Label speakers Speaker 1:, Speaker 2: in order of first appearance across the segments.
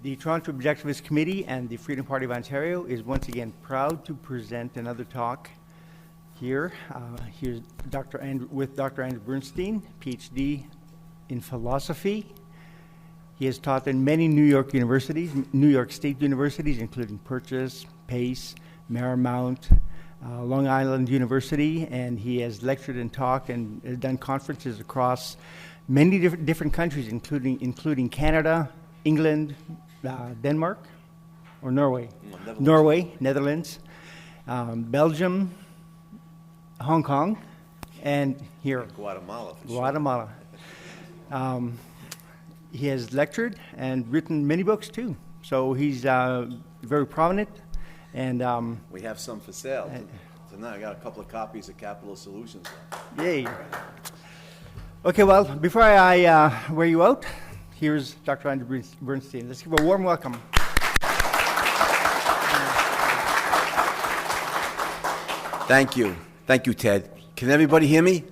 Speaker 1: The Toronto Objectivist Committee and the Freedom Party of Ontario is once again proud to present another talk here. Here's with Dr. Andrew Bernstein, PhD in philosophy. He has taught in many New York State universities, including Purchase, Pace, Marymount, Long Island University, and he has lectured and talked and has done conferences across many different countries, including Canada, England, Denmark, or Norway? Netherlands, Belgium, Hong Kong, and here. Guatemala. He has lectured and written many books too. So he's very prominent. And
Speaker 2: we have some for sale tonight. I got a couple of copies of Capital Solutions.
Speaker 1: Yay. Okay, well, before I wear you out, here's Dr. Andrew Bernstein. Let's give a warm welcome.
Speaker 2: Thank you, Ted. Can everybody hear me?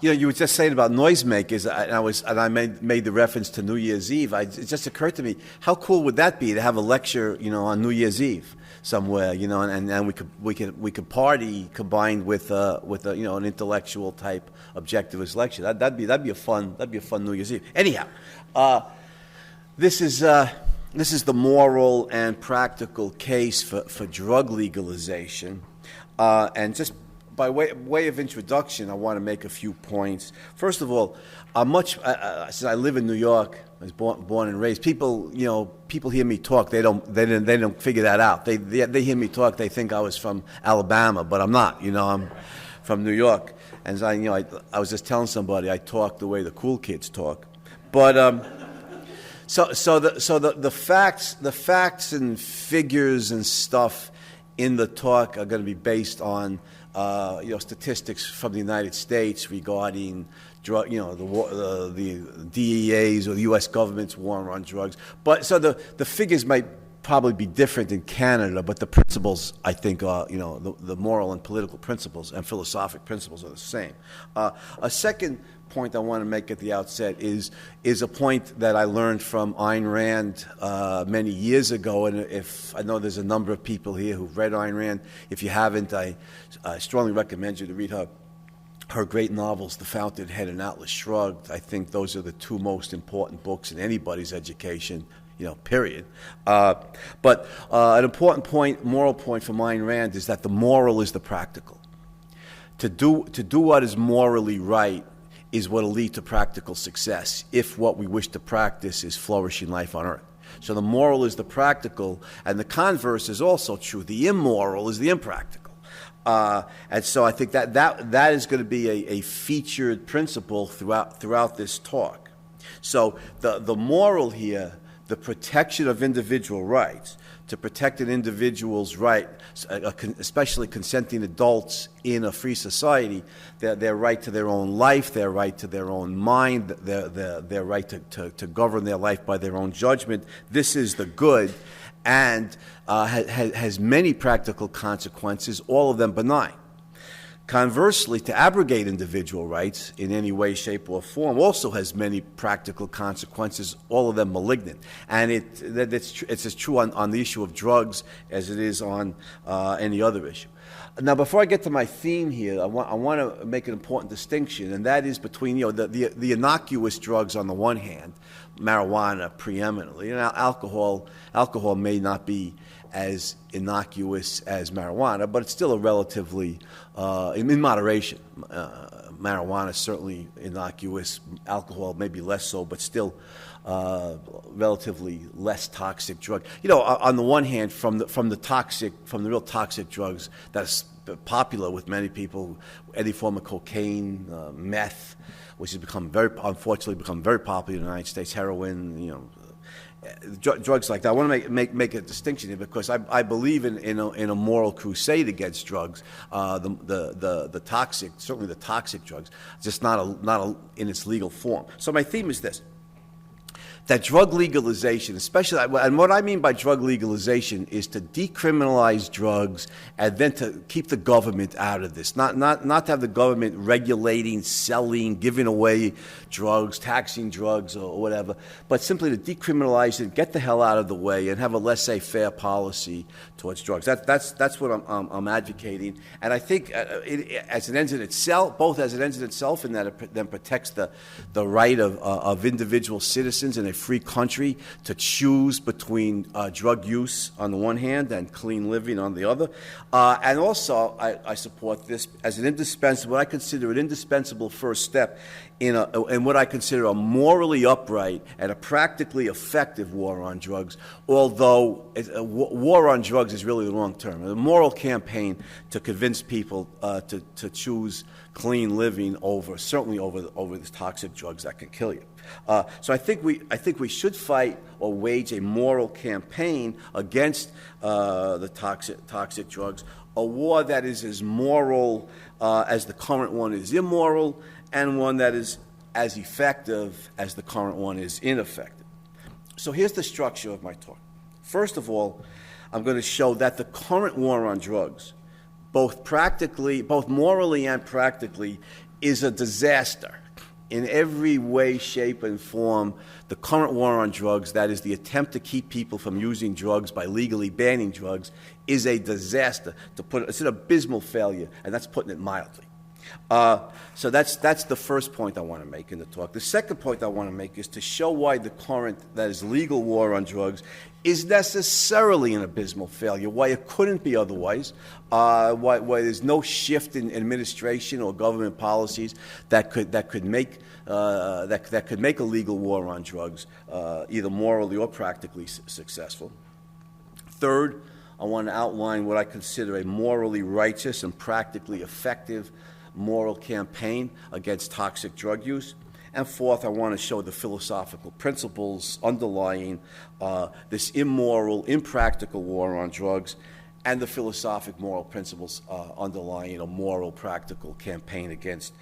Speaker 2: You were just saying about noisemakers, and I made the reference to New Year's Eve. It just occurred to me, how cool would that be to have a lecture, on New Year's Eve somewhere, and we could party combined with an intellectual type objectivist lecture. That'd be a fun New Year's Eve. Anyhow, this is the moral and practical case for drug legalization, and just by way of introduction, I want to make a few points. First of all, since I live in New York, I was born and raised. People hear me talk. They don't figure that out. They hear me talk. They think I was from Alabama, but I'm not. I'm from New York. And I was just telling somebody I talk the way the cool kids talk. But the facts and figures and stuff in the talk are going to be based on statistics from the United States regarding drug, the DEA's or the U.S. government's war on drugs. But so the figures might probably be different in Canada, but the principles, I think, are the moral and political principles and philosophic principles are the same. A second point I want to make at the outset is a point that I learned from Ayn Rand many years ago, and if I know there's a number of people here who've read Ayn Rand. If you haven't, I strongly recommend you to read her great novels, The Fountainhead and Atlas Shrugged. I think those are the two most important books in anybody's education, period. But an important point, moral point from Ayn Rand is that the moral is the practical. To do what is morally right is what will lead to practical success if what we wish to practice is flourishing life on earth. So the moral is the practical, and the converse is also true. The immoral is the impractical. And so I think that is going to be a featured principle throughout this talk. So the moral here, the protection of individual rights, to protect an individual's right, especially consenting adults in a free society, their right to their own life, their right to their own mind, their right to govern their life by their own judgment. This is the good, and has many practical consequences, all of them benign. Conversely, to abrogate individual rights in any way, shape, or form also has many practical consequences, all of them malignant. And it's as true on the issue of drugs as it is on any other issue. Now, before I get to my theme here, I want to make an important distinction, and that is between the innocuous drugs on the one hand, marijuana preeminently, and alcohol may not be as innocuous as marijuana, but it's still a relatively, in moderation. Marijuana is certainly innocuous. Alcohol maybe less so, but still relatively less toxic drug. On the one hand, from the real toxic drugs that's popular with many people, any form of cocaine, meth, which has unfortunately become very popular in the United States, heroin, drugs like that. I want to make a distinction here because I believe in a moral crusade against drugs. The toxic, certainly the toxic drugs, just not in its legal form. So my theme is this: that drug legalization, especially, and what I mean by drug legalization is to decriminalize drugs and then to keep the government out of this. Not to have the government regulating, selling, giving away drugs, taxing drugs or whatever, but simply to decriminalize it, get the hell out of the way, and have a laissez-faire policy towards drugs. That's what I'm advocating. And I think as an end in itself, both as an end in itself, in that it then protects the right of individual citizens in a free country to choose between drug use on the one hand and clean living on the other. And also, I support this as an indispensable, what I consider an indispensable first step in what I consider a morally upright and a practically effective war on drugs, although war on drugs is really the wrong term. A moral campaign to convince people to choose clean living certainly over the toxic drugs that can kill you. So I think we should fight or wage a moral campaign against the toxic drugs, a war that is as moral as the current one is immoral, and one that is as effective as the current one is ineffective. So here's the structure of my talk. First of all, I'm going to show that the current war on drugs, both morally and practically, is a disaster. In every way, shape, and form, the current war on drugs, that is the attempt to keep people from using drugs by legally banning drugs, is a disaster. It's an abysmal failure, and that's putting it mildly. So that's the first point I want to make in the talk. The second point I want to make is to show why the current, that is legal war on drugs, is necessarily an abysmal failure, why it couldn't be otherwise, why there's no shift in administration or government policies that could make a legal war on drugs either morally or practically successful. Third, I want to outline what I consider a morally righteous and practically effective moral campaign against toxic drug use. And fourth, I want to show the philosophical principles underlying this immoral, impractical war on drugs, and the philosophic moral principles underlying a moral, practical campaign against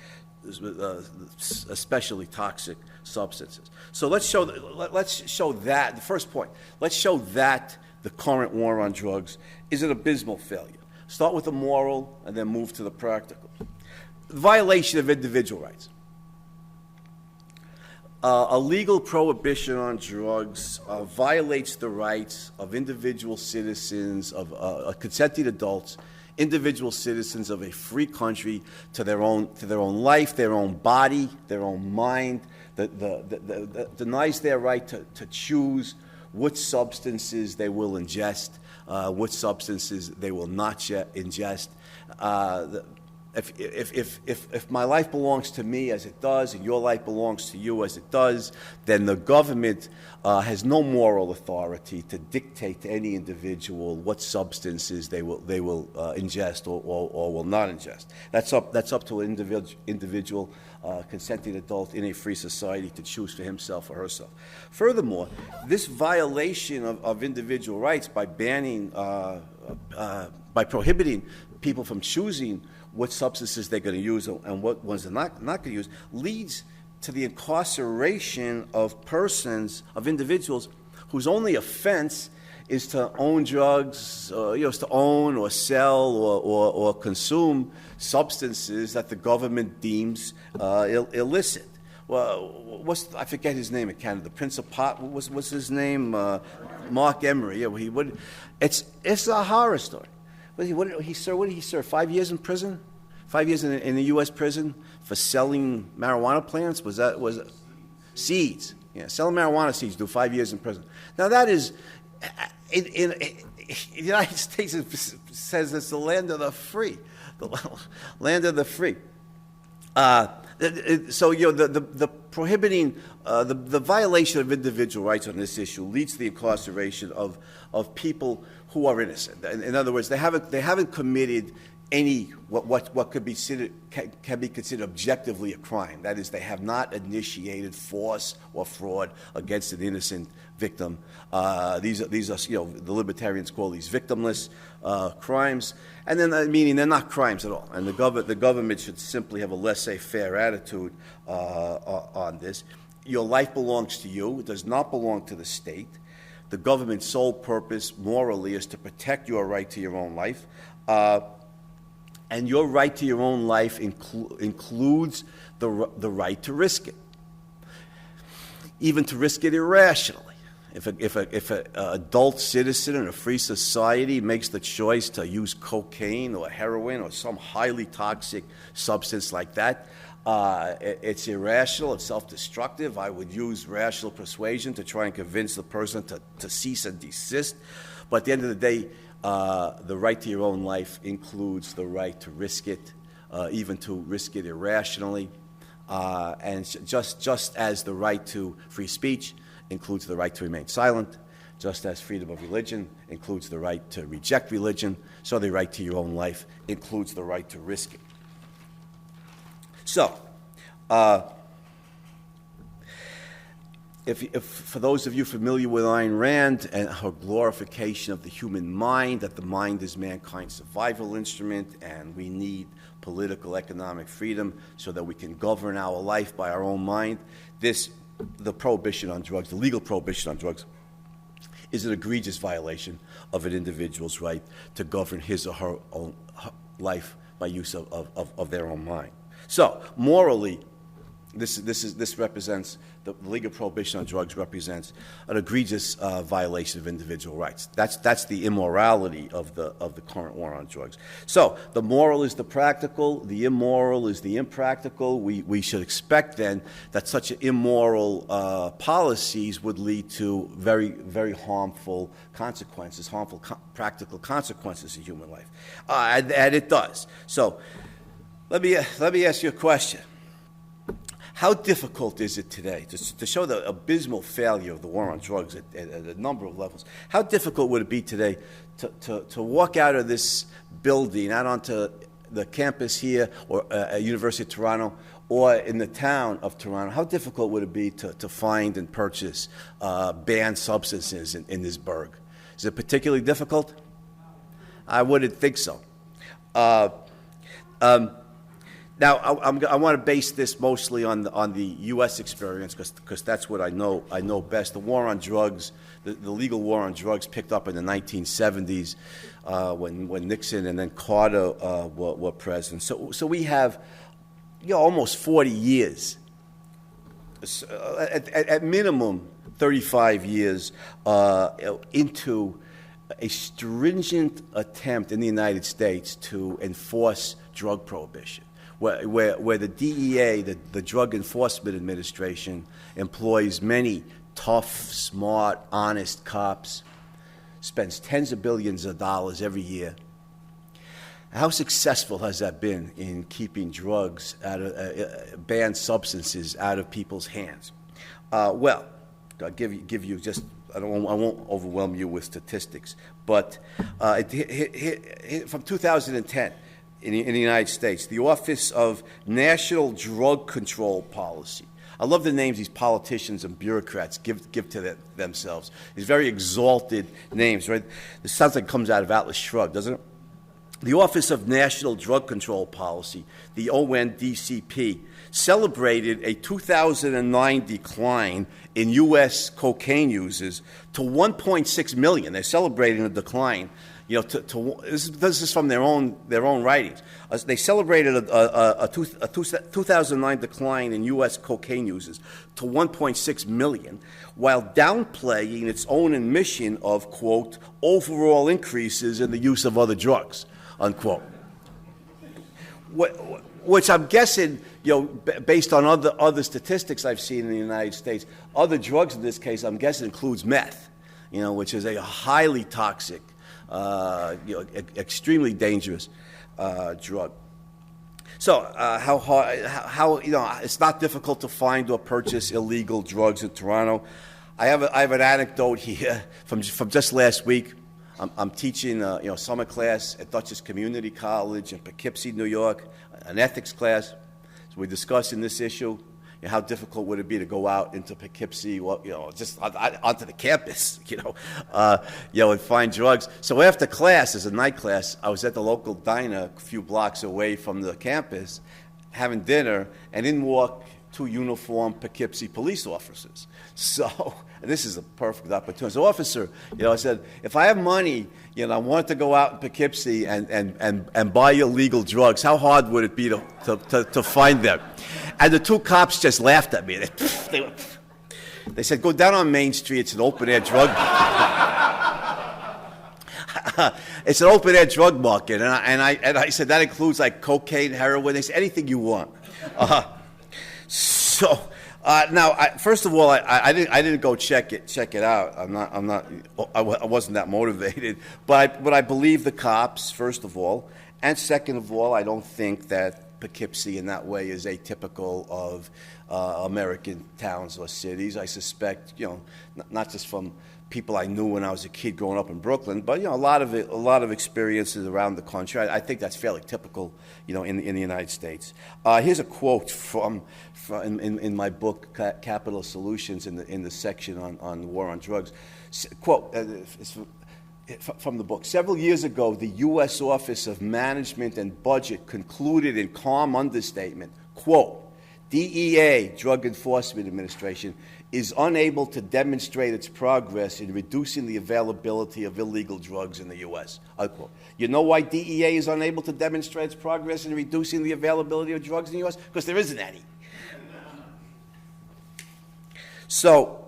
Speaker 2: especially toxic substances. So let's show that, the first point, let's show that the current war on drugs is an abysmal failure. Start with the moral and then move to the practical. Violation of individual rights. A legal prohibition on drugs violates the rights of individual citizens, of consenting adults, individual citizens of a free country to their own life, their own body, their own mind, that denies their right to choose what substances they will ingest, what substances they will not ingest. If my life belongs to me as it does, and your life belongs to you as it does, then the government has no moral authority to dictate to any individual what substances they will ingest or will not ingest. That's up to an individual consenting adult in a free society to choose for himself or herself. Furthermore, this violation of individual rights by prohibiting people from choosing what substances they're going to use and what ones they're not going to use, leads to the incarceration of individuals whose only offense is to own drugs, is to own or sell or consume substances that the government deems illicit. Well, I forget his name in Canada. The Prince of Pot. What's his name? Mark Emery. Yeah, it's a horror story. What did he serve? 5 years in prison? 5 years in a U.S. prison for selling marijuana plants? Was it seeds? Yeah, selling marijuana seeds. Do 5 years in prison. Now that is, in the United States, it says it's the land of the free, the land of the free. So the prohibiting, the violation of individual rights on this issue leads to the incarceration of people who are innocent. In other words, they haven't committed any what could be can be considered objectively a crime. That is, they have not initiated force or fraud against an innocent victim. These are the libertarians call these victimless crimes, and then meaning they're not crimes at all. And the government should simply have a laissez-faire attitude on this. Your life belongs to you. It does not belong to the state. The government's sole purpose, morally, is to protect your right to your own life. And your right to your own life includes the right to risk it, even to risk it irrationally. If an adult citizen in a free society makes the choice to use cocaine or heroin or some highly toxic substance like that, it's irrational, it's self-destructive. I would use rational persuasion to try and convince the person to cease and desist. But at the end of the day, the right to your own life includes the right to risk it, even to risk it irrationally. And just as the right to free speech includes the right to remain silent, just as freedom of religion includes the right to reject religion, so the right to your own life includes the right to risk it. So, if for those of you familiar with Ayn Rand and her glorification of the human mind, that the mind is mankind's survival instrument, and we need political, economic freedom so that we can govern our life by our own mind, the prohibition on drugs, the legal prohibition on drugs, is an egregious violation of an individual's right to govern his or her own life by use of their own mind. So, morally, this represents, the legal prohibition on drugs represents an egregious violation of individual rights. That's the immorality of the current war on drugs. So the moral is the practical, the immoral is the impractical. We should expect then that such immoral policies would lead to very, very harmful consequences, practical consequences in human life, and it does. So let me ask you a question. How difficult is it today, to show the abysmal failure of the war on drugs at a number of levels, how difficult would it be today to walk out of this building, out onto the campus here or at University of Toronto or in the town of Toronto, how difficult would it be to find and purchase banned substances in this burg? Is it particularly difficult? I wouldn't think so. Now, I want to base this mostly on the U.S. experience because that's what I know best. The war on drugs, the legal war on drugs, picked up in the 1970s when Nixon and then Carter were president. So we have almost 40 years, at minimum 35 years into a stringent attempt in the United States to enforce drug prohibition, where the DEA, the Drug Enforcement Administration, employs many tough, smart, honest cops, spends tens of billions of dollars every year. How successful has that been in keeping drugs banned substances out of people's hands? Well, I'll give you just, I won't overwhelm you with statistics, but from 2010, in the United States, the Office of National Drug Control Policy. I love the names these politicians and bureaucrats give to themselves. These very exalted names, right? This sounds like it comes out of Atlas Shrugged, doesn't it? The Office of National Drug Control Policy, the ONDCP, celebrated a 2009 decline in U.S. cocaine users to 1.6 million. They're celebrating a decline. This is from their own writings. They celebrated a 2009 decline in U.S. cocaine users to 1.6 million, while downplaying its own admission of, quote, overall increases in the use of other drugs, unquote. Which I'm guessing, based on other statistics I've seen in the United States, other drugs in this case, I'm guessing includes meth, which is a highly toxic, extremely dangerous drug. So how it's not difficult to find or purchase illegal drugs in Toronto. I have an anecdote here from just last week. I'm teaching summer class at Dutchess Community College in Poughkeepsie, New York, an ethics class. So we're discussing this issue. How difficult would it be to go out into Poughkeepsie, just onto the campus, and find drugs. So after class, as a night class, I was at the local diner a few blocks away from the campus, having dinner, and in walk two uniformed Poughkeepsie police officers. So this is a perfect opportunity. So, officer, I said, if I have money, I want to go out in Poughkeepsie and buy illegal drugs, how hard would it be to find them? And the two cops just laughed at me. They said, go down on Main Street. It's an open-air drug it's an open-air drug market. And I said, that includes like cocaine, heroin. They said, anything you want. Now, first of all, I didn't go check it out. I wasn't that motivated, but I believe the cops, first of all, and second of all, I don't think that Poughkeepsie in that way is atypical of American towns or cities. I suspect, not just from people I knew when I was a kid growing up in Brooklyn, but a lot of experiences around the country. I think that's fairly typical, in the United States. Here's a quote from in my book, Capital Solutions, in the section on the war on drugs. Quote from the book: several years ago, the U.S. Office of Management and Budget concluded in calm understatement, quote, DEA, Drug Enforcement Administration, is unable to demonstrate its progress in reducing the availability of illegal drugs in the U.S., unquote. You know why DEA is unable to demonstrate its progress in reducing the availability of drugs in the U.S.? Because there isn't any. So,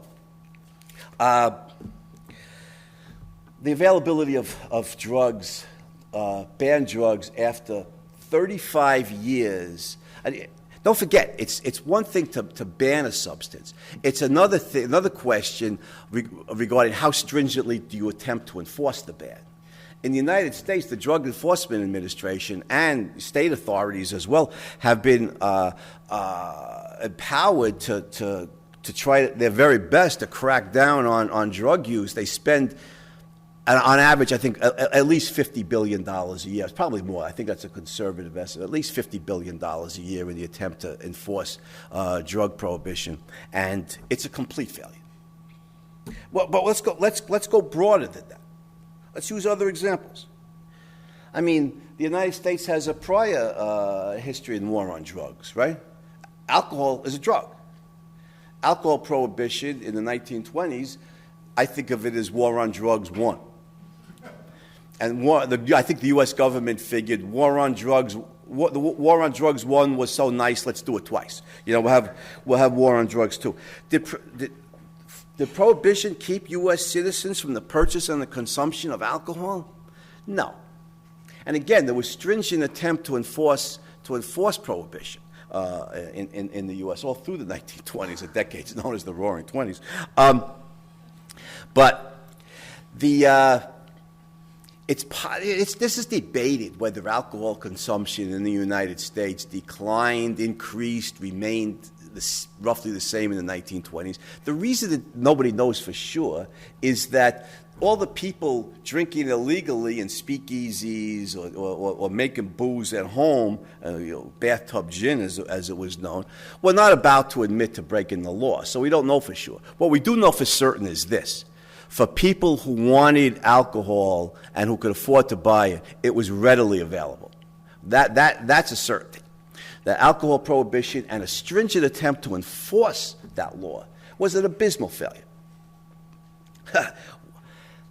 Speaker 2: the availability of drugs, banned drugs, after 35 years. Don't forget, it's one thing to ban a substance. It's another question regarding how stringently do you attempt to enforce the ban. In the United States, the Drug Enforcement Administration and state authorities as well have been empowered to try their very best to crack down on drug use. They spend, on average, I think, at least $50 billion a year. It's probably more. I think that's a conservative estimate. At least $50 billion a year in the attempt to enforce drug prohibition, and it's a complete failure. Well, but let's go broader than that. Let's use other examples. I mean, the United States has a prior history in war on drugs, right? Alcohol is a drug. Alcohol prohibition in the 1920s, I think of it as war on drugs 1. And I think the U.S. government figured war on drugs 1 was so nice, let's do it twice. We'll have war on drugs 2. Did prohibition keep U.S. citizens from the purchase and the consumption of alcohol? No. And again, there was stringent attempt to enforce prohibition in the U.S. all through the 1920s, a decade known as the Roaring '20s. But this is debated whether alcohol consumption in the United States declined, increased, remained roughly the same in the 1920s. The reason that nobody knows for sure is that all the people drinking illegally in speakeasies or making booze at home, bathtub gin as it was known, were not about to admit to breaking the law. So we don't know for sure. What we do know for certain is this. For people who wanted alcohol and who could afford to buy it, it was readily available. That's a certainty. The alcohol prohibition and a stringent attempt to enforce that law was an abysmal failure.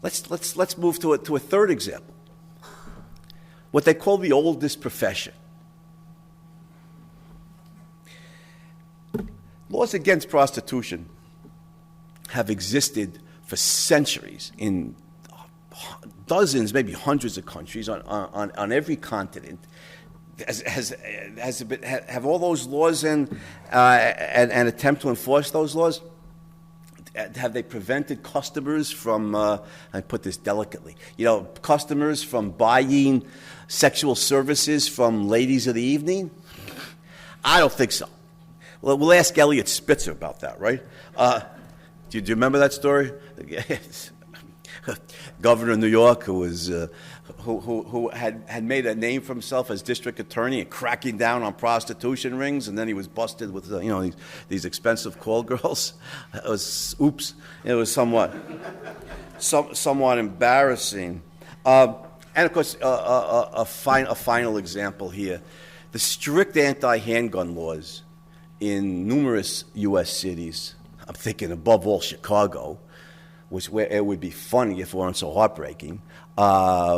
Speaker 2: Let's move to a third example. What they call the oldest profession. Laws against prostitution have existed for centuries in dozens, maybe hundreds of countries on every continent. Have all those laws and attempt to enforce those laws? Have they prevented customers from, I put this delicately, customers from buying sexual services from ladies of the evening? I don't think so. Well, we'll ask Elliot Spitzer about that, right? Do you remember that story? Governor of New York who was who had made a name for himself as district attorney and cracking down on prostitution rings, and then he was busted with these expensive call girls. It was It was somewhat embarrassing. And of course, a final example here: the strict anti-handgun laws in numerous U.S. cities. I'm thinking above all Chicago, which where it would be funny if it weren't so heartbreaking.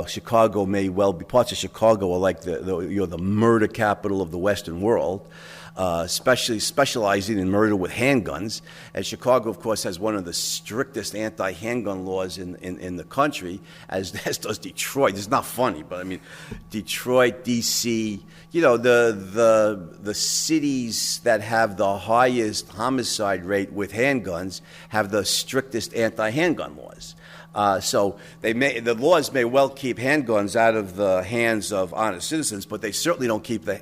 Speaker 2: Chicago may well be, parts of Chicago are like the murder capital of the Western world, especially specializing in murder with handguns. And Chicago, of course, has one of the strictest anti-handgun laws in the country, as does Detroit. It's not funny, but I mean, Detroit, D.C., the cities that have the highest homicide rate with handguns have the strictest anti-handgun laws. So the laws may well keep handguns out of the hands of honest citizens, but they certainly don't keep the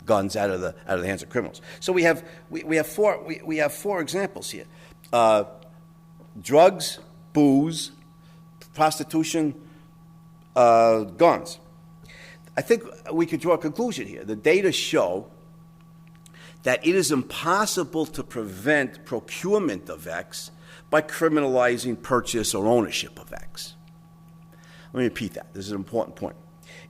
Speaker 2: guns out of the hands of criminals. So we have four examples here: drugs, booze, prostitution, guns. I think we could draw a conclusion here. The data show that it is impossible to prevent procurement of X by criminalizing purchase or ownership of X. Let me repeat that. This is an important point.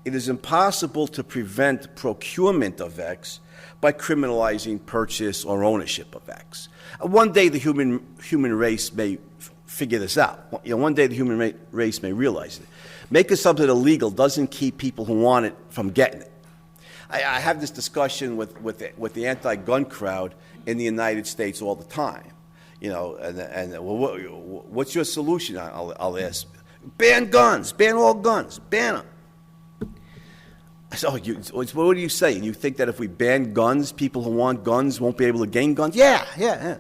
Speaker 2: It is impossible to prevent procurement of X by criminalizing purchase or ownership of X. One day the human race may figure this out. One day the human race may realize it. Making something illegal doesn't keep people who want it from getting it. I have this discussion with the anti-gun crowd in the United States all the time. What's your solution? I'll ask. Ban guns. Ban all guns. Ban them. So what do you say? You think that if we ban guns, people who want guns won't be able to gain guns? Yeah. I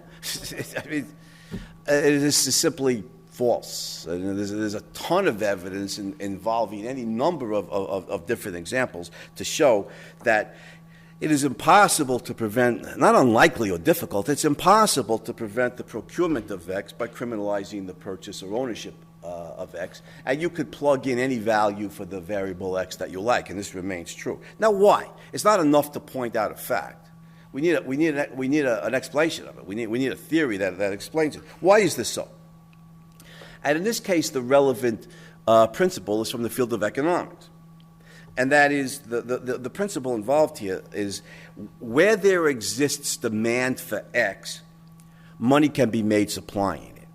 Speaker 2: mean, it is simply false. There's a ton of evidence involving any number of different examples to show that it is impossible to prevent, not unlikely or difficult, it's impossible to prevent the procurement of X by criminalizing the purchase or ownership of X. And you could plug in any value for the variable X that you like, and this remains true. Now, why? It's not enough to point out a fact. We need an explanation of it. We need a theory that explains it. Why is this so? And in this case, the relevant principle is from the field of economics. And that is, the principle involved here is where there exists demand for X, money can be made supplying it.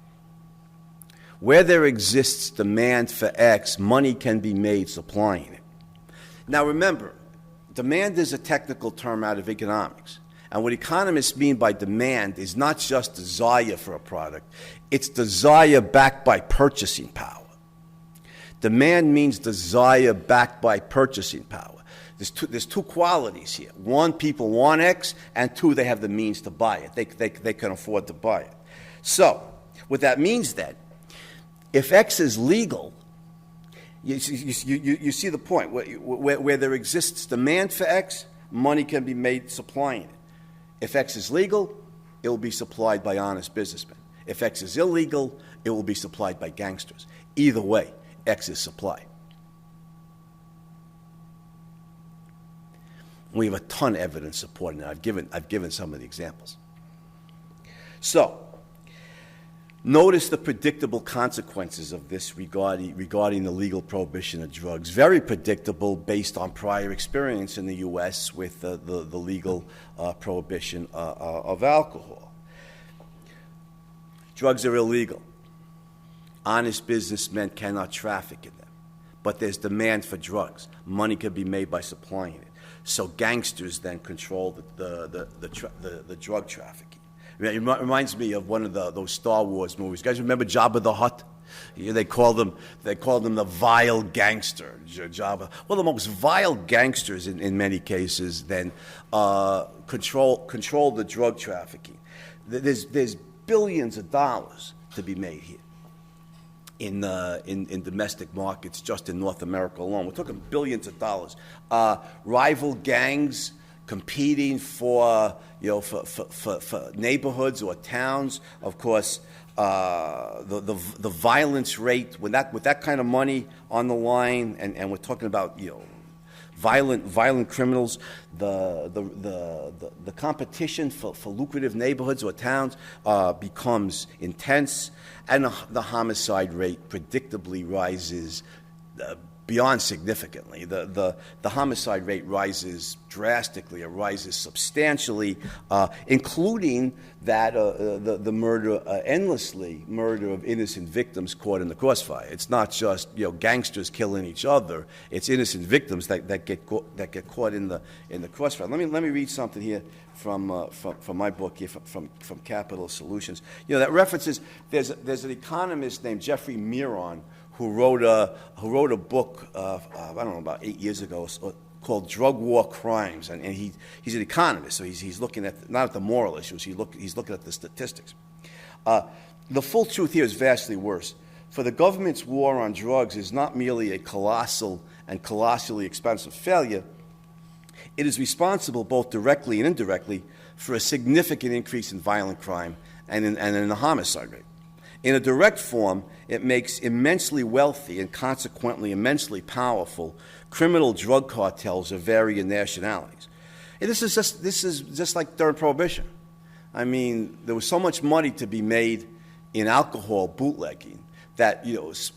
Speaker 2: Where there exists demand for X, money can be made supplying it. Now remember, demand is a technical term out of economics. And what economists mean by demand is not just desire for a product, it's desire backed by purchasing power. Demand means desire backed by purchasing power. There's two qualities here. One, people want X, and two, they have the means to buy it. They can afford to buy it. So what that means then, if X is legal, you see the point. Where there exists demand for X, money can be made supplying it. If X is legal, it will be supplied by honest businessmen. If X is illegal, it will be supplied by gangsters. Either way, X is supply. We have a ton of evidence supporting it. I've given some of the examples. So, notice the predictable consequences of this regarding the legal prohibition of drugs. Very predictable based on prior experience in the U.S. with the legal prohibition of alcohol. Drugs are illegal. Honest businessmen cannot traffic in them. But there's demand for drugs. Money can be made by supplying it. So gangsters then control the drug trafficking. It reminds me of one of those Star Wars movies. You guys remember Jabba the Hutt? Yeah, they called him the vile gangster, Jabba. Well, the most vile gangsters in many cases then control the drug trafficking. There's billions of dollars to be made here in domestic markets, just in North America alone. We're talking billions of dollars. Rival gangs competing for neighborhoods or towns. Of course, the violence rate with that kind of money on the line, and we're talking about violent criminals. The competition for lucrative neighborhoods or towns becomes intense, and the homicide rate predictably rises beyond significantly. The homicide rate rises drastically, it rises substantially, including that the murder, endlessly murder of innocent victims caught in the crossfire. It's not just gangsters killing each other; it's innocent victims that get caught in the crossfire. Let me read something here from my book here from Capital Solutions. That references there's an economist named Jeffrey Miron who wrote a book I don't know, about 8 years ago, called Drug War Crimes, and he's an economist, so he's looking at not at the moral issues, he's looking at the statistics. The full truth here is vastly worse. For the government's war on drugs is not merely a colossal and colossally expensive failure. It is responsible both directly and indirectly for a significant increase in violent crime and in the homicide rate. In a direct form, it makes immensely wealthy and consequently immensely powerful criminal drug cartels of varying nationalities. And this is just like during Prohibition. I mean, there was so much money to be made in alcohol bootlegging that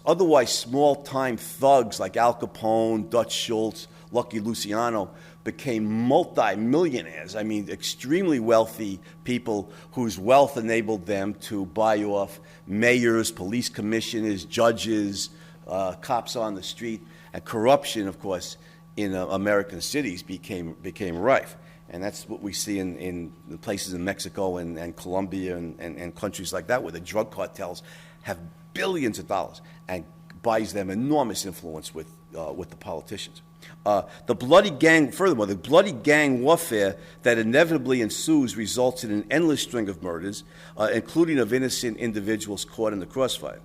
Speaker 2: otherwise small-time thugs like Al Capone, Dutch Schultz, Lucky Luciano became multi-millionaires. I mean, extremely wealthy people whose wealth enabled them to buy off mayors, police commissioners, judges, cops on the street. And corruption, of course, in American cities became rife. And that's what we see in the places in Mexico and Colombia and countries like that, where the drug cartels have billions of dollars and buys them enormous influence with the politicians. Furthermore, the bloody gang warfare that inevitably ensues results in an endless string of murders, including of innocent individuals caught in the crossfire.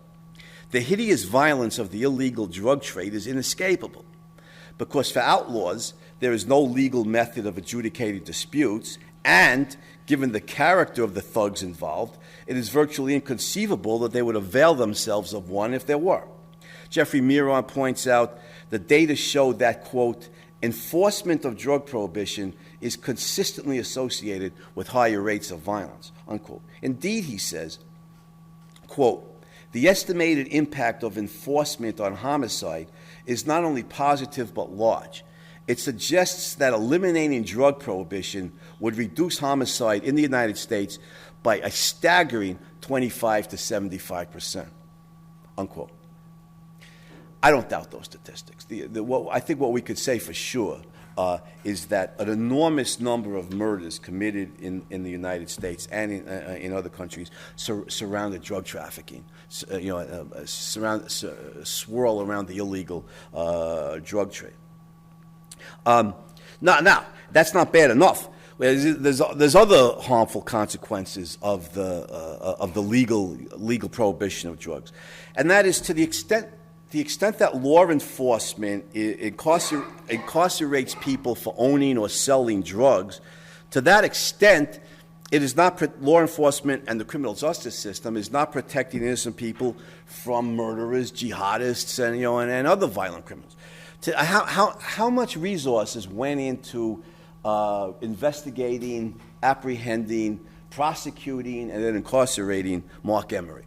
Speaker 2: The hideous violence of the illegal drug trade is inescapable, because for outlaws, there is no legal method of adjudicating disputes, and given the character of the thugs involved, it is virtually inconceivable that they would avail themselves of one if there were. Jeffrey Miron points out the data showed that, quote, enforcement of drug prohibition is consistently associated with higher rates of violence, unquote. Indeed, he says, quote, the estimated impact of enforcement on homicide is not only positive but large. It suggests that eliminating drug prohibition would reduce homicide in the United States by a staggering 25 to 75%, unquote. I don't doubt those statistics. I think what we could say for sure is that an enormous number of murders committed in the United States and in other countries surrounded drug trafficking, swirl around the illegal drug trade. Now, that's not bad enough. There's other harmful consequences of the legal prohibition of drugs, and that is to the extent that law enforcement incarcerates people for owning or selling drugs. To that extent, it is not law enforcement and the criminal justice system is not protecting innocent people from murderers, jihadists, and other violent criminals. How much resources went into investigating, apprehending, prosecuting, and then incarcerating Mark Emery?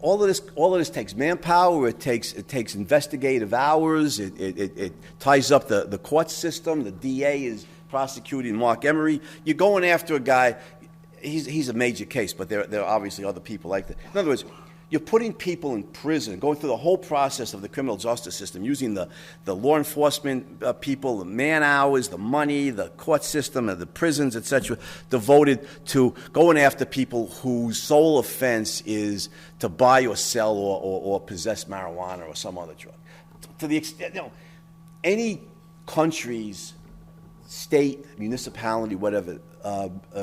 Speaker 2: All of this takes manpower. It takes investigative hours. It ties up the court system. The DA is prosecuting Mark Emery. You're going after a guy. He's a major case, but there are obviously other people like that. In other words, you're putting people in prison, going through the whole process of the criminal justice system, using the law enforcement people, the man hours, the money, the court system, and the prisons, etc., devoted to going after people whose sole offense is to buy or sell or possess marijuana or some other drug. To the extent, any country's state, municipality, whatever,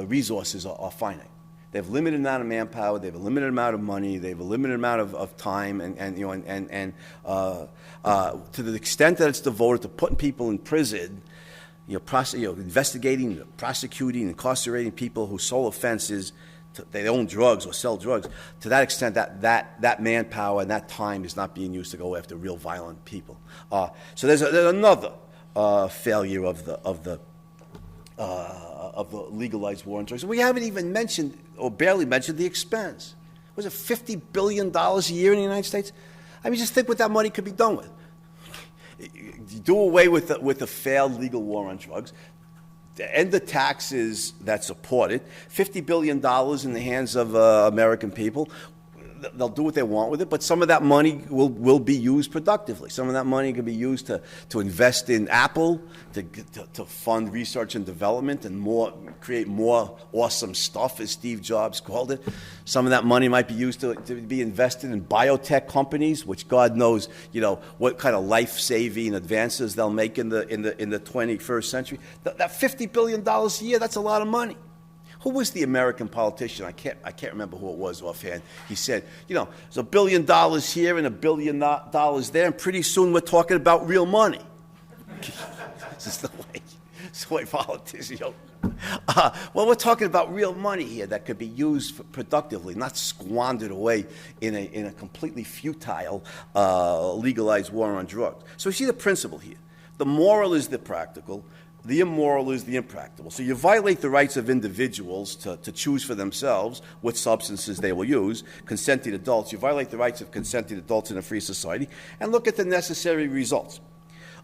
Speaker 2: resources are finite. They have a limited amount of manpower. They have a limited amount of money. They have a limited amount of time, and to the extent that it's devoted to putting people in prison, investigating, prosecuting, incarcerating people whose sole offense is they own drugs or sell drugs. To that extent, that manpower and that time is not being used to go after real violent people. So there's another failure of the legalized war on drugs. We haven't even mentioned, or barely mentioned, the expense. Was it $50 billion a year in the United States? I mean, just think what that money could be done with. You do away with the failed legal war on drugs. End the taxes that support it. $50 billion in the hands of American people. They'll do what they want with it, but some of that money will be used productively. Some of that money can be used to invest in Apple, to fund research and development, and create more awesome stuff, as Steve Jobs called it. Some of that money might be used to be invested in biotech companies, which God knows, what kind of life-saving advances they'll make in the 21st century. That $50 billion a year, that's a lot of money. Who was the American politician? I can't remember who it was offhand. He said, there's $1 billion here and $1 billion there, and pretty soon we're talking about real money. This is the way politicians. Well, we're talking about real money here that could be used productively, not squandered away in a completely futile legalized war on drugs. So you see the principle here. The moral is the practical. The immoral is the impractical. So you violate the rights of individuals to choose for themselves what substances they will use, consenting adults. You violate the rights of consenting adults in a free society, and look at the necessary results.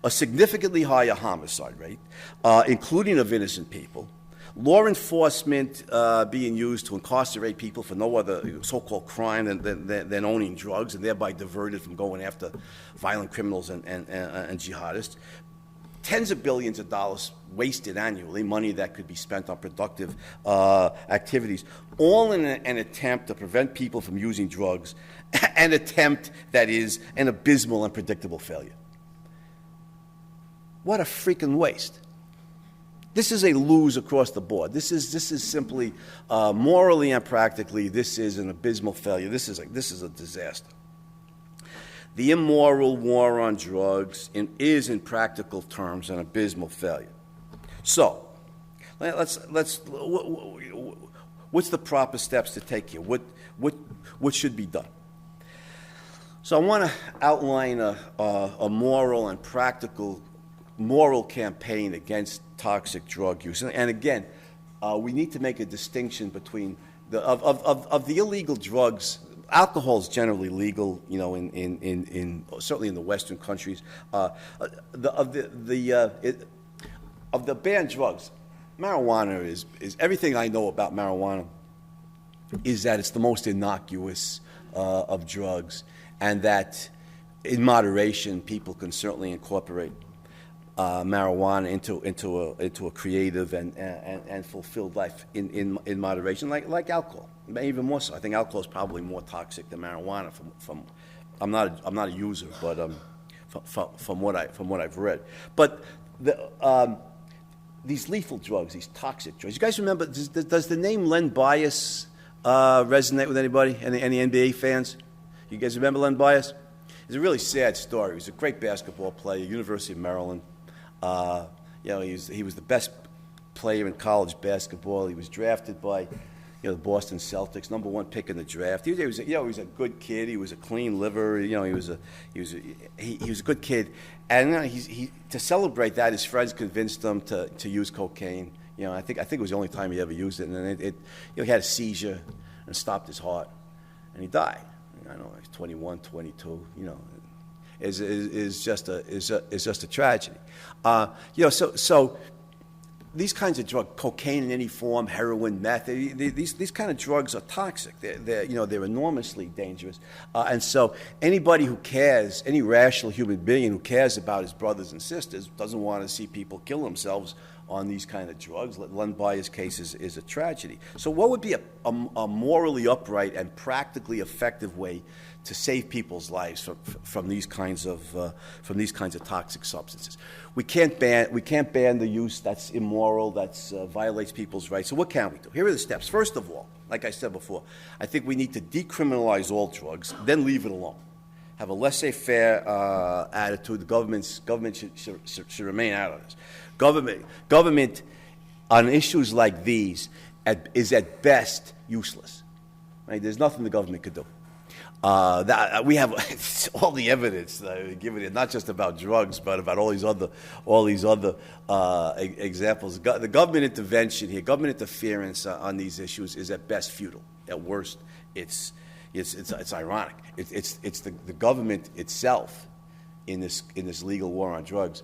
Speaker 2: A significantly higher homicide rate, including of innocent people, law enforcement being used to incarcerate people for no other so-called crime than owning drugs, and thereby diverted from going after violent criminals and jihadists. Tens of billions of dollars wasted annually, money that could be spent on productive activities, all in an attempt to prevent people from using drugs, an attempt that is an abysmal and predictable failure. What a freaking waste. This is a lose across the board. This is simply, morally and practically, this is an abysmal failure. This is a disaster. The immoral war on drugs is, in practical terms, an abysmal failure. So, what's the proper steps to take here? What should be done? So I want to outline a moral and practical campaign against toxic drug use. And again, we need to make a distinction between of the illegal drugs. Alcohol is generally legal, in certainly in the Western countries. Of the banned drugs, marijuana is everything I know about marijuana is that it's the most innocuous of drugs, and that in moderation people can certainly incorporate marijuana into a creative and fulfilled life in moderation, like alcohol. Even more so. I think alcohol is probably more toxic than marijuana. I'm not a user, but from what I've read. But these lethal drugs, these toxic drugs. You guys remember? Does the name Len Bias resonate with anybody? Any NBA fans? You guys remember Len Bias? It's a really sad story. He was a great basketball player, University of Maryland. He was the best player in college basketball. He was drafted by the Boston Celtics, #1 pick in the draft. He was a good kid. He was a clean liver. He was a good kid. And he to celebrate that, his friends convinced him to use cocaine. I think it was the only time he ever used it. And then he had a seizure and stopped his heart, and he died. I don't know, like 21, 22. Is just a tragedy. So these kinds of drugs, cocaine in any form, heroin, meth, these kind of drugs are toxic. They're enormously dangerous. And so anybody who cares, any rational human being who cares about his brothers and sisters, doesn't want to see people kill themselves on these kind of drugs. Len Bias' case is a tragedy. So what would be a morally upright and practically effective way to save people's lives from these kinds of toxic substances? We can't ban the use. That's immoral. That's violates people's rights. So what can we do? Here are the steps. First of all, like I said before, I think we need to decriminalize all drugs, then leave it alone. Have a laissez-faire attitude. The government should remain out of this. Government on issues like these is at best useless. Right? There's nothing the government could do. We have all the evidence given it, not just about drugs, but about all these other examples. The government intervention here, government interference on these issues is at best futile. At worst, it's ironic. It's the government itself in this legal war on drugs,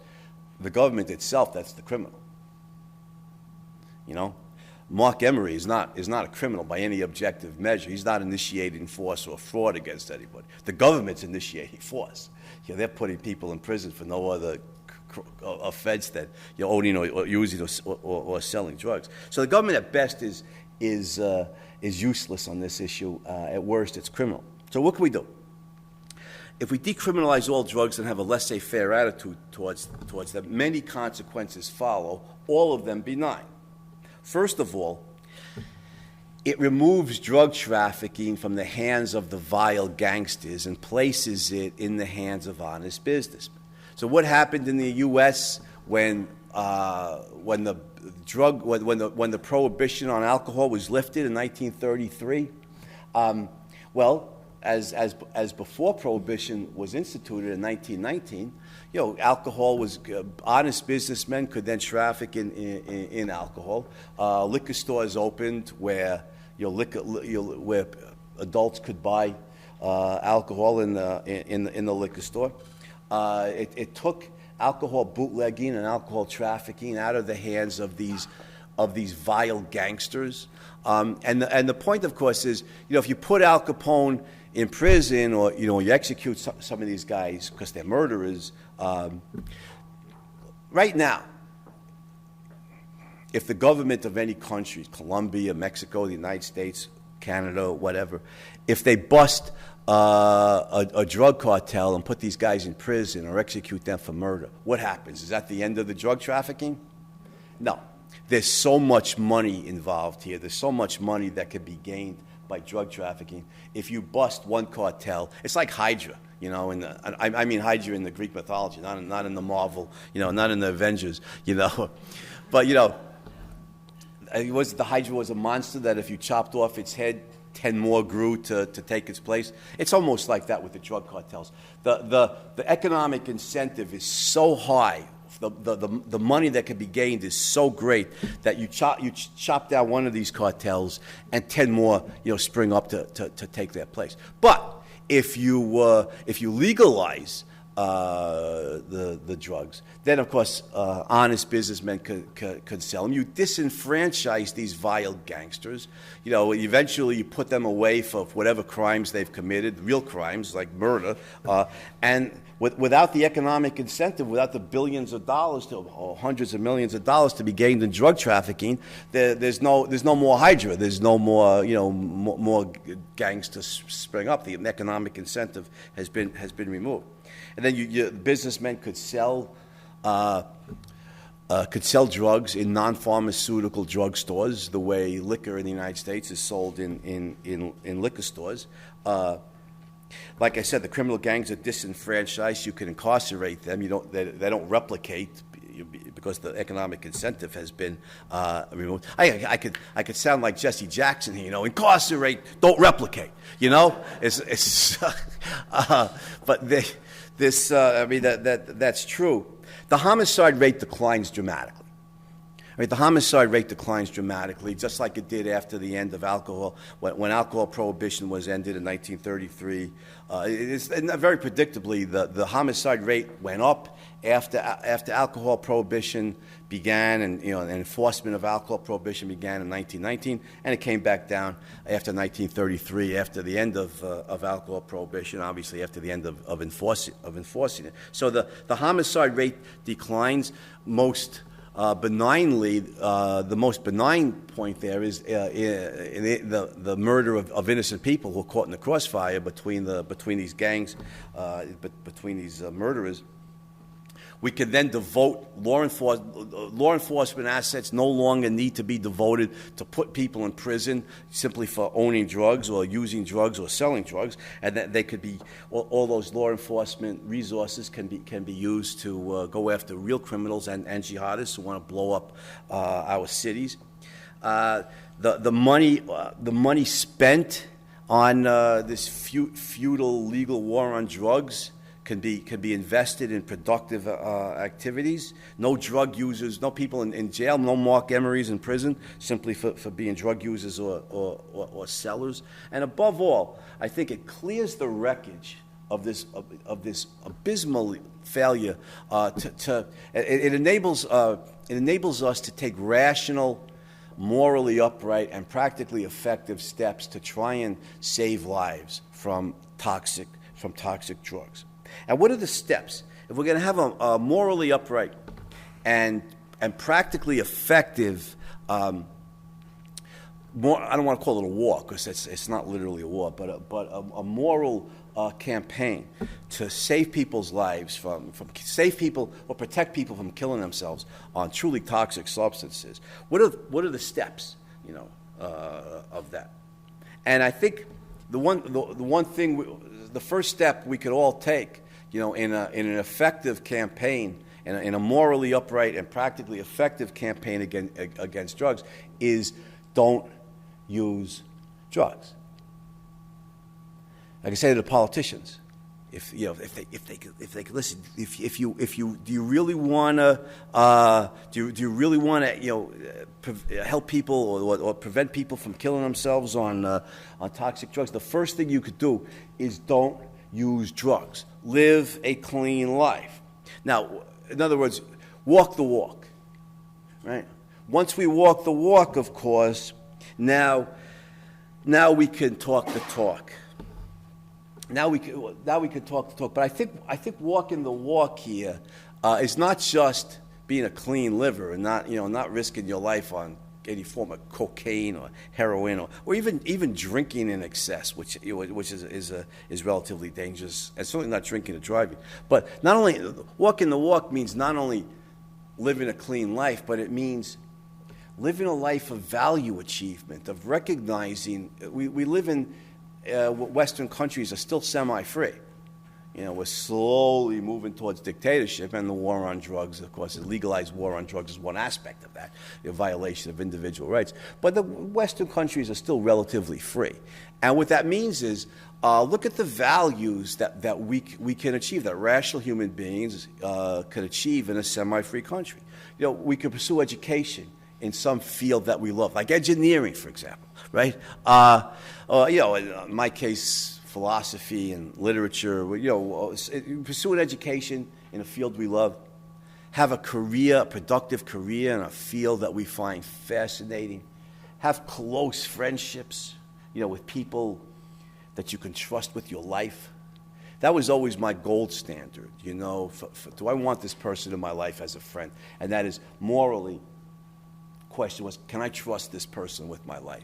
Speaker 2: the government itself, that's the criminal. You know, Mark Emery is not a criminal by any objective measure. He's not initiating force or fraud against anybody. The government's initiating force. You know, they're putting people in prison for no other offense than owning or using or selling drugs. So the government at best is useless on this issue. At worst, it's criminal. So what can we do? If we decriminalize all drugs and have a laissez-faire attitude towards them, many consequences follow, all of them benign. First of all, it removes drug trafficking from the hands of the vile gangsters and places it in the hands of honest businessmen. So what happened in the U.S. when the prohibition on alcohol was lifted in 1933? As before prohibition was instituted in 1919, alcohol was honest businessmen could then traffic in alcohol. Liquor stores opened where where adults could buy alcohol in the liquor store. It took alcohol bootlegging and alcohol trafficking out of the hands of these vile gangsters. And the point, of course, is if you put Al Capone in prison or you execute some of these guys because they're murderers. Right now, if the government of any country, Colombia, Mexico, the United States, Canada, whatever, if they bust a drug cartel and put these guys in prison or execute them for murder, what happens? Is that the end of the drug trafficking? No. There's so much money involved here. There's so much money that could be gained by drug trafficking. If you bust one cartel, it's like Hydra, I mean Hydra in the Greek mythology, not in the Marvel, not in the Avengers, But, the Hydra was a monster that if you chopped off its head, 10 more grew to take its place. It's almost like that with the drug cartels. The economic incentive is so high. The money that can be gained is so great that you chop down one of these cartels and 10 more spring up to take their place. But if you legalize the drugs, then of course honest businessmen could sell them. You disenfranchise these vile gangsters. Eventually you put them away for whatever crimes they've committed, real crimes like murder, and without the economic incentive, without the billions of dollars or hundreds of millions of dollars to be gained in drug trafficking, there's no more Hydra. There's no more more gangs to spring up. The economic incentive has been removed. And then businessmen could sell drugs in non-pharmaceutical drug stores, the way liquor in the United States is sold in liquor stores. Like I said, the criminal gangs are disenfranchised. You can incarcerate them. They don't replicate because the economic incentive has been removed. I could sound like Jesse Jackson here. Incarcerate, don't replicate. But that's true. The homicide rate declines dramatically. The homicide rate declines dramatically, just like it did after the end of alcohol. When alcohol prohibition was ended in 1933, very predictably, the homicide rate went up after alcohol prohibition began, and enforcement of alcohol prohibition began in 1919, and it came back down after 1933, after the end of alcohol prohibition, obviously after the end of enforcing it. So the homicide rate declines most benignly. The most benign point there is the murder of innocent people who are caught in the crossfire between these gangs, between these murderers. We can then devote law enforcement assets no longer need to be devoted to put people in prison simply for owning drugs or using drugs or selling drugs, and that they could be all those law enforcement resources can be used to go after real criminals and jihadists who want to blow up our cities. The money spent on this futile legal war on drugs can be invested in productive activities. No drug users, no people in jail, no Mark Emerys in prison simply for being drug users or sellers. And above all, I think it clears the wreckage of this abysmal failure it enables us to take rational, morally upright, and practically effective steps to try and save lives from toxic drugs. And what are the steps? If we're going to have a morally upright and practically effective, I don't want to call it a war because it's not literally a war, but a moral campaign to save people's lives from save people or protect people from killing themselves on truly toxic substances. What are the steps, of that? And I think the first step we could all take, in an effective campaign, in a morally upright and practically effective campaign against drugs, is don't use drugs. Like I say to the politicians, if they could listen, do you really want to help people or prevent people from killing themselves on toxic drugs? The first thing you could do is don't use drugs. Live a clean life. Now, in other words, walk the walk, right? Once we walk the walk, of course, now we can talk the talk. Now we can talk the talk. But I think walking the walk here is not just being a clean liver and not risking your life on any form of cocaine or heroin or even drinking in excess, which is relatively dangerous, and certainly not drinking and driving. But not only walking the walk means not only living a clean life, but it means living a life of value achievement, of recognizing we live in Western countries are still semi-free. We're slowly moving towards dictatorship, and the war on drugs, of course, the legalized war on drugs is one aspect of that, the violation of individual rights. But the Western countries are still relatively free. And what that means is look at the values that we can achieve, that rational human beings can achieve in a semi-free country. We can pursue education in some field that we love, like engineering, for example, right? In my case, philosophy and literature, pursue an education in a field we love, have a productive career in a field that we find fascinating, have close friendships, with people that you can trust with your life. That was always my gold standard, do I want this person in my life as a friend? And that is morally, question was, can I trust this person with my life?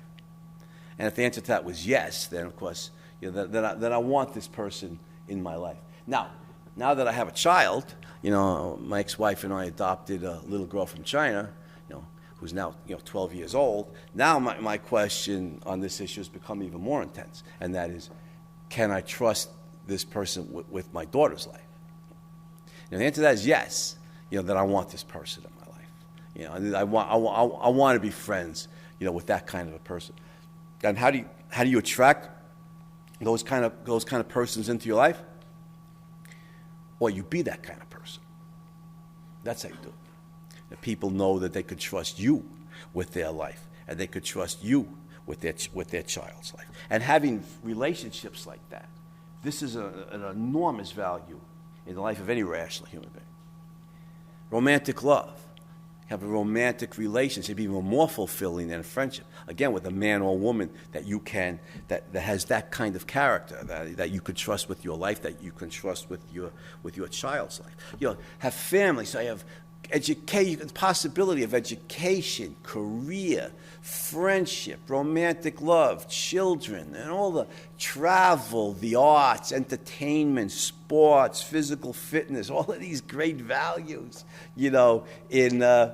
Speaker 2: And if the answer to that was yes, then of course, that I want this person in my life. Now that I have a child, my ex-wife and I adopted a little girl from China, who's now 12 years old. Now my question on this issue has become even more intense, and that is, can I trust this person with my daughter's life? And the answer to that is yes. That I want this person in my life. And I want to be friends, with that kind of a person. And how do you attract those kind of persons into your life? Well, you be that kind of person. That's how you do it. That people know that they could trust you with their life, and they could trust you with their child's life. And having relationships like that, this is an enormous value in the life of any rational human being. Romantic love. Have a romantic relationship, even more fulfilling than a friendship. Again, with a man or woman that has that kind of character, that you could trust with your life, that you can trust with your child's life. Have family, so you have education, possibility of education, career, friendship, romantic love, children, and all the travel, the arts, entertainment, sports, physical fitness, all of these great values, in that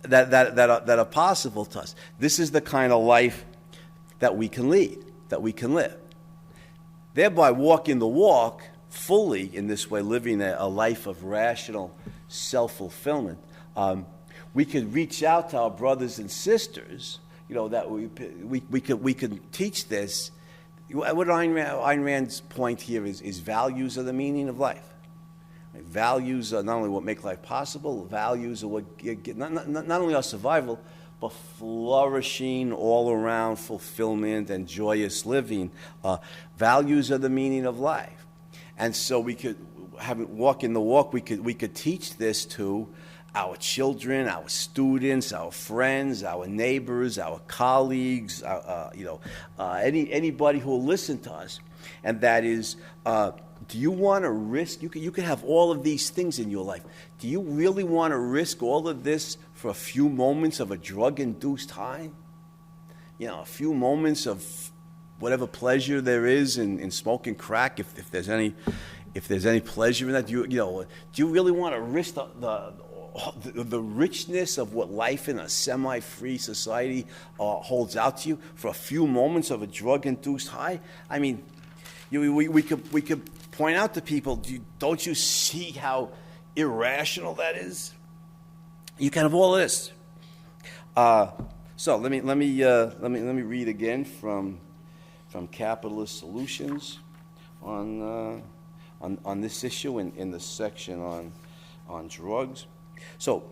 Speaker 2: are possible to us. This is the kind of life that we can lead, that we can live. Thereby walking the walk fully in this way, living a life of rational self-fulfillment, we can reach out to our brothers and sisters, that we can teach this. What Ayn Rand's point here is values are the meaning of life. Right? Values are not only what make life possible, values are what get not only our survival, but flourishing, all-around fulfillment and joyous living. Values are the meaning of life. And so we could, having walking the walk, we could teach this to our children, our students, our friends, our neighbors, our colleagues, anybody who will listen to us. And that is, do you want to risk? You could have all of these things in your life. Do you really want to risk all of this for a few moments of a drug-induced high? A few moments of whatever pleasure there is in smoking crack, if there's any pleasure in that. Do you really want to risk the richness of what life in a semi-free society holds out to you for a few moments of a drug-induced high? I mean, we could point out to people, don't you see how irrational that is? You can have all this. So let me read again from Capitalist Solutions on this issue in the section on drugs. So,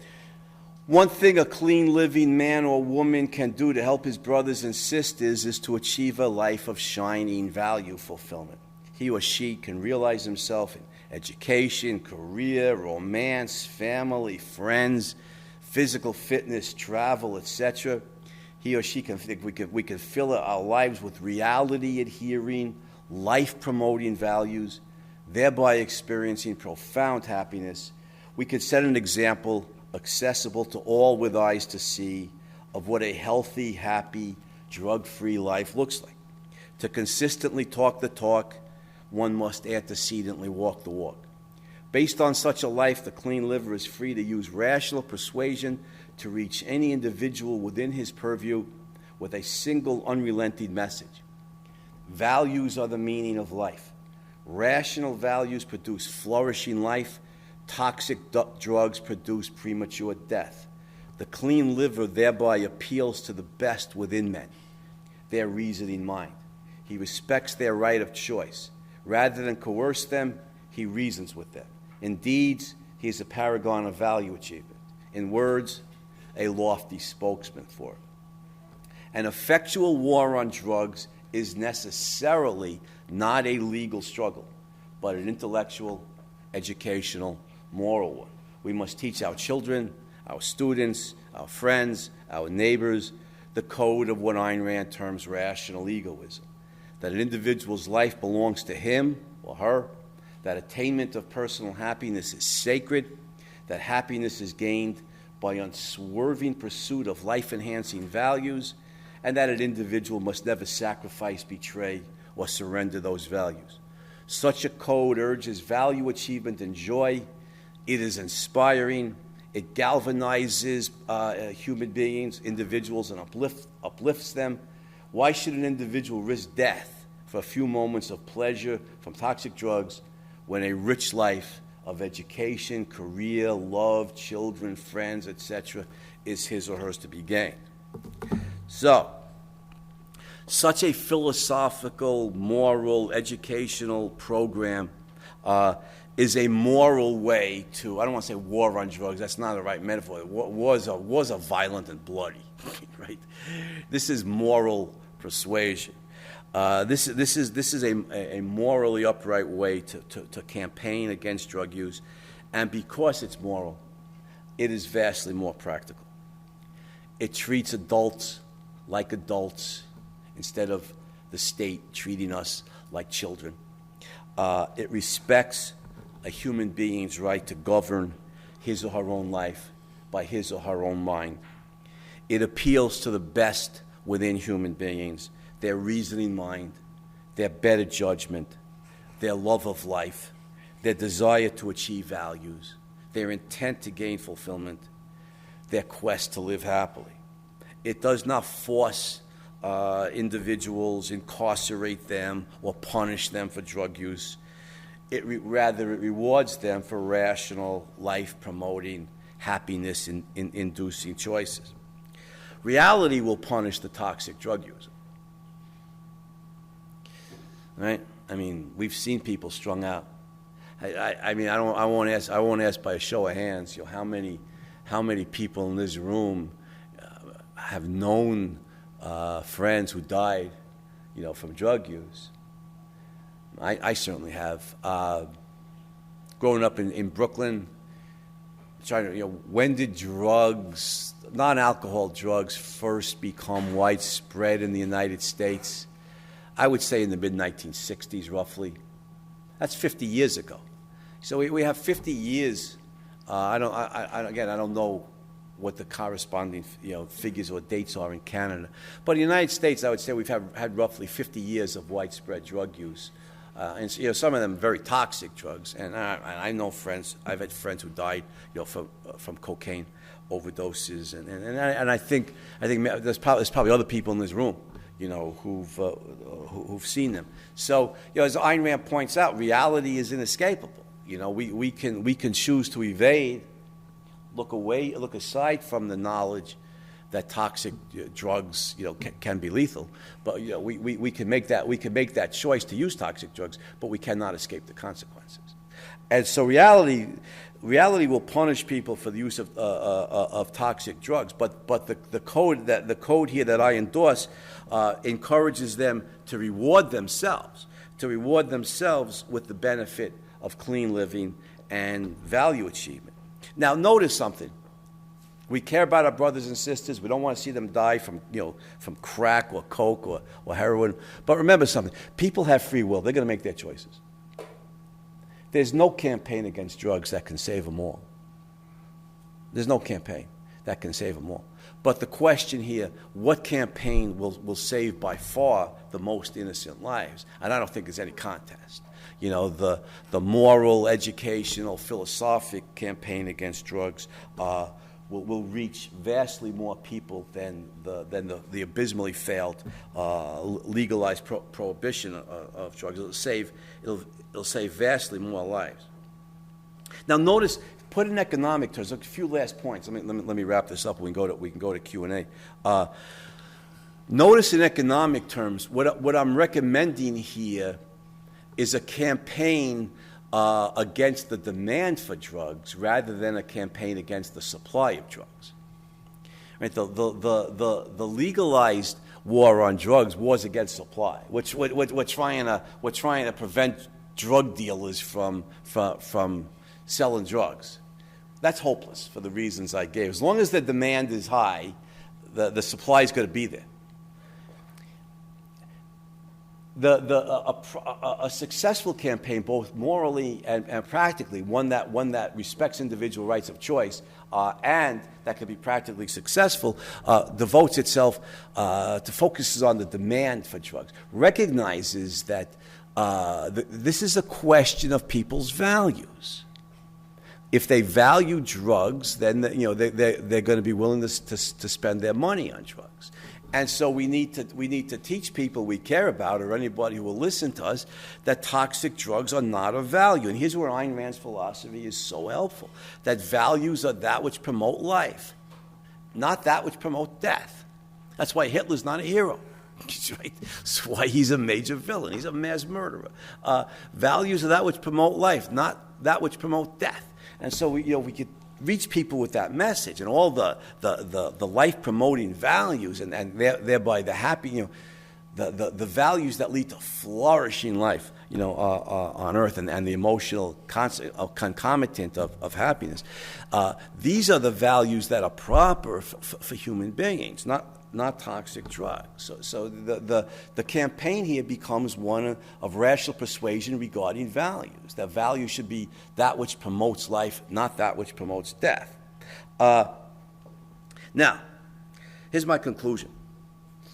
Speaker 2: one thing a clean living man or woman can do to help his brothers and sisters is to achieve a life of shining value fulfillment. He or she can realize himself in education, career, romance, family, friends, physical fitness, travel, etc. He or she can think we can fill our lives with reality-adhering, life-promoting values, thereby experiencing profound happiness. We could set an example accessible to all with eyes to see of what a healthy, happy, drug-free life looks like. To consistently talk the talk, one must antecedently walk the walk. Based on such a life, the clean liver is free to use rational persuasion to reach any individual within his purview with a single unrelenting message. Values are the meaning of life. Rational values produce flourishing life. Toxic drugs produce premature death. The clean liver thereby appeals to the best within men, their reasoning mind. He respects their right of choice. Rather than coerce them, he reasons with them. In deeds, he is a paragon of value achievement. In words, a lofty spokesman for it. An effectual war on drugs is necessarily not a legal struggle, but an intellectual, educational, moral one. We must teach our children, our students, our friends, our neighbors, the code of what Ayn Rand terms rational egoism, that an individual's life belongs to him or her, that attainment of personal happiness is sacred, that happiness is gained by unswerving pursuit of life-enhancing values, and that an individual must never sacrifice, betray, or surrender those values. Such a code urges value achievement and joy. It is inspiring. It galvanizes human beings, individuals, and uplifts them. Why should an individual risk death for a few moments of pleasure from toxic drugs when a rich life of education, career, love, children, friends, etc., is his or hers to be gained? So, such a philosophical, moral, educational program is a moral way to, I don't want to say war on drugs, that's not the right metaphor. Wars are violent and bloody, right? This is moral persuasion. This is a morally upright way to campaign against drug use, and because it's moral, it is vastly more practical. It treats adults like adults instead of the state treating us like children. It respects a human being's right to govern his or her own life by his or her own mind. It appeals to the best within human beings, their reasoning mind, their better judgment, their love of life, their desire to achieve values, their intent to gain fulfillment, their quest to live happily. It does not force individuals, incarcerate them, or punish them for drug use. Rather, it rewards them for rational, life-promoting, happiness-inducing choices. Reality will punish the toxic drug user. Right? I mean, we've seen people strung out. I won't ask by a show of hands, how many people in this room have known friends who died, from drug use. I certainly have. Growing up in Brooklyn, trying to, when did drugs, non-alcohol drugs, first become widespread in the United States? I would say in the mid-1960s, roughly. That's 50 years ago. So we have 50 years. I don't know what the corresponding figures or dates are in Canada, but in the United States, I would say we've had roughly 50 years of widespread drug use. And some of them very toxic drugs, and I know friends. I've had friends who died, from cocaine overdoses, and I think there's probably other people in this room, who've seen them. So, as Ayn Rand points out, reality is inescapable. We can choose to evade, look away, look aside from the knowledge that toxic drugs, can be lethal. But we can make that choice to use toxic drugs, but we cannot escape the consequences. And so reality will punish people for the use of toxic drugs. But the code here that I endorse encourages them to reward themselves with the benefit of clean living and value achievement. Now, notice something. We care about our brothers and sisters. We don't want to see them die from crack or coke or heroin. But remember something. People have free will. They're going to make their choices. There's no campaign against drugs that can save them all. There's no campaign that can save them all. But the question here, what campaign will save by far the most innocent lives? And I don't think there's any contest. The moral, educational, philosophic campaign against drugs will reach vastly more people than the abysmally failed legalized prohibition of drugs. It'll save vastly more lives. Now, notice, put in economic terms. A few last points. Let me wrap this up. We can go to Q&A. Notice in economic terms, what I'm recommending here is a campaign against the demand for drugs rather than a campaign against the supply of drugs. Right? The legalized war on drugs was against supply. We're trying to prevent drug dealers from selling drugs. That's hopeless for the reasons I gave. As long as the demand is high, the supply is going to be there. A successful campaign, both morally and practically, one that respects individual rights of choice and that can be practically successful, devotes itself to focuses on the demand for drugs, recognizes that this is a question of people's values. If they value drugs, then they're going to be willing to spend their money on drugs. And so we need to teach people we care about, or anybody who will listen to us, that toxic drugs are not of value. And here's where Ayn Rand's philosophy is so helpful: that values are that which promote life, not that which promote death. That's why Hitler's not a hero. Right? That's why he's a major villain. He's a mass murderer. Values are that which promote life, not that which promote death. And so we could reach people with that message and all the life promoting values and thereby the happy, the values that lead to flourishing life, on earth and the emotional concomitant of happiness. These are the values that are proper for human beings, not toxic drugs. So the campaign here becomes one of rational persuasion regarding values. That value should be that which promotes life, not that which promotes death. Now, here's my conclusion.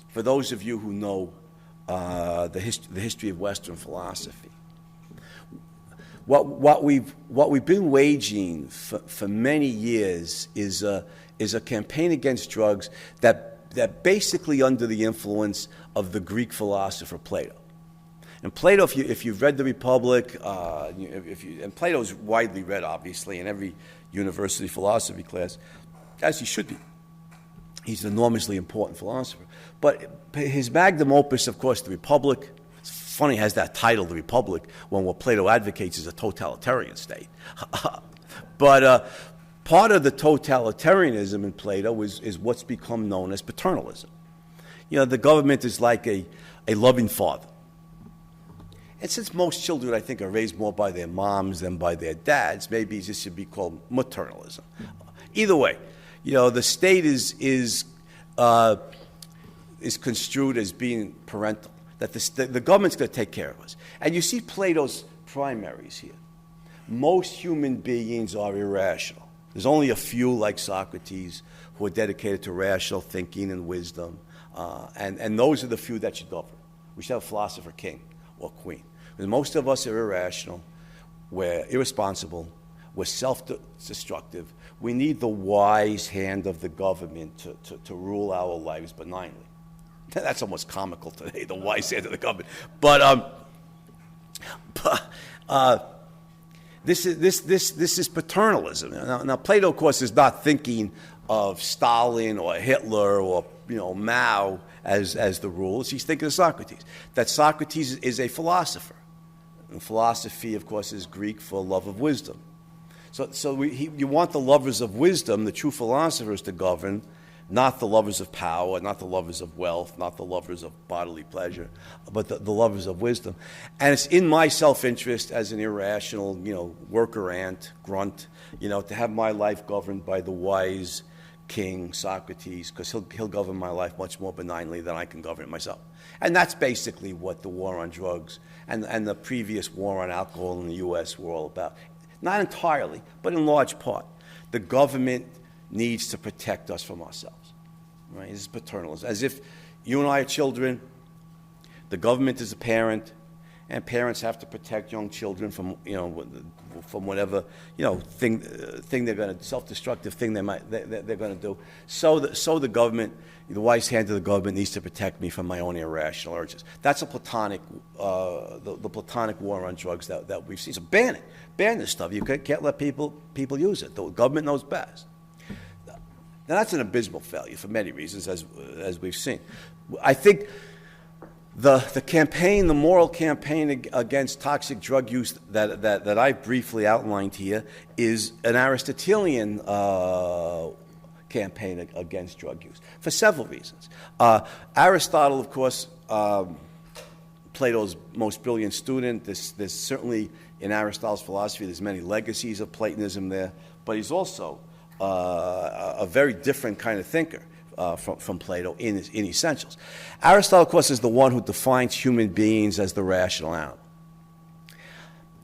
Speaker 2: For those of you who know the history of Western philosophy, what we've been waging for many years is a campaign against drugs that basically under the influence of the Greek philosopher Plato. And Plato, if you've read The Republic, and Plato's widely read, obviously, in every university philosophy class, as he should be. He's an enormously important philosopher. But his magnum opus, of course, The Republic. It's funny it has that title, The Republic, when what Plato advocates is a totalitarian state. But part of the totalitarianism in Plato is what's become known as paternalism. The government is like a loving father. And since most children, I think, are raised more by their moms than by their dads, maybe this should be called maternalism. Either way, the state is construed as being parental, that the government's going to take care of us. And you see Plato's primaries here. Most human beings are irrational. There's only a few, like Socrates, who are dedicated to rational thinking and wisdom, and those are the few that should govern. We should have a philosopher king or queen. Because most of us are irrational, we're irresponsible, we're self-destructive. We need the wise hand of the government to rule our lives benignly. That's almost comical today, the wise hand of the government. But this is paternalism. Now, Plato, of course, is not thinking of Stalin or Hitler or Mao as the rules. He's thinking of Socrates. That Socrates is a philosopher. And philosophy, of course, is Greek for love of wisdom. So you want the lovers of wisdom, the true philosophers, to govern, not the lovers of power, not the lovers of wealth, not the lovers of bodily pleasure, but the lovers of wisdom. And it's in my self-interest as an irrational, worker ant, grunt, to have my life governed by the wise king, Socrates, because he'll govern my life much more benignly than I can govern it myself. And that's basically what the war on drugs and the previous war on alcohol in the U.S. were all about. Not entirely, but in large part. The government needs to protect us from ourselves. Right? This is paternalism. As if you and I are children, the government is a parent, and parents have to protect young children from whatever thing they're going to, self-destructive thing they're going to do. So the government, the wise hand of the government, needs to protect me from my own irrational urges. That's a platonic, the platonic war on drugs that we've seen. So ban this stuff. You can't let people use it. The government knows best. Now that's an abysmal failure for many reasons, as we've seen. I think the campaign, the moral campaign against toxic drug use that I briefly outlined here is an Aristotelian campaign against drug use for several reasons. Aristotle, of course, Plato's most brilliant student. There's certainly in Aristotle's philosophy, there's many legacies of Platonism there, but he's also a very different kind of thinker from Plato in essentials. Aristotle, of course, is the one who defines human beings as the rational animal.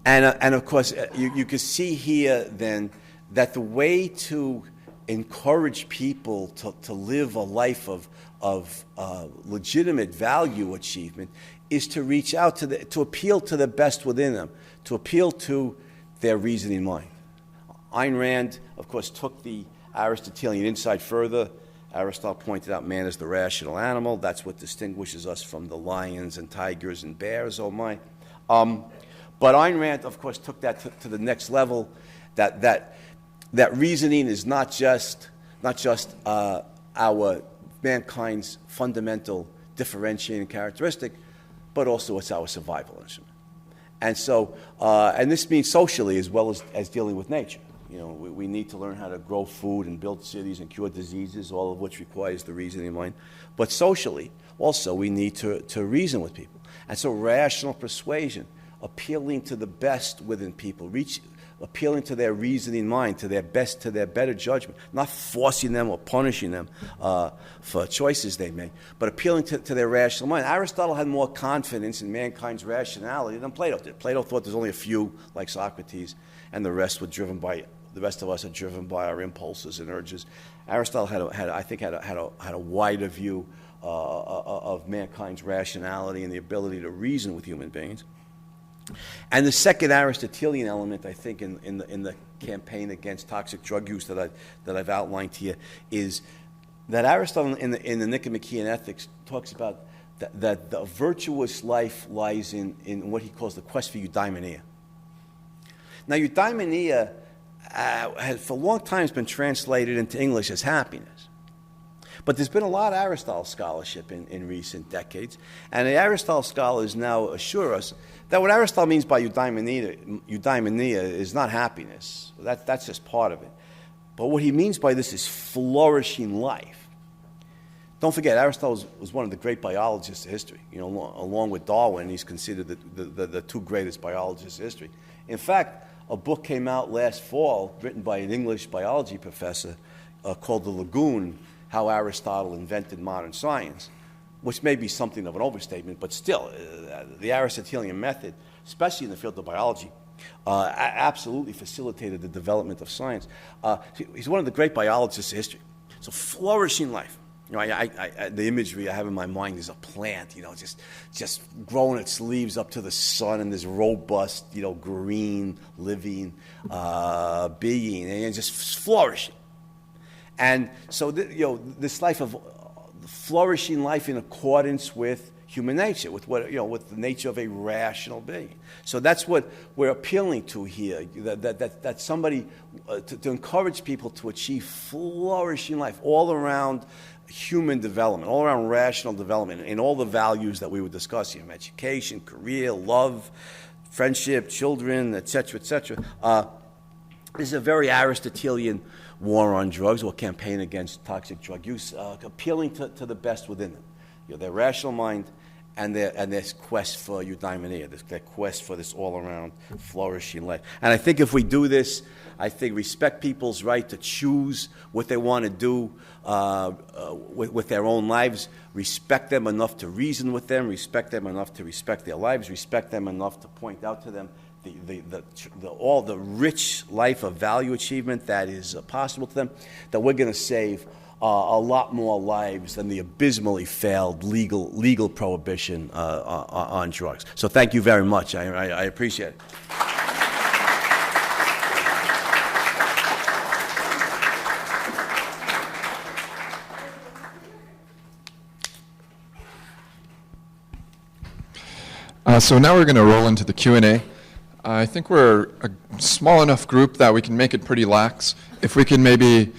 Speaker 2: And of course, you can see here then that the way to encourage people to live a life of legitimate value achievement is to reach out to appeal to the best within them, to appeal to their reasoning mind. Ayn Rand, of course, took the Aristotelian insight further. Aristotle pointed out man is the rational animal. That's what distinguishes us from the lions and tigers and bears, oh my. But Ayn Rand, of course, took that to the next level, that reasoning is not just our mankind's fundamental differentiating characteristic, but also it's our survival instrument. And so, and this means socially as well as dealing with nature. We need to learn how to grow food and build cities and cure diseases, all of which requires the reasoning mind. But socially, also, we need to reason with people. And so rational persuasion, appealing to the best within people, appealing to their reasoning mind, to their better judgment, not forcing them or punishing them for choices they make, but appealing to their rational mind. Aristotle had more confidence in mankind's rationality than Plato did. Plato thought there's only a few, like Socrates, and the rest of us are driven by our impulses and urges. Aristotle had a wider view of mankind's rationality and the ability to reason with human beings. And the second Aristotelian element, I think, in the campaign against toxic drug use that I've outlined here is that Aristotle in the Nicomachean Ethics talks about that the virtuous life lies in what he calls the quest for eudaimonia. Now, eudaimonia has for a long time been translated into English as happiness. But there's been a lot of Aristotle scholarship in recent decades, and the Aristotle scholars now assure us that what Aristotle means by eudaimonia is not happiness. That's just part of it. But what he means by this is flourishing life. don't forget, Aristotle was one of the great biologists of history. Along with Darwin, he's considered the two greatest biologists of history. In fact, a book came out last fall, written by an English biology professor, called The Lagoon: How Aristotle Invented Modern Science, which may be something of an overstatement, but still, the Aristotelian method, especially in the field of biology, absolutely facilitated the development of science. He's one of the great biologists of history. So flourishing life. The imagery I have in my mind is a plant, just growing its leaves up to the sun in this robust, green, living being, and just flourishing. And so, this life of flourishing life in accordance with human nature, with with the nature of a rational being. So that's what we're appealing to here. That somebody to encourage people to achieve flourishing life all around human development, all around rational development, in all the values that we were discussing: education, career, love, friendship, children, etc., etc. This is a very Aristotelian war on drugs, or campaign against toxic drug use, appealing to the best within them. Their rational mind and their quest for eudaimonia, their quest for this all-around flourishing life. And I think if we do this, I think respect people's right to choose what they want to do with their own lives, respect them enough to reason with them, respect them enough to respect their lives, respect them enough to point out to them all the rich life of value achievement that is possible to them, that we're going to save a lot more lives than the abysmally failed legal prohibition on drugs. So thank you very much. I appreciate it.
Speaker 3: So now we're going to roll into the Q&A. I think we're a small enough group that we can make it pretty lax. If we can maybe,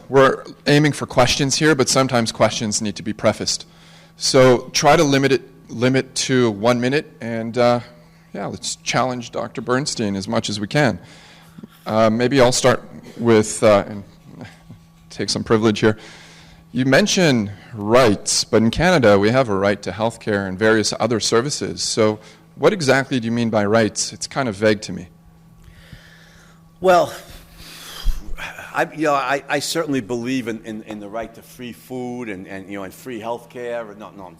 Speaker 3: we're aiming for questions here, but sometimes questions need to be prefaced. So try to limit to 1 minute, and let's challenge Dr. Bernstein as much as we can. Maybe I'll start with, and take some privilege here. You mentioned rights, but in Canada we have a right to health care and various other services. So what exactly do you mean by rights? It's kind of vague to me.
Speaker 2: Well, I certainly believe in the right to free food and free health care. No,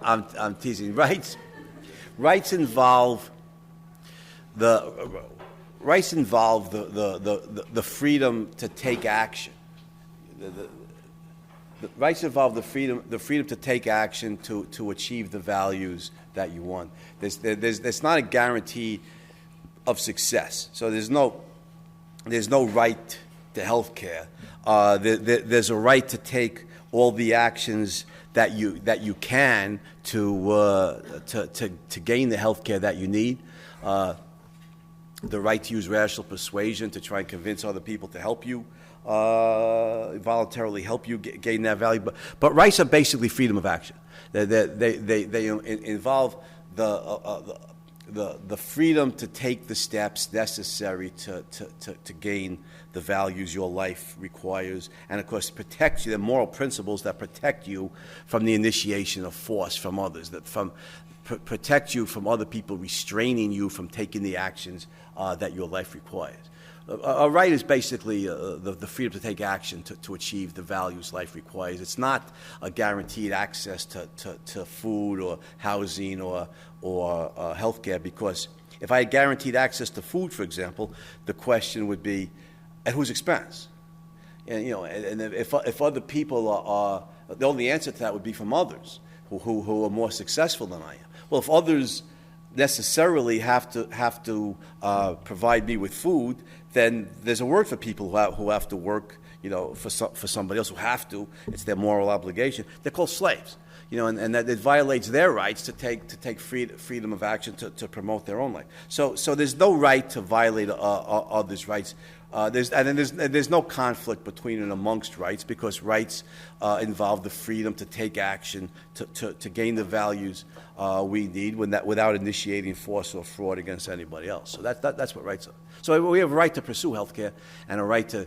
Speaker 2: I'm teasing. Rights involve the freedom to take action. The rights involve the freedom to take action to achieve the values that you want. There's not a guarantee of success. So there's no right to health care. There's a right to take all the actions that you can to gain the health care that you need. The right to use rational persuasion to try and convince other people to help you, voluntarily help you gain that value. But rights are basically freedom of action. They involve the freedom to take the steps necessary to gain the values your life requires, and of course protect you. The moral principles that protect you from the initiation of force from others, protect you from other people restraining you from taking the actions that your life requires. A right is basically the freedom to take action to achieve the values life requires. It's not a guaranteed access to food or housing or health care, because if I had guaranteed access to food, for example, the question would be, at whose expense? And if other people are the only answer to that would be from others who are more successful than I am. Well, if others necessarily have to provide me with food, then there's a word for people who have to work, for somebody else, who have to. It's their moral obligation. They're called slaves, and that it violates their rights to take freedom of action to promote their own life. So there's no right to violate others' rights. There's no conflict between and amongst rights, because rights involve the freedom to take action to gain the values we need without initiating force or fraud against anybody else. So that's what rights are. So we have a right to pursue health care, and a right to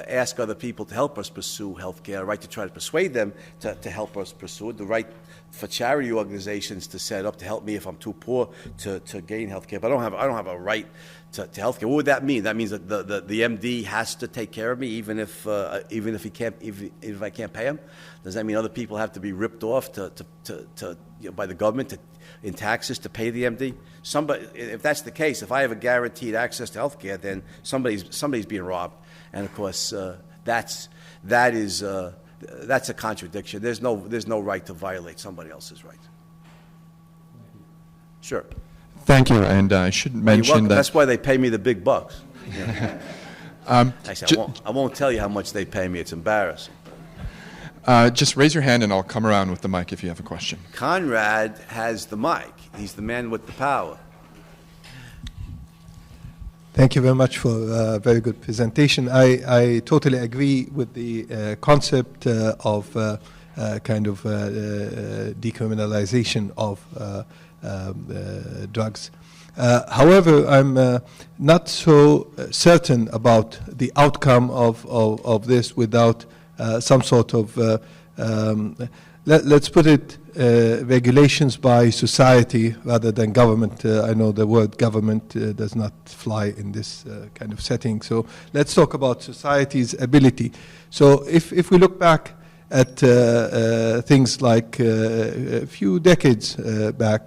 Speaker 2: ask other people to help us pursue health care, a right to try to persuade them to help us pursue it, the right for charity organizations to set up to help me if I'm too poor to gain health care. But I don't have a right to health care. What would that mean? That means that the MD has to take care of me even if he can't, if I can't pay him? Does that mean other people have to be ripped off by the government in taxes to pay the MD? Somebody, if that's the case, if I have a guaranteed access to health care, then somebody's being robbed. And of course, that's a contradiction. There's no right to violate somebody else's rights. Sure.
Speaker 3: Thank you, and I should mention that...
Speaker 2: That's why they pay me the big bucks. Actually, I won't tell you how much they pay me. It's embarrassing.
Speaker 3: Just raise your hand and I'll come around with the mic if you have a question.
Speaker 2: Conrad has the mic. He's the man with the power.
Speaker 4: Thank you very much for a very good presentation. I totally agree with the concept of kind of decriminalization of drugs. However, I'm not so certain about the outcome of this without some sort of, let's put it, regulations by society rather than government. I know the word government does not fly in this kind of setting. So let's talk about society's ability. So if we look back at things like a few decades back,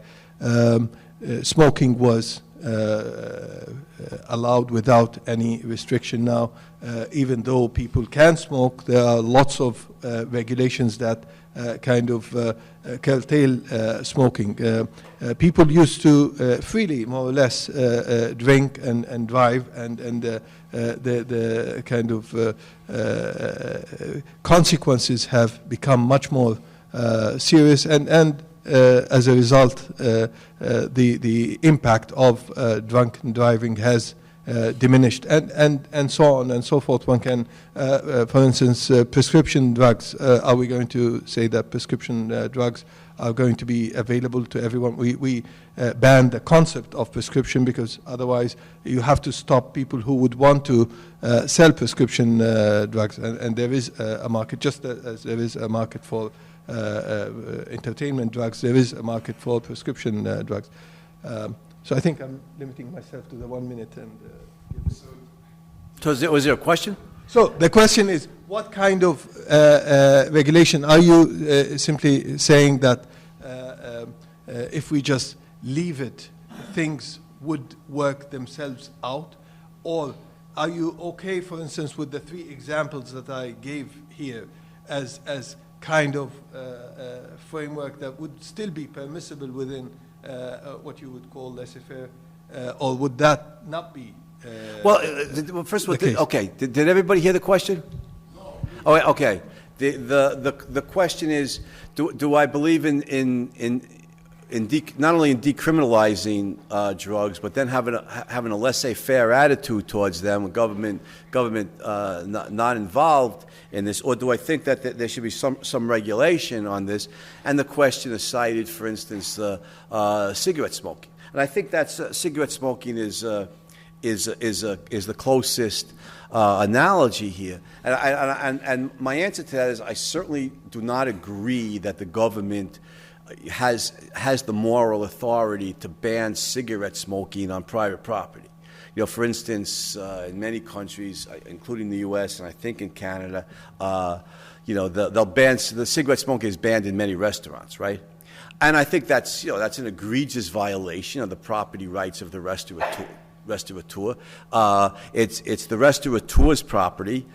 Speaker 4: smoking was allowed without any restriction. Now, even though people can smoke, there are lots of regulations that kind of curtail smoking. People used to freely, more or less, drink and drive, and the kind of consequences have become much more serious, and as a result, the impact of drunken driving has diminished, and so on and so forth. One can, for instance, prescription drugs. Are we going to say that prescription drugs are going to be available to everyone? We ban the concept of prescription, because otherwise you have to stop people who would want to sell prescription drugs, and there is a market, just as there is a market for entertainment drugs, there is a market for prescription drugs. So I think I'm limiting myself to the 1 minute.
Speaker 2: So was there a question?
Speaker 4: So the question is, what kind of regulation? Are you simply saying that if we just leave it, things would work themselves out? Or are you okay, for instance, with the 3 examples that I gave here as kind of framework that would still be permissible within what you would call laissez-faire, or would that not be?
Speaker 2: Well, first of all, okay. Did everybody hear the question? No. Oh, okay. The question is, do I believe in not only in decriminalizing drugs, but then having a laissez-faire attitude towards them, government not involved in this, or do I think that there should be some regulation on this? And the question is cited, for instance, cigarette smoking, and I think that's cigarette smoking is the closest analogy here. And my answer to that is, I certainly do not agree that the government has the moral authority to ban cigarette smoking on private property. You know, for instance, in many countries, including the U.S. and I think in Canada, they'll ban the cigarette smoking is banned in many restaurants, right? And I think that's an egregious violation of the property rights of the restaurateur. It's the restaurateur's property,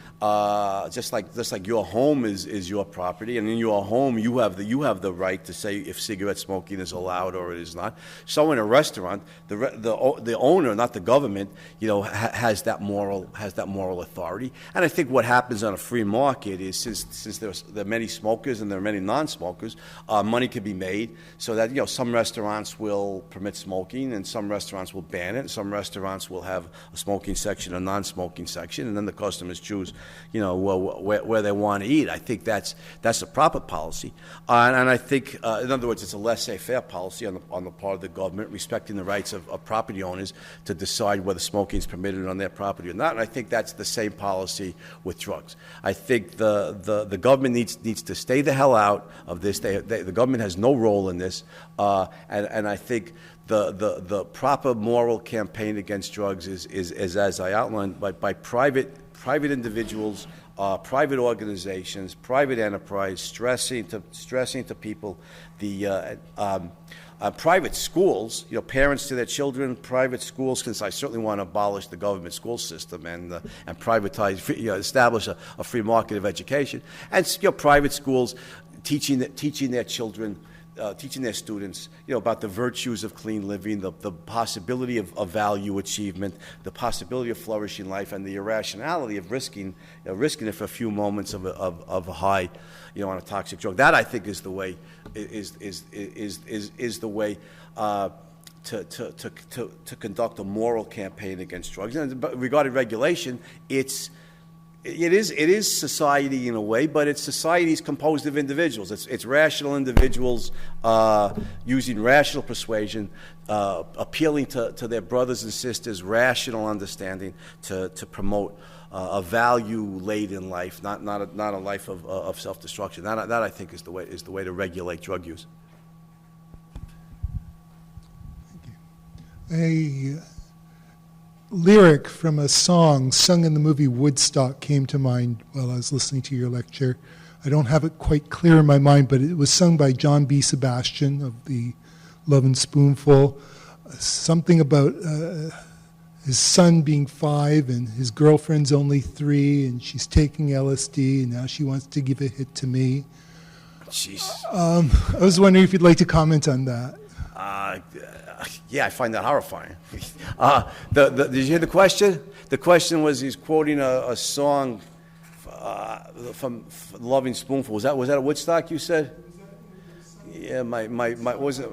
Speaker 2: just like your home is your property, and in your home you have the right to say if cigarette smoking is allowed or it is not. So in a restaurant, the owner, not the government, has that moral authority. And I think what happens on a free market is, since there are many smokers and there are many non-smokers, money can be made so that some restaurants will permit smoking and some restaurants will ban it. And some restaurants restaurants will have a smoking section, a non-smoking section, and then the customers choose, where they want to eat. I think that's a proper policy, and I think, in other words, it's a laissez-faire policy on the part of the government, respecting the rights of property owners to decide whether smoking is permitted on their property or not. And I think that's the same policy with drugs. I think the government needs to stay the hell out of this. The government has no role in this, and I think the proper moral campaign against drugs is as I outlined, by private individuals, private organizations, private enterprise, stressing to people the private schools, parents to their children, private schools, since I certainly want to abolish the government school system and privatize, establish a free market of education, and private schools teaching their children, teaching their students, about the virtues of clean living, the possibility of value achievement, the possibility of flourishing life, and the irrationality of risking it for a few moments of a high, on a toxic drug. That, I think, is the way the way to conduct a moral campaign against drugs. And regarding regulation, it is society in a way, but it's society's composed of individuals. It's rational individuals using rational persuasion, appealing to their brothers and sisters' rational understanding to promote a value-laden life, not a life of self-destruction. That I think is the way to regulate drug use.
Speaker 5: A lyric from a song sung in the movie Woodstock came to mind while I was listening to your lecture. I don't have it quite clear in my mind, but it was sung by John B. Sebastian of the Lovin' Spoonful. Something about his son being 5 and his girlfriend's only 3, and she's taking LSD, and now she wants to give a hit to me.
Speaker 2: Jeez.
Speaker 5: I was wondering if you'd like to comment on that.
Speaker 2: Yeah, I find that horrifying. Did you hear the question? The question was, he's quoting a song from Loving Spoonful. Was that at Woodstock, you said? Yeah, my what was it?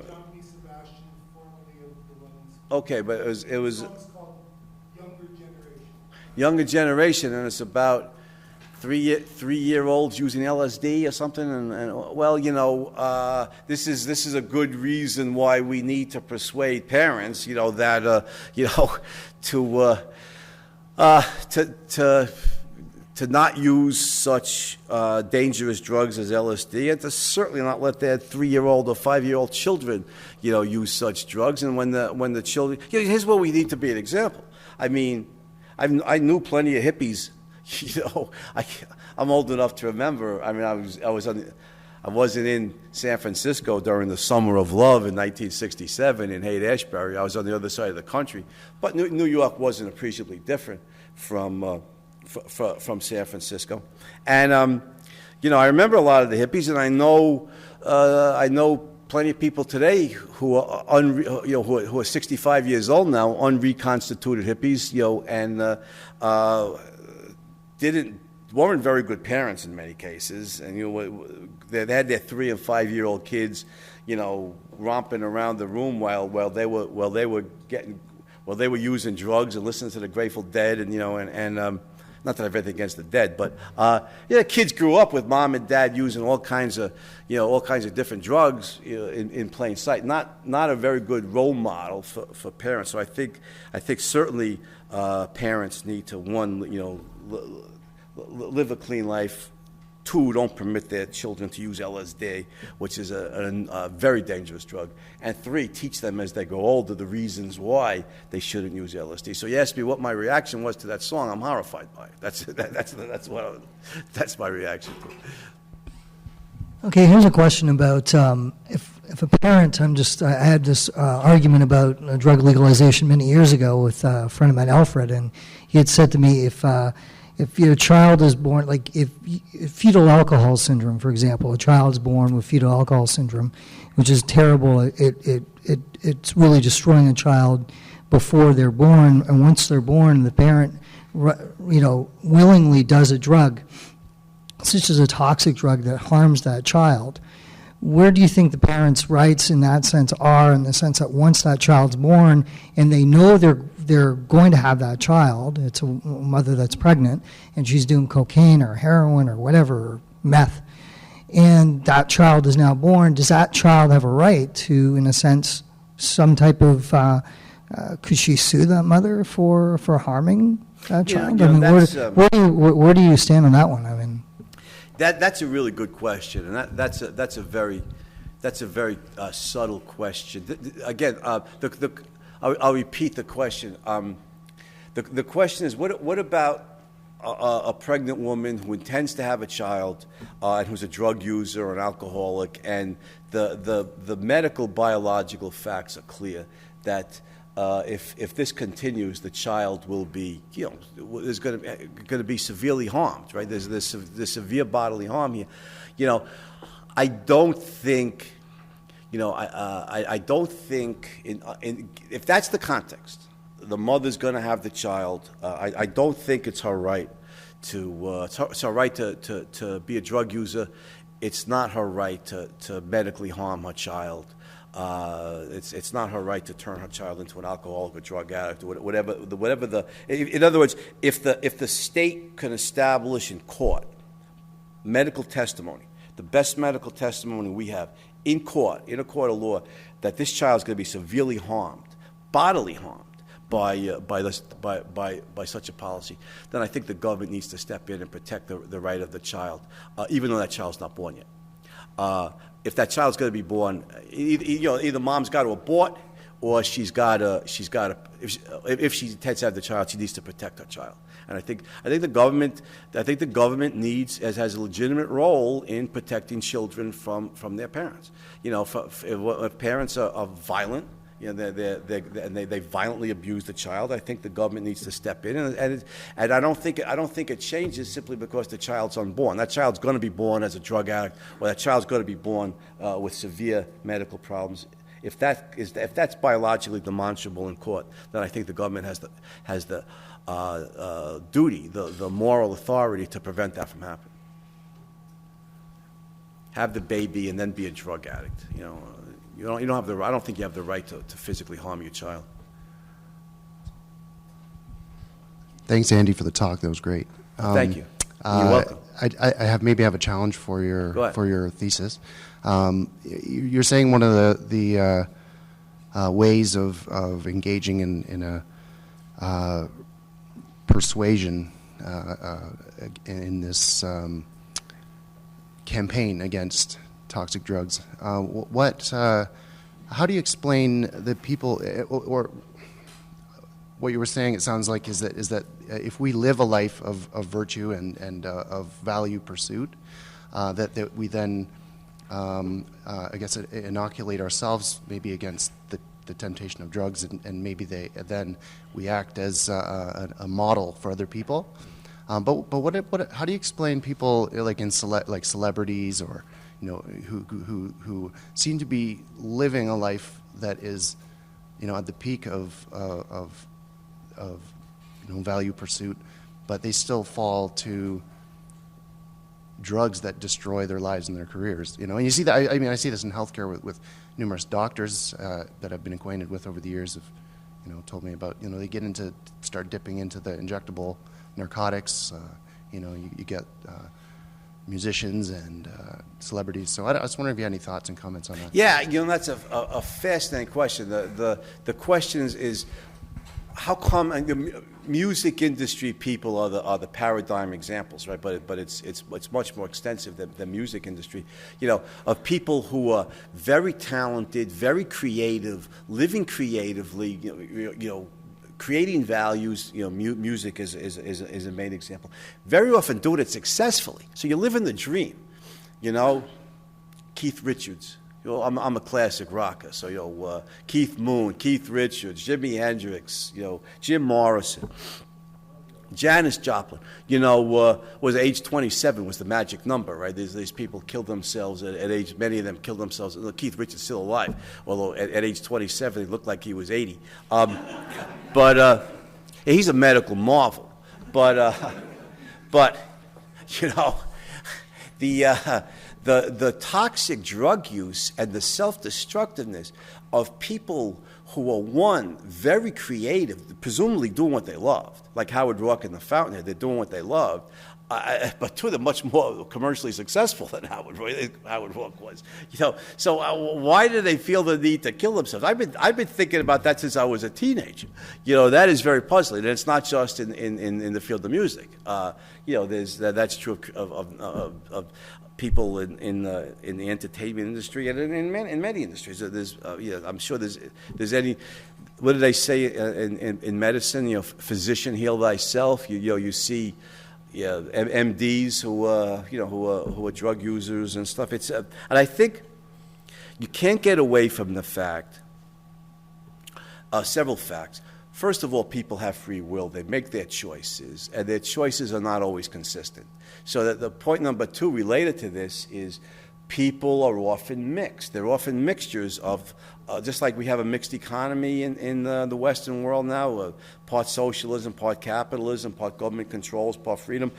Speaker 2: Okay, but it was Younger Generation, and it's about three-year-olds using LSD or something, and well, this is a good reason why we need to persuade parents, that to not use such dangerous drugs as LSD, and to certainly not let their 3-year-old or 5-year-old children, use such drugs. And when the children, here's where we need to be an example. I mean, I knew plenty of hippies. I'm old enough to remember. I mean, I wasn't in San Francisco during the Summer of Love in 1967 in Haight-Ashbury. I was on the other side of the country. But New York wasn't appreciably different from San Francisco. And I remember a lot of the hippies, and I know plenty of people today who are who are 65 years old now, unreconstituted hippies, and weren't very good parents in many cases, and they had their 3- and 5-year-old kids, romping around the room while they were using drugs and listening to the Grateful Dead, and not that I have anything against the Dead, but kids grew up with mom and dad using all kinds of different drugs in plain sight. Not a very good role model for parents. So I think certainly parents need to, one, live a clean life. 2, don't permit their children to use LSD, which is a very dangerous drug. And 3, teach them as they grow older the reasons why they shouldn't use LSD. So you asked me what my reaction was to that song. I'm horrified by it. That's my reaction to it.
Speaker 6: Okay, here's a question about if a parent. I had this argument about drug legalization many years ago with a friend of mine, Alfred, and he had said to me, if your child is born, like if fetal alcohol syndrome, for example, a child is born with fetal alcohol syndrome, which is terrible. It's really destroying a child before they're born, and once they're born, the parent, willingly does a drug, such as a toxic drug that harms that child. where do you think the parents' rights in that sense are, in the sense that once that child's born and they know they're going to have that child, it's a mother that's pregnant and she's doing cocaine or heroin or whatever, or meth, and that child is now born, does that child have a right to, in a sense, some type of, could she sue that mother for harming that child? I mean, where do you stand on that one? I mean,
Speaker 2: that's a really good question, and that's a very subtle question. Again, I'll repeat the question. The question is, what about a pregnant woman who intends to have a child and who's a drug user or an alcoholic, and the medical biological facts are clear that if this continues, the child will be, is going to be severely harmed, right? There's severe bodily harm here. I don't think, I don't think if that's the context, the mother's going to have the child. I don't think it's her right to be a drug user. It's not her right to medically harm her child. It's not her right to turn her child into an alcoholic or drug addict or whatever the. In other words, if the state can establish in court medical testimony, the best medical testimony we have in a court of law, that this child is going to be severely harmed, bodily harmed by such a policy, then I think the government needs to step in and protect the right of the child, even though that child's not born yet. If that child's going to be born, either mom's got to abort, or if she intends to have the child, she needs to protect her child. And I think the government needs has a legitimate role in protecting children from their parents. If parents are violent, they violently abuse the child, I think the government needs to step in, and I don't think it changes simply because the child's unborn. That child's going to be born as a drug addict, or that child's going to be born with severe medical problems. If that's biologically demonstrable in court, then I think the government has the duty, the moral authority to prevent that from happening. Have the baby and then be a drug addict. You don't have I don't think you have the right to physically harm your child.
Speaker 7: Thanks, Andy, for the talk. That was great.
Speaker 2: Thank you. You're welcome.
Speaker 7: I have a challenge for your thesis. You're saying one of the ways of engaging in a persuasion in this campaign against toxic drugs. How do you explain the people, or what you were saying? It sounds like is that if we live a life of virtue and of value pursuit, that we then I guess inoculate ourselves maybe against the temptation of drugs, and maybe then we act as a model for other people. But how do you explain people like like celebrities or who seem to be living a life that is, at the peak of value pursuit, but they still fall to drugs that destroy their lives and their careers. And you see that. I see this in healthcare with numerous doctors that I've been acquainted with over the years. Have told me about they start dipping into the injectable narcotics. You get musicians and celebrities. So I was wondering if you had any thoughts and comments on that.
Speaker 2: Yeah, that's a fascinating question. The question is how come the music industry people are the paradigm examples, right? But it's much more extensive than the music industry. Of people who are very talented, very creative, living creatively. Creating values, music is a main example. Very often doing it successfully. So you're living the dream. Keith Richards. I'm a classic rocker. So Keith Moon, Keith Richards, Jimi Hendrix, Jim Morrison, Janis Joplin. Was age 27 was the magic number, right? These people killed themselves at age. Many of them killed themselves. Keith Richards still alive, although at age 27 he looked like he was 80. But he's a medical marvel. But the toxic drug use and the self-destructiveness of people who are, one, very creative, presumably doing what they loved, like Howard Roark and the Fountainhead, they're doing what they loved, but two, they're much more commercially successful than Howard Roark was. So why do they feel the need to kill themselves? I've been thinking about that since I was a teenager. That is very puzzling, and it's not just in the field of music. That's true of people in the entertainment industry and in many industries. I'm sure there's any. What do they say in medicine? Physician, heal thyself. You see. MDs who are drug users and stuff. And I think you can't get away from the fact, several facts. First of all, people have free will. They make their choices, and their choices are not always consistent. So that the point number two related to this is people are often mixed. They're often mixtures of, just like we have a mixed economy in the Western world now, part socialism, part capitalism, part government controls, part freedom.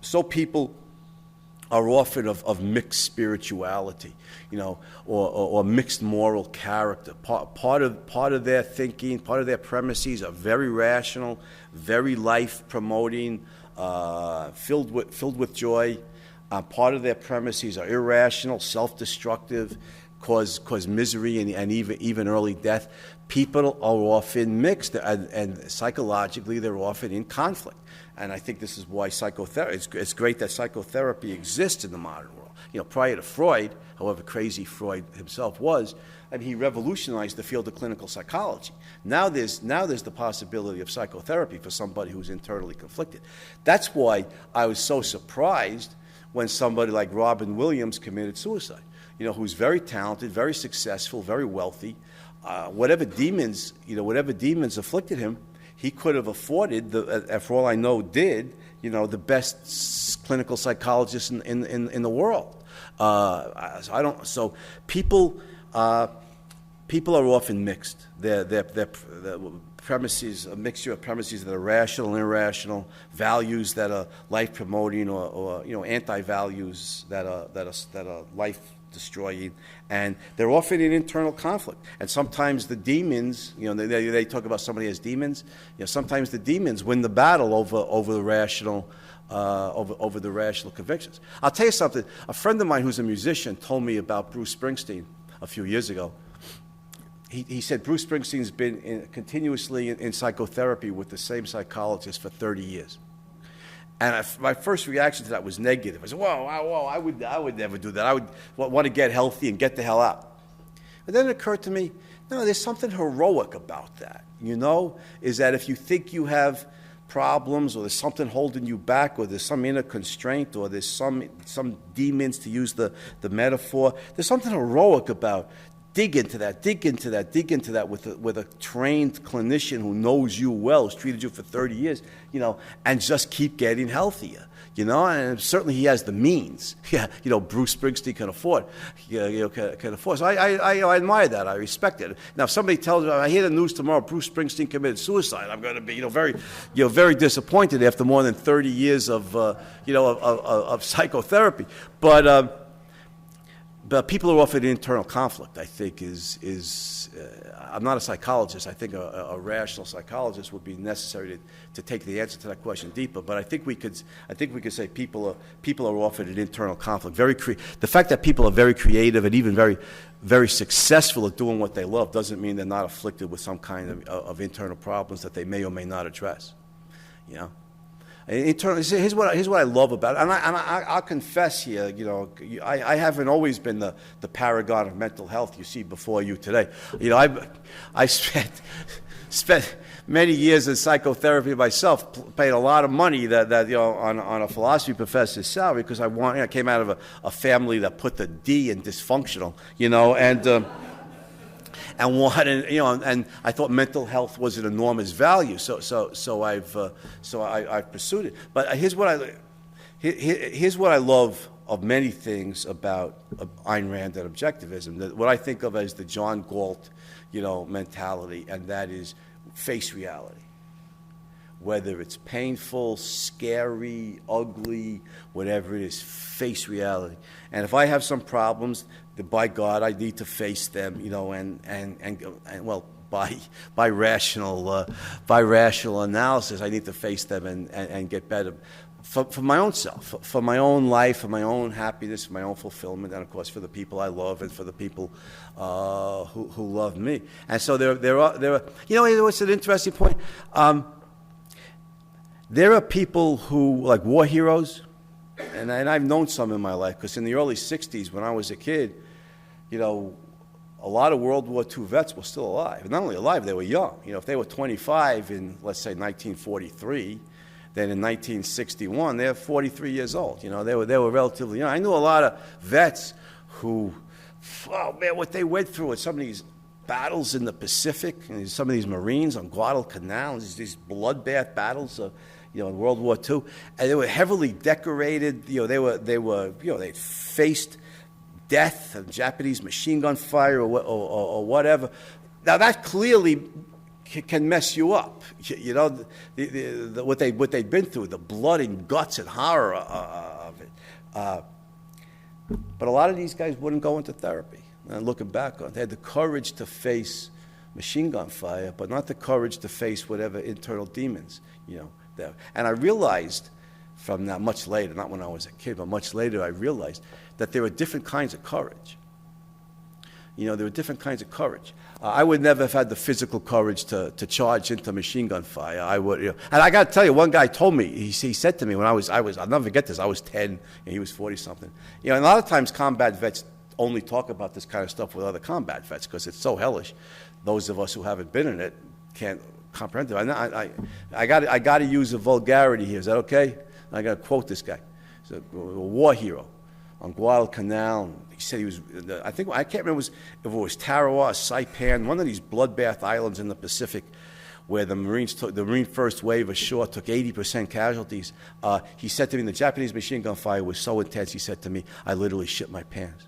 Speaker 2: So people are often of mixed spirituality, or mixed moral character. Part of their thinking, part of their premises are very rational, very life promoting, filled with joy. Part of their premises are irrational, self-destructive, cause misery and even early death. People are often mixed, and psychologically they're often in conflict. And I think this is why psychotherapy. It's great that psychotherapy exists in the modern world. Prior to Freud, however crazy Freud himself was, he revolutionized the field of clinical psychology. Now there's the possibility of psychotherapy for somebody who's internally conflicted. That's why I was so surprised when somebody like Robin Williams committed suicide, who's very talented, very successful, very wealthy. Whatever demons afflicted him, he could have afforded, for all I know, did, the best clinical psychologist in the world. So people are often mixed. They're premises, a mixture of premises that are rational and irrational, values that are life promoting, or anti-values that are life destroying, and they're often in internal conflict. And sometimes the demons, they talk about somebody as demons. Sometimes the demons win the battle over the rational. Over the rational convictions. I'll tell you something. A friend of mine who's a musician told me about Bruce Springsteen a few years ago. He said Bruce Springsteen's been continuously in psychotherapy with the same psychologist for 30 years. And my first reaction to that was negative. I said, whoa, I would never do that. I would want to get healthy and get the hell out. But then it occurred to me, no, there's something heroic about that, is that if you think you have problems, or there's something holding you back, or there's some inner constraint, or there's some demons, to use the metaphor, there's something heroic about dig into that with a trained clinician who knows you well, who's treated you for 30 years, and just keep getting healthier, and certainly he has the means. Bruce Springsteen can afford, can afford. So I admire that. I respect it. Now, if somebody tells me, I hear the news tomorrow, Bruce Springsteen committed suicide, I'm going to be, very disappointed after more than 30 years of psychotherapy. But people are often in internal conflict, I think, I'm not a psychologist. I think a rational psychologist would be necessary to take the answer to that question deeper. But I think we could say people are often in internal conflict. The fact that people are very creative and even very, very successful at doing what they love doesn't mean they're not afflicted with some kind of internal problems that they may or may not address. Here's what I love about it, and I'll confess here. I haven't always been the paragon of mental health you see before you today. I spent many years in psychotherapy myself, paid a lot of money that on a philosophy professor's salary because I came out of a family that put the D in dysfunctional, and I thought mental health was an enormous value. So I've pursued it. But here's what I love of many things about Ayn Rand and objectivism. What I think of as the John Galt, mentality, and that is face reality. whether it's painful, scary, ugly, whatever it is, face reality. And if I have some problems, then by God, I need to face them, you know, and well, by rational analysis, I need to face them and get better. For my own self, for my own life, for my own happiness, for my own fulfillment, and of course for the people I love and for the people who love me. And so there are, you know, what's an interesting point? There are people who, like war heroes, and I've known some in my life, because in the early 60s when I was a kid, you know, a lot of World War II vets were still alive. And not only alive, they were young. You know, if they were 25 in, let's say, 1943, then in 1961, they're 43 years old. You know, they were relatively young. I knew a lot of vets who, oh man, what they went through at some of these battles in the Pacific, and some of these Marines on Guadalcanal, these bloodbath battles, you know, in World War II, and they were heavily decorated. You know, they faced death, Japanese machine gun fire, or whatever. Now that clearly can mess you up. You know, what they've been through, the blood and guts and horror of it. But a lot of these guys wouldn't go into therapy. And looking back on it, they had the courage to face machine gun fire, but not the courage to face whatever internal demons, you know. There. And I realized from that much later, not when I was a kid, but much later, I realized that there are different kinds of courage. You know, there are different kinds of courage. I would never have had the physical courage to charge into machine gun fire. I would, you know, and I got to tell you, one guy told me, he said to me when I was, I'll never forget this, I was 10 and he was 40-something. You know, and a lot of times combat vets only talk about this kind of stuff with other combat vets because it's so hellish. Those of us who haven't been in it can't comprehend it. I got to use a vulgarity here. Is that okay? I got to quote this guy. He's a war hero on Guadalcanal. He said he was, I can't remember if it was Tarawa or Saipan, one of these bloodbath islands in the Pacific where the Marine first wave ashore took 80% casualties. He said to me, the Japanese machine gun fire was so intense, he said to me, I literally shit my pants.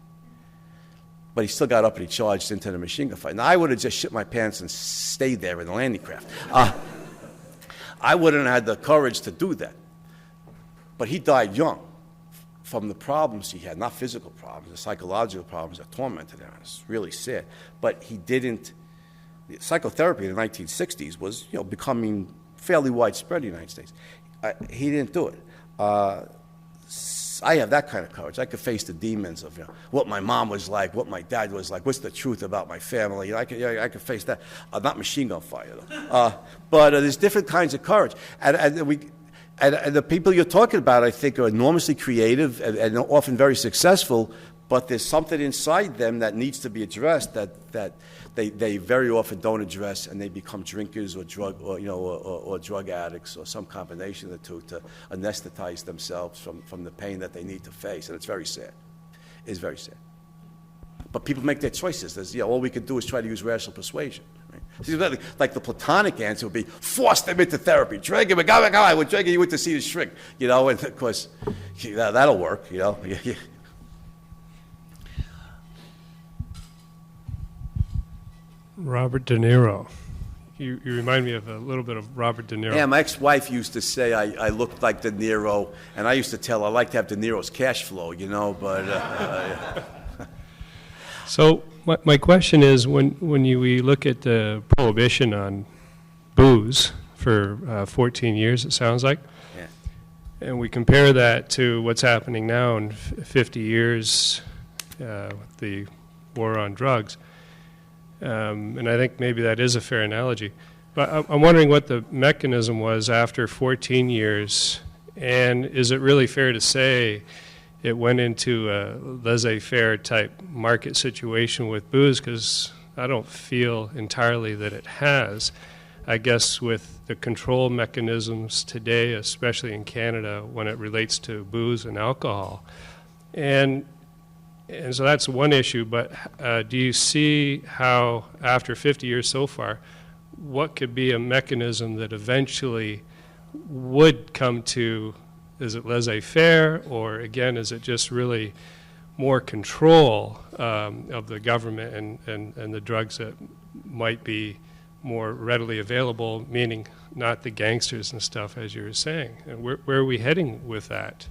Speaker 2: But he still got up and he charged into the machine gun fire. Now, I would have just shit my pants and stayed there in the landing craft. I wouldn't have had the courage to do that. But he died young from the problems he had, not physical problems, the psychological problems that tormented him. It's really sad. But he didn't. Psychotherapy in the 1960s was, you know, becoming fairly widespread in the United States. He didn't do it. I have that kind of courage. I could face the demons of, you know, what my mom was like, what my dad was like, what's the truth about my family. You know, I could face that. Not machine gun fire, though. But there's different kinds of courage. And the people you're talking about, I think, are enormously creative and often very successful, but there's something inside them that needs to be addressed that they very often don't address, and they become drinkers or drug addicts or some combination of the two to anesthetize themselves from the pain that they need to face, and it's very sad. It's very sad. But people make their choices. There's, you know, all we can do is try to use rational persuasion. Right? See, like the platonic answer would be force them into therapy, drag him, I would drag you in to see the shrink, you know, and of course that'll work, you know.
Speaker 8: Robert De Niro. You remind me of a little bit of Robert De Niro.
Speaker 2: Yeah, my ex-wife used to say I looked like De Niro, and I used to tell her I like to have De Niro's cash flow, you know, but...
Speaker 8: So my question is, when we look at the prohibition on booze for 14 years, it sounds like,
Speaker 2: yeah.
Speaker 8: And we compare that to what's happening now in 50 years, with the war on drugs, and I think maybe that is a fair analogy. But I'm wondering what the mechanism was after 14 years, and is it really fair to say it went into a laissez-faire type market situation with booze? Because I don't feel entirely that it has. I guess with the control mechanisms today, especially in Canada, when it relates to booze and alcohol. And so that's one issue, but do you see how, after 50 years so far, what could be a mechanism that eventually would come to, is it laissez-faire, or again, is it just really more control of the government and the drugs that might be more readily available, meaning not the gangsters and stuff, as you were saying. And where are we heading with that?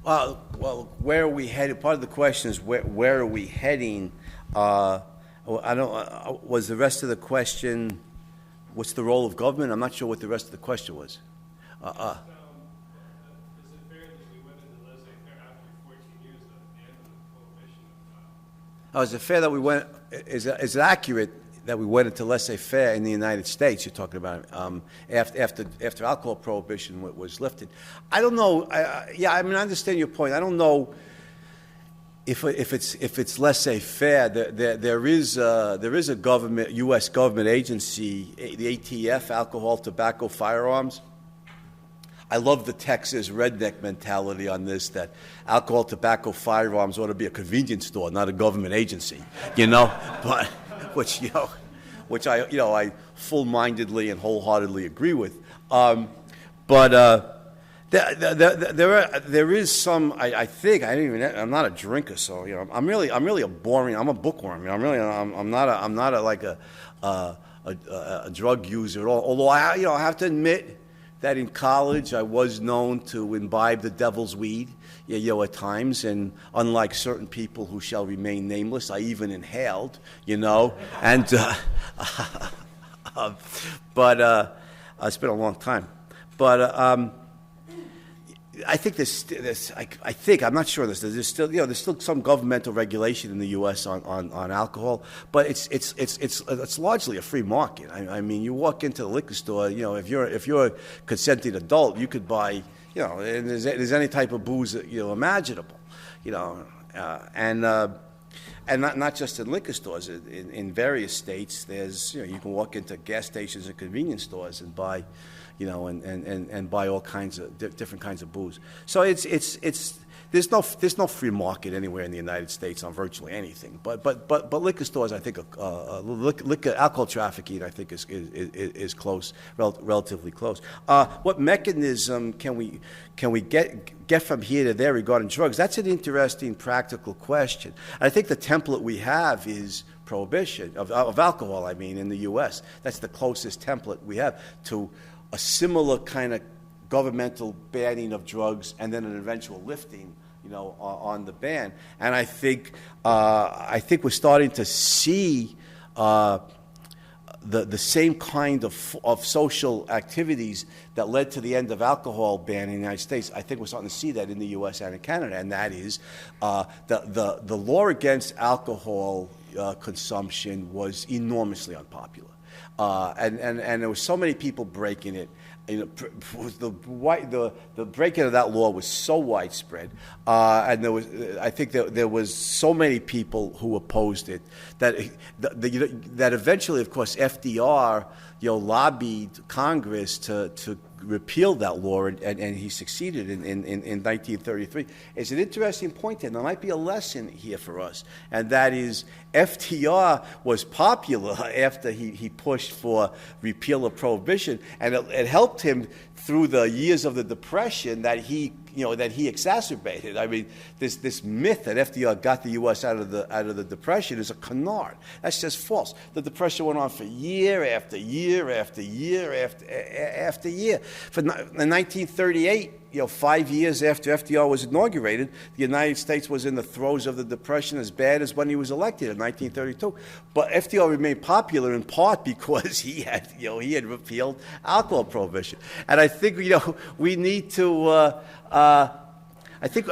Speaker 2: Well, where are we headed? Part of the question is where are we heading? I don't. Was the rest of the question? What's the role of government? I'm not sure what the rest of the question was.
Speaker 8: Is it fair that we went into laissez-faire after 14 years at the end of the prohibition?
Speaker 2: Is it fair that we went? Is it accurate that we went into laissez-faire in the United States? You're talking about after alcohol prohibition was lifted. I don't know. I understand your point. I don't know if it's laissez-faire. There is a government, U.S. government agency, the ATF, Alcohol, Tobacco, Firearms. I love the Texas redneck mentality on this, that alcohol, tobacco, firearms ought to be a convenience store, not a government agency, but which I full-mindedly and wholeheartedly agree with. There is some. I think I'm not a drinker, so I'm really a boring. I'm a bookworm. I'm not a drug user at all. Although I have to admit that in college I was known to imbibe the devil's weed, at times, and unlike certain people who shall remain nameless, I even inhaled, and but it's been a long time, but. I think I'm not sure there's still some governmental regulation in the U.S. on alcohol, but it's largely a free market. I mean, you walk into the liquor store, if you're a consenting adult, you could buy, and there's any type of booze imaginable, and not just in liquor stores. In various states, there's you can walk into gas stations and convenience stores and buy. And buy all kinds of different kinds of booze. So there's no free market anywhere in the United States on virtually anything. But liquor stores, I think, liquor alcohol trafficking, I think, is close, relatively close. What mechanism can we get from here to there regarding drugs? That's an interesting practical question. I think the template we have is prohibition of alcohol. I mean, in the U.S., that's the closest template we have to a similar kind of governmental banning of drugs and then an eventual lifting, on the ban. And I think we're starting to see the same kind of social activities that led to the end of alcohol ban in the United States. I think we're starting to see that in the U.S. and in Canada, and that is the law against alcohol consumption was enormously unpopular. And there were so many people breaking it. The breaking of that law was so widespread, and I think there was so many people who opposed it that eventually, of course, FDR lobbied Congress to repeal that law, and he succeeded in 1933. It's an interesting point, and there might be a lesson here for us, and that is FDR was popular after he pushed for repeal of prohibition, and it helped him through the years of the Depression that he exacerbated. I mean, this myth that FDR got the U.S. out of the Depression is a canard. That's just false. The Depression went on for year after year after year after year. In 1938, 5 years after FDR was inaugurated, the United States was in the throes of the Depression as bad as when he was elected in 1932. But FDR remained popular in part because he had repealed alcohol prohibition. And I think we need to. I think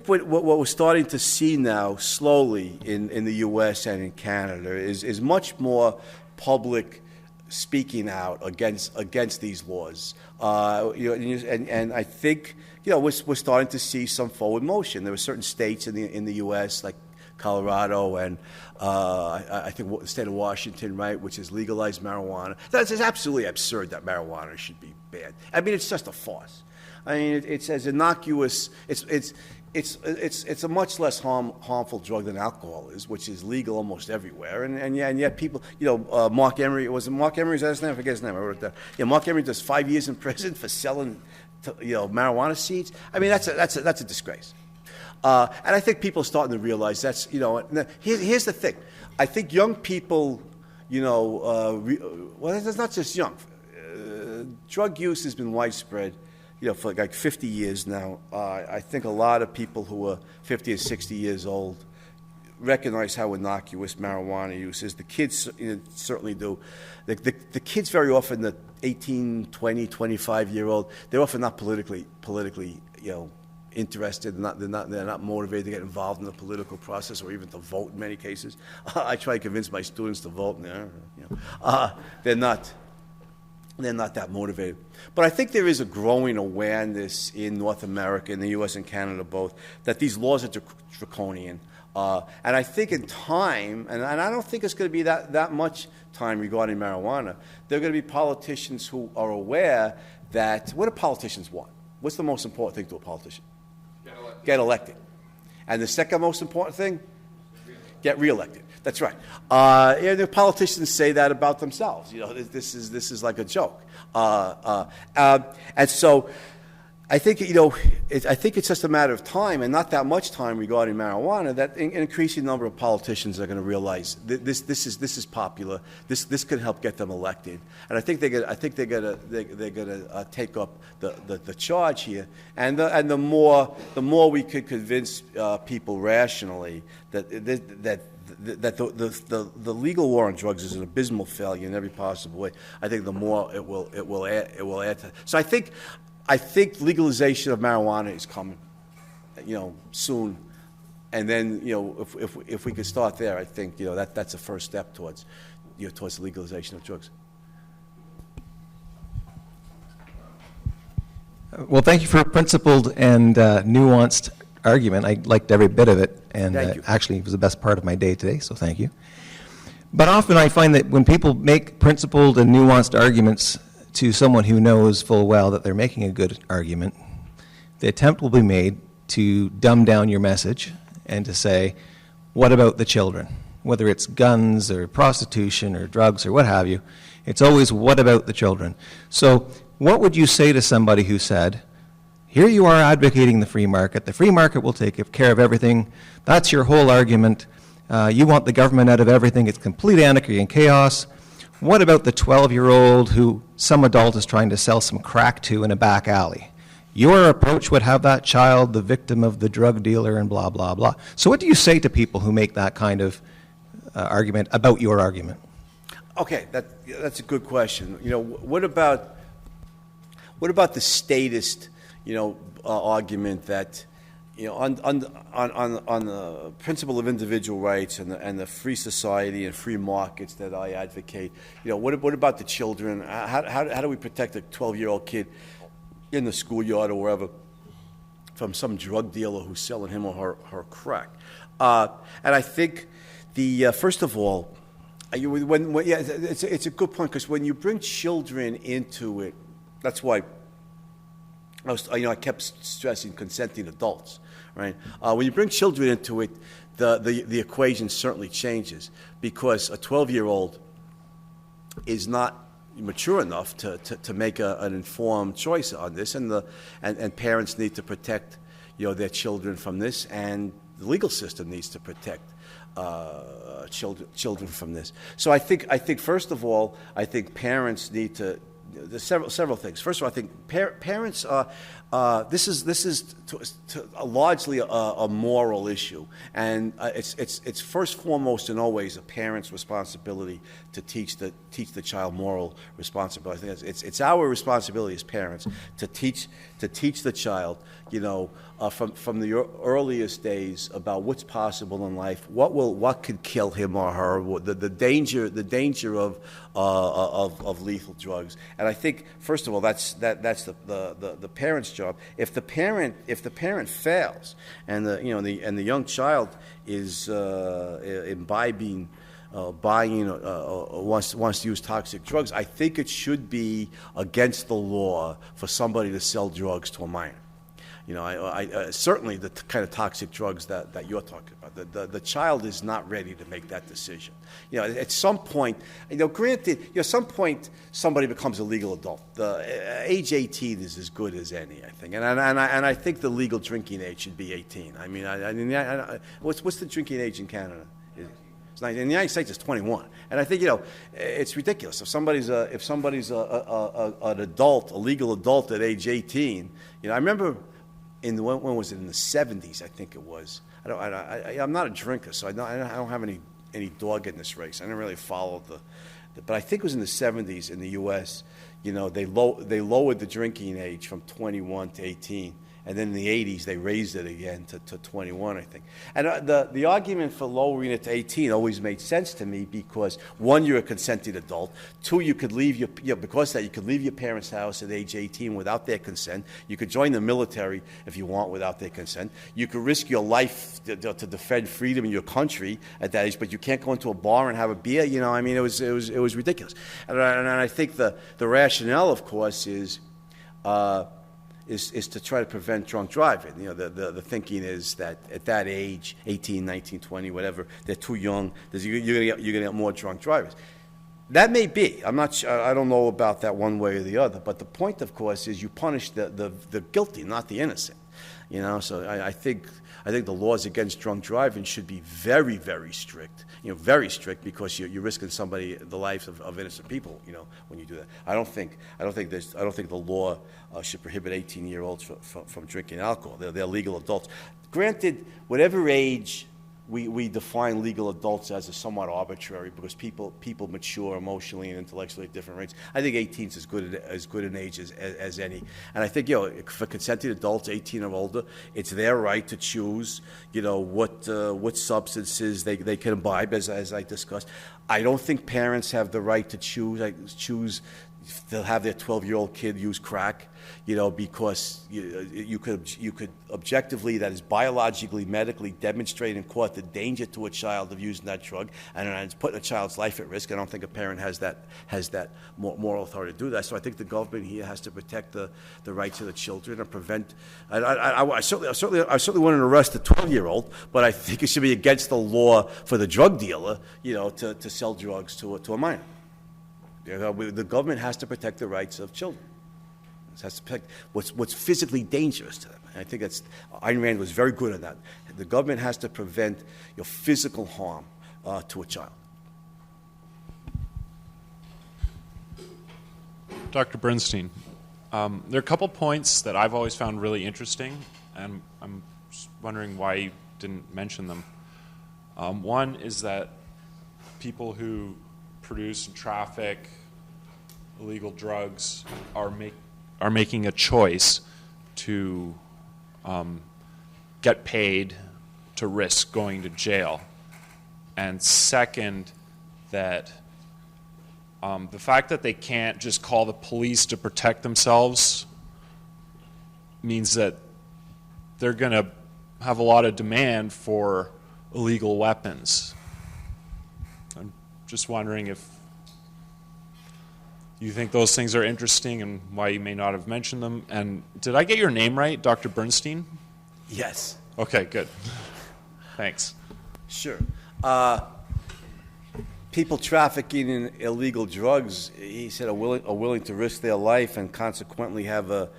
Speaker 2: what we're starting to see now slowly in the U.S. and in Canada is much more public speaking out against these laws. And I think we're starting to see some forward motion. There were certain states in the U.S. like Colorado and I think the state of Washington, right, which has legalized marijuana. That's absolutely absurd that marijuana should be banned. I mean, it's just a farce. I mean, it's as innocuous. It's a much less harmful drug than alcohol is, which is legal almost everywhere. And yet people, Mark Emery, was it Mark Emery? Is that his name? I forget his name. I wrote it down. Yeah, Mark Emery does 5 years in prison for selling, marijuana seeds. I mean, that's a disgrace. And I think people are starting to realize that's, here's the thing. I think young people well, it's not just young. Drug use has been widespread, for like 50 years now. I think a lot of people who are 50 or 60 years old recognize how innocuous marijuana use is. The kids certainly do. The kids very often, the 18, 20, 25-year-old, they're often not politically, interested. They're not motivated to get involved in the political process or even to vote in many cases. I try to convince my students to vote, and they're not that motivated. But I think there is a growing awareness in North America, in the U.S. and Canada both, that these laws are draconian. And I think in time, and I don't think it's going to be that much time regarding marijuana, there are going to be politicians who are aware that, what do politicians want? What's the most important thing to a politician? Get elected. And the second most important thing? Get reelected. That's right. The politicians say that about themselves. This is like a joke. And so I think I think it's just a matter of time, and not that much time regarding marijuana, that an increasing number of politicians are going to realize this is popular. This could help get them elected, and I think they're going to take up the charge here. And the more we could convince people rationally that the legal war on drugs is an abysmal failure in every possible way, I think the more it will add to. So I think legalization of marijuana is coming, soon, and then if we could start there, I think that's a first step towards the legalization of drugs.
Speaker 9: Well, thank you for a principled and nuanced argument. I liked every bit of it, and actually it was the best part of my day today, so thank you. But often I find that when people make principled and nuanced arguments to someone who knows full well that they're making a good argument, the attempt will be made to dumb down your message and to say, what about the children? Whether it's guns or prostitution or drugs or what have you, it's always, what about the children? So what would you say to somebody who said, here you are advocating the free market will take care of everything, that's your whole argument, you want the government out of everything, it's complete anarchy and chaos. What about the 12-year-old who some adult is trying to sell some crack to in a back alley? Your approach would have that child the victim of the drug dealer and blah, blah, blah. So what do you say to people who make that kind of argument about your argument?
Speaker 2: Okay, that's a good question. What about the statist, argument that, on the principle of individual rights and the free society and free markets that I advocate, what about the children? How do we protect a 12-year-old kid in the schoolyard or wherever from some drug dealer who's selling him or her crack? And I think first of all, it's a good point, because when you bring children into it, that's why I kept stressing consenting adults, right? When you bring children into it, the equation certainly changes, because a 12-year-old is not mature enough to make an informed choice on this, and parents need to protect their children from this, and the legal system needs to protect children from this. So I think first of all, I think parents need to. There's several things. First of all, I think parents. This is largely a moral issue, and it's first foremost and always a parent's responsibility to teach the child moral responsibility. I think it's our responsibility as parents to teach the child, from the earliest days about what's possible in life, what could kill him or her, the danger of lethal drugs. And I think first of all that's the parent's job. If the parent fails, and the young child is imbibing, buying, wants to use toxic drugs, I think it should be against the law for somebody to sell drugs to a minor. Certainly the kind of toxic drugs that you're talking about. The child is not ready to make that decision. At some point, granted, at some point somebody becomes a legal adult. The age 18 is as good as any, I think, and I think the legal drinking age should be 18. What's the drinking age in Canada? In the United States, it's 21. And I think, it's ridiculous. If somebody's an adult, a legal adult at age 18, I remember when was it, in the 70s, I think it was. I'm not a drinker, so I don't have any dog in this race. I didn't really follow but I think it was in the 70s in the U.S., they lowered the drinking age from 21 to 18. And then in the 80s, they raised it again to 21, I think. And the argument for lowering it to 18 always made sense to me because, one, you're a consenting adult. Two, you could leave you could leave your parents' house at age 18 without their consent. You could join the military if you want without their consent. You could risk your life to defend freedom in your country at that age, but you can't go into a bar and have a beer. It was ridiculous. And I think the rationale, of course, is to try to prevent drunk driving. The thinking is that at that age, 18, 19, 20, whatever, they're too young. You're going to get more drunk drivers. That may be. I'm not sure. I don't know about that one way or the other. But the point, of course, is you punish the guilty, not the innocent. So I think the laws against drunk driving should be very, very strict. Very strict, because you're risking the lives of innocent people. When you do that, I don't think the law should prohibit 18-year-olds from drinking alcohol. They're legal adults. Granted, whatever age we define legal adults as, is somewhat arbitrary, because people mature emotionally and intellectually at different rates. I think 18 is as good an age as any. And I think, for consenting adults, 18 or older, it's their right to choose, what substances they can imbibe, as I discussed. I don't think parents have the right to choose they'll have their 12-year-old kid use crack, because you could objectively, that is biologically, medically, demonstrate in court the danger to a child of using that drug, and it's putting a child's life at risk. I don't think a parent has that moral authority to do that. So I think the government here has to protect the rights of the children and prevent. I certainly wouldn't arrest a 12-year-old, but I think it should be against the law for the drug dealer, to sell drugs to a minor. The government has to protect the rights of children. It has to protect what's physically dangerous to them. And I think Ayn Rand was very good at that. The government has to prevent physical harm to a child.
Speaker 10: Dr. Bernstein, there are a couple points that I've always found really interesting, and I'm just wondering why you didn't mention them. One is that people who produce and traffic illegal drugs are making a choice to get paid to risk going to jail. And second, that the fact that they can't just call the police to protect themselves means that they're going to have a lot of demand for illegal weapons. I'm just wondering if you think those things are interesting and why you may not have mentioned them. And did I get your name right, Dr. Bernstein?
Speaker 2: Yes.
Speaker 10: Okay, good. Thanks.
Speaker 2: Sure. People trafficking in illegal drugs, he said, are willing to risk their life and consequently have a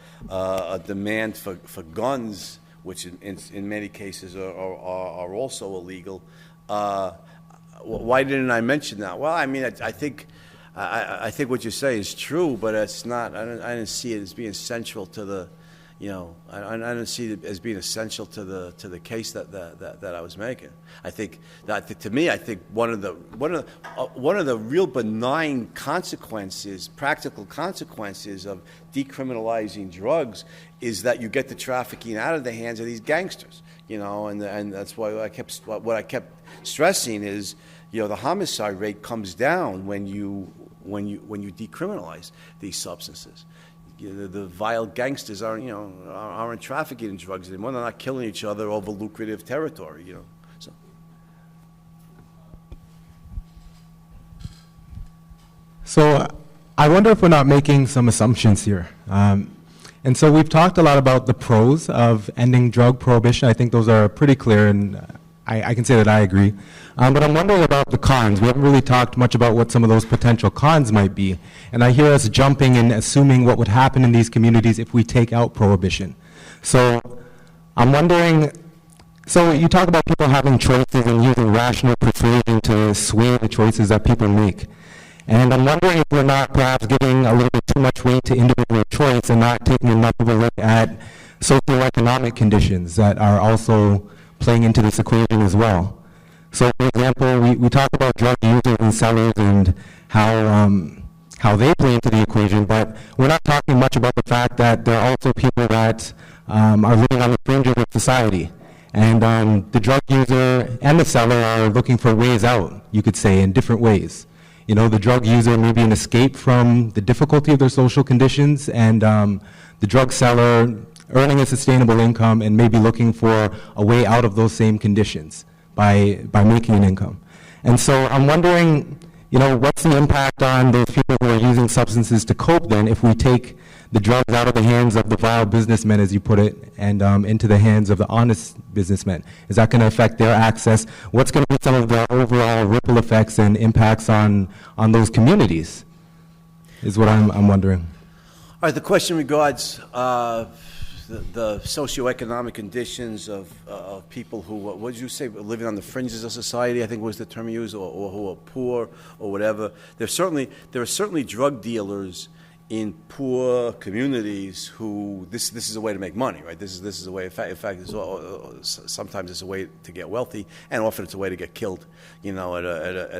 Speaker 2: demand for guns, which in many cases are also illegal. Why didn't I mention that? Well, I mean, I think what you say is true, but it's not. I didn't see it as being central to the, I didn't see it as being essential to the case that I was making. I think that, to me, I think one of the real benign consequences, practical consequences of decriminalizing drugs is that you get the trafficking out of the hands of these gangsters. And that's why what I kept stressing is, the homicide rate comes down when you decriminalize these substances. The vile gangsters aren't trafficking in drugs anymore. They're not killing each other over lucrative territory.
Speaker 11: So I wonder if we're not making some assumptions here. And so we've talked a lot about the pros of ending drug prohibition. I think those are pretty clear, and I can say that I agree. But I'm wondering about the cons. We haven't really talked much about what some of those potential cons might be. And I hear us jumping and assuming what would happen in these communities if we take out prohibition. So I'm wondering, So you talk about people having choices and using rational persuasion to sway the choices that people make. And I'm wondering if we're not perhaps giving a little bit too much weight to individual choice and not taking enough of a look at socioeconomic conditions that are also playing into this equation as well. So, for example, we talk about drug users and sellers and how they play into the equation, but we're not talking much about the fact that there are also people that are living on the fringes of society. And the drug user and the seller are looking for ways out, you could say, in different ways. You know, the drug user may be an escape from the difficulty of their social conditions, and the drug seller earning a sustainable income and maybe looking for a way out of those same conditions by making an income. And so I'm wondering, you know, what's the impact on those people who are using substances to cope then if we take the drugs out of the hands of the vile businessmen, as you put it, and into the hands of the honest businessmen? Is that going to affect their access? What's going to be some of the overall ripple effects and impacts on those communities is what I'm wondering.
Speaker 2: All right, the question regards the socioeconomic conditions of people who, what did you say, living on the fringes of society, I think was the term you used, or who are poor or whatever. There are certainly drug dealers in poor communities who this is a way to make money, right? This is a way. In fact, sometimes it's a way to get wealthy, and often it's a way to get killed, you know, at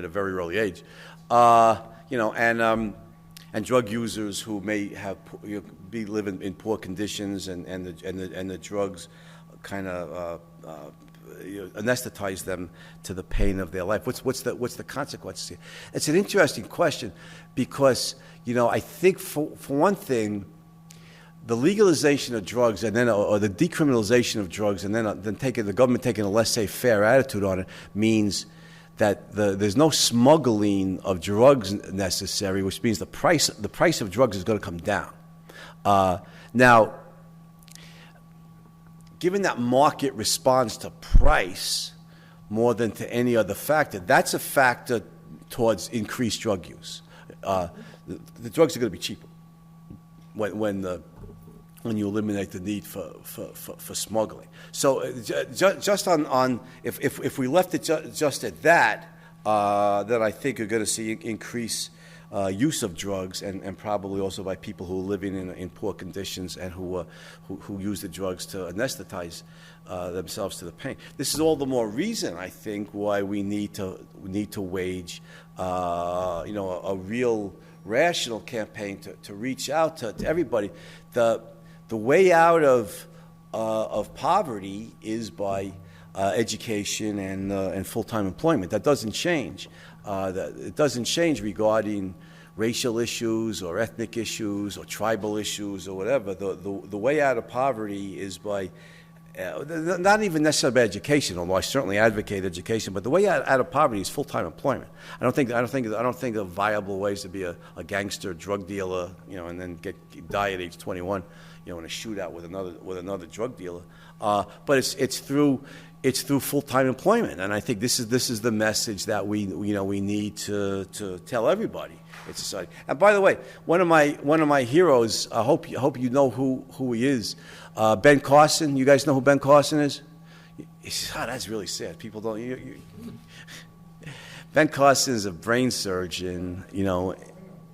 Speaker 2: a very early age, you know, and drug users who may have be living in poor conditions, and the drugs kind of anesthetize them to the pain of their life. What's the consequences here? It's an interesting question because, you know, I think for one thing, the legalization of drugs and then or the decriminalization of drugs and then the government taking a laissez-faire attitude on it means that there's no smuggling of drugs necessary, which means the price of drugs is going to come down. Now, given that market responds to price more than to any other factor, that's a factor towards increased drug use. The drugs are going to be cheaper when you eliminate the need for smuggling. So just on if we left it just at that, then I think you're going to see increase use of drugs, and probably also by people who are living in poor conditions and who use the drugs to anesthetize themselves to the pain. This is all the more reason, I think, why we need to wage a real rational campaign to reach out to everybody. The way out of poverty is by education and full-time employment. That doesn't change. It doesn't change regarding racial issues or ethnic issues or tribal issues or whatever. The way out of poverty is by not even necessarily by education, although I certainly advocate education. But the way out of poverty is full-time employment. I don't think of viable ways to be a gangster drug dealer, you know, and then die at age 21, you know, in a shootout with another drug dealer. But it's through full-time employment, and I think this is the message that we need to tell everybody in society. And by the way, one of my heroes, I hope you know who he is, Ben Carson. You guys know who Ben Carson is? That's really sad. People don't. Ben Carson is a brain surgeon, you know.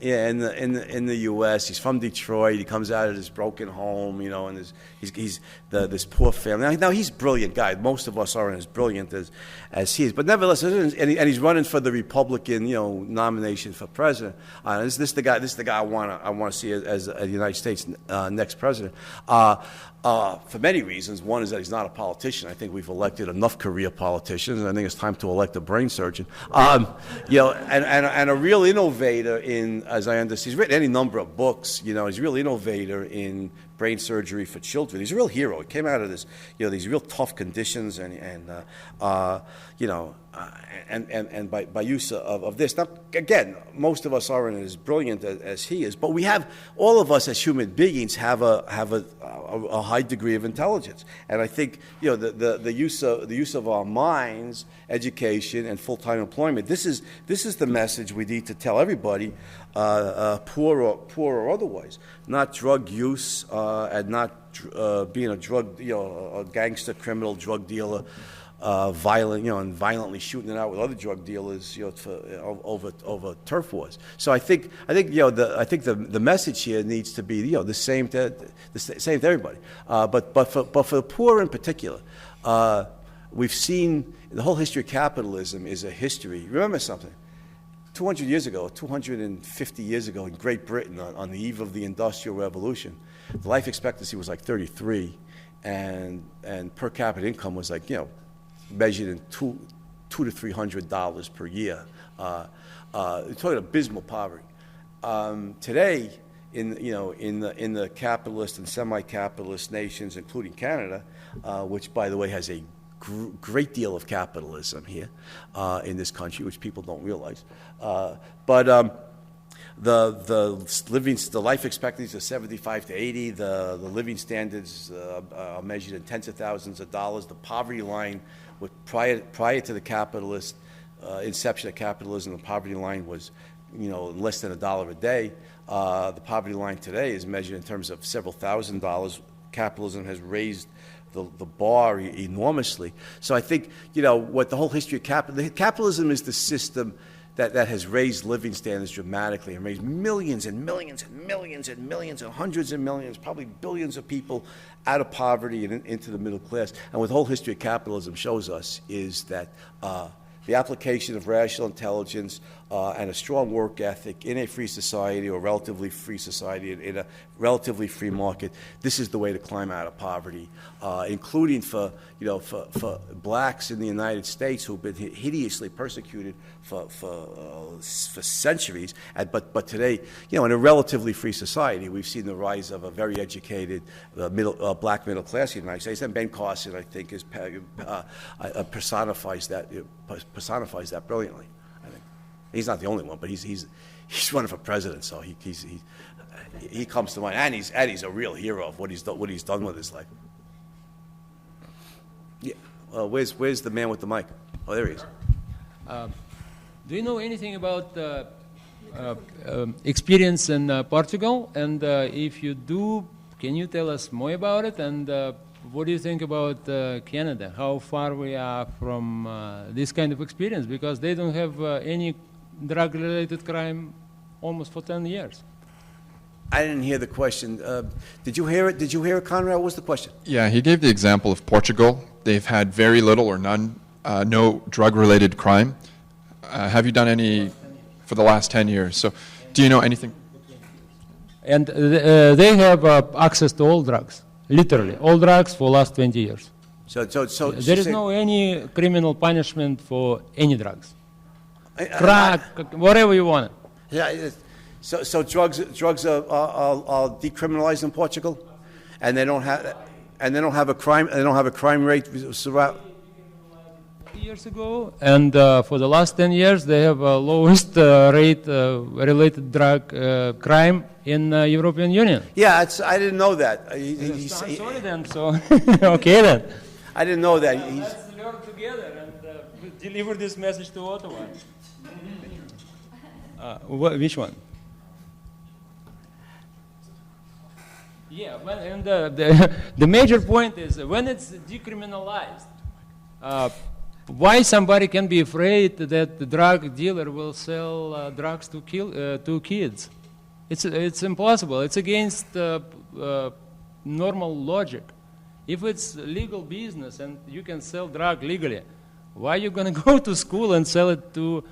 Speaker 2: Yeah, in the U.S., he's from Detroit. He comes out of this broken home, you know, and he's this poor family. Now he's a brilliant guy. Most of us aren't as brilliant as he is, but nevertheless, and he's running for the Republican, you know, nomination for president. This is the guy I want to see as the United States next president. For many reasons. One is that he's not a politician. I think we've elected enough career politicians, and I think it's time to elect a brain surgeon. You know, and a real innovator in, as I understand, he's written any number of books. You know, he's a real innovator in brain surgery for children. He's a real hero. He came out of this, you know, these real tough conditions, and you know. and by use of this. Now, again, most of us aren't as brilliant as he is, but we have, all of us as human beings have a high degree of intelligence, and I think the use of our minds, education, and full-time employment. This is the message we need to tell everybody, poor or otherwise. Not drug use and not being a gangster, criminal, drug dealer. Violent, and violently shooting it out with other drug dealers, over turf wars. So I think the message here needs to be, the same to everybody. But for the poor in particular, we've seen the whole history of capitalism is a history. Remember something. 250 years ago in Great Britain, on the eve of the Industrial Revolution, the life expectancy was like 33, and per capita income was like, measured in $200 to $300 per year. You're talking abysmal poverty. Today, in the capitalist and semi-capitalist nations, including Canada, which by the way has a great deal of capitalism here in this country, which people don't realize, the life expectancies are 75 to 80. The living standards are measured in tens of thousands of dollars. The poverty line, prior to the capitalist inception of capitalism, the poverty line was, less than $1 a day. The poverty line today is measured in terms of several $1,000s. Capitalism has raised the bar enormously. So I think, what the whole history of capitalism is the system that has raised living standards dramatically and raised millions and millions and millions and millions and hundreds of millions, probably billions of people out of poverty and into the middle class. And what the whole history of capitalism shows us is that the application of rational intelligence and a strong work ethic in a free society, or relatively free society, in a relatively free market, this is the way to climb out of poverty, including for blacks in the United States who've been hideously persecuted for centuries. But today, in a relatively free society, we've seen the rise of a very educated black middle class in the United States. And Ben Carson, I think, personifies that brilliantly. I think he's not the only one, but he's running for president, so he comes to mind, and he's a real hero of what he's done with his life. Yeah, where's the man with the mic? Oh, there he is.
Speaker 12: Do you know anything about experience in Portugal? And if you do, can you tell us more about it? And what do you think about Canada? How far we are from this kind of experience? Because they don't have any drug-related crime almost for 10 years.
Speaker 2: I didn't hear the question. Did you hear it? Did you hear it, Conrad? What was the question?
Speaker 3: Yeah, he gave the example of Portugal. They've had very little or none, no drug-related crime. Have you done any for the last 10 years? So do you know anything?
Speaker 12: And they have access to all drugs, literally, all drugs for the last 20 years.
Speaker 2: So
Speaker 12: there is no any criminal punishment for any drugs. Crack, whatever you want.
Speaker 2: Yeah. So drugs are decriminalized in Portugal, and they don't have a crime rate.
Speaker 12: Years ago, and for the last 10 years, they have a lowest rate related drug crime in European Union.
Speaker 2: Yeah, I didn't know that.
Speaker 12: I'm sorry then. So okay then.
Speaker 2: I didn't know that.
Speaker 12: Let's learn together and deliver this message to Ottawa. Which one? Yeah, well, and the major point is when it's decriminalized, why somebody can be afraid that the drug dealer will sell drugs to kids? It's impossible. It's against normal logic. If it's legal business and you can sell drug legally, why are you going to go to school and sell it to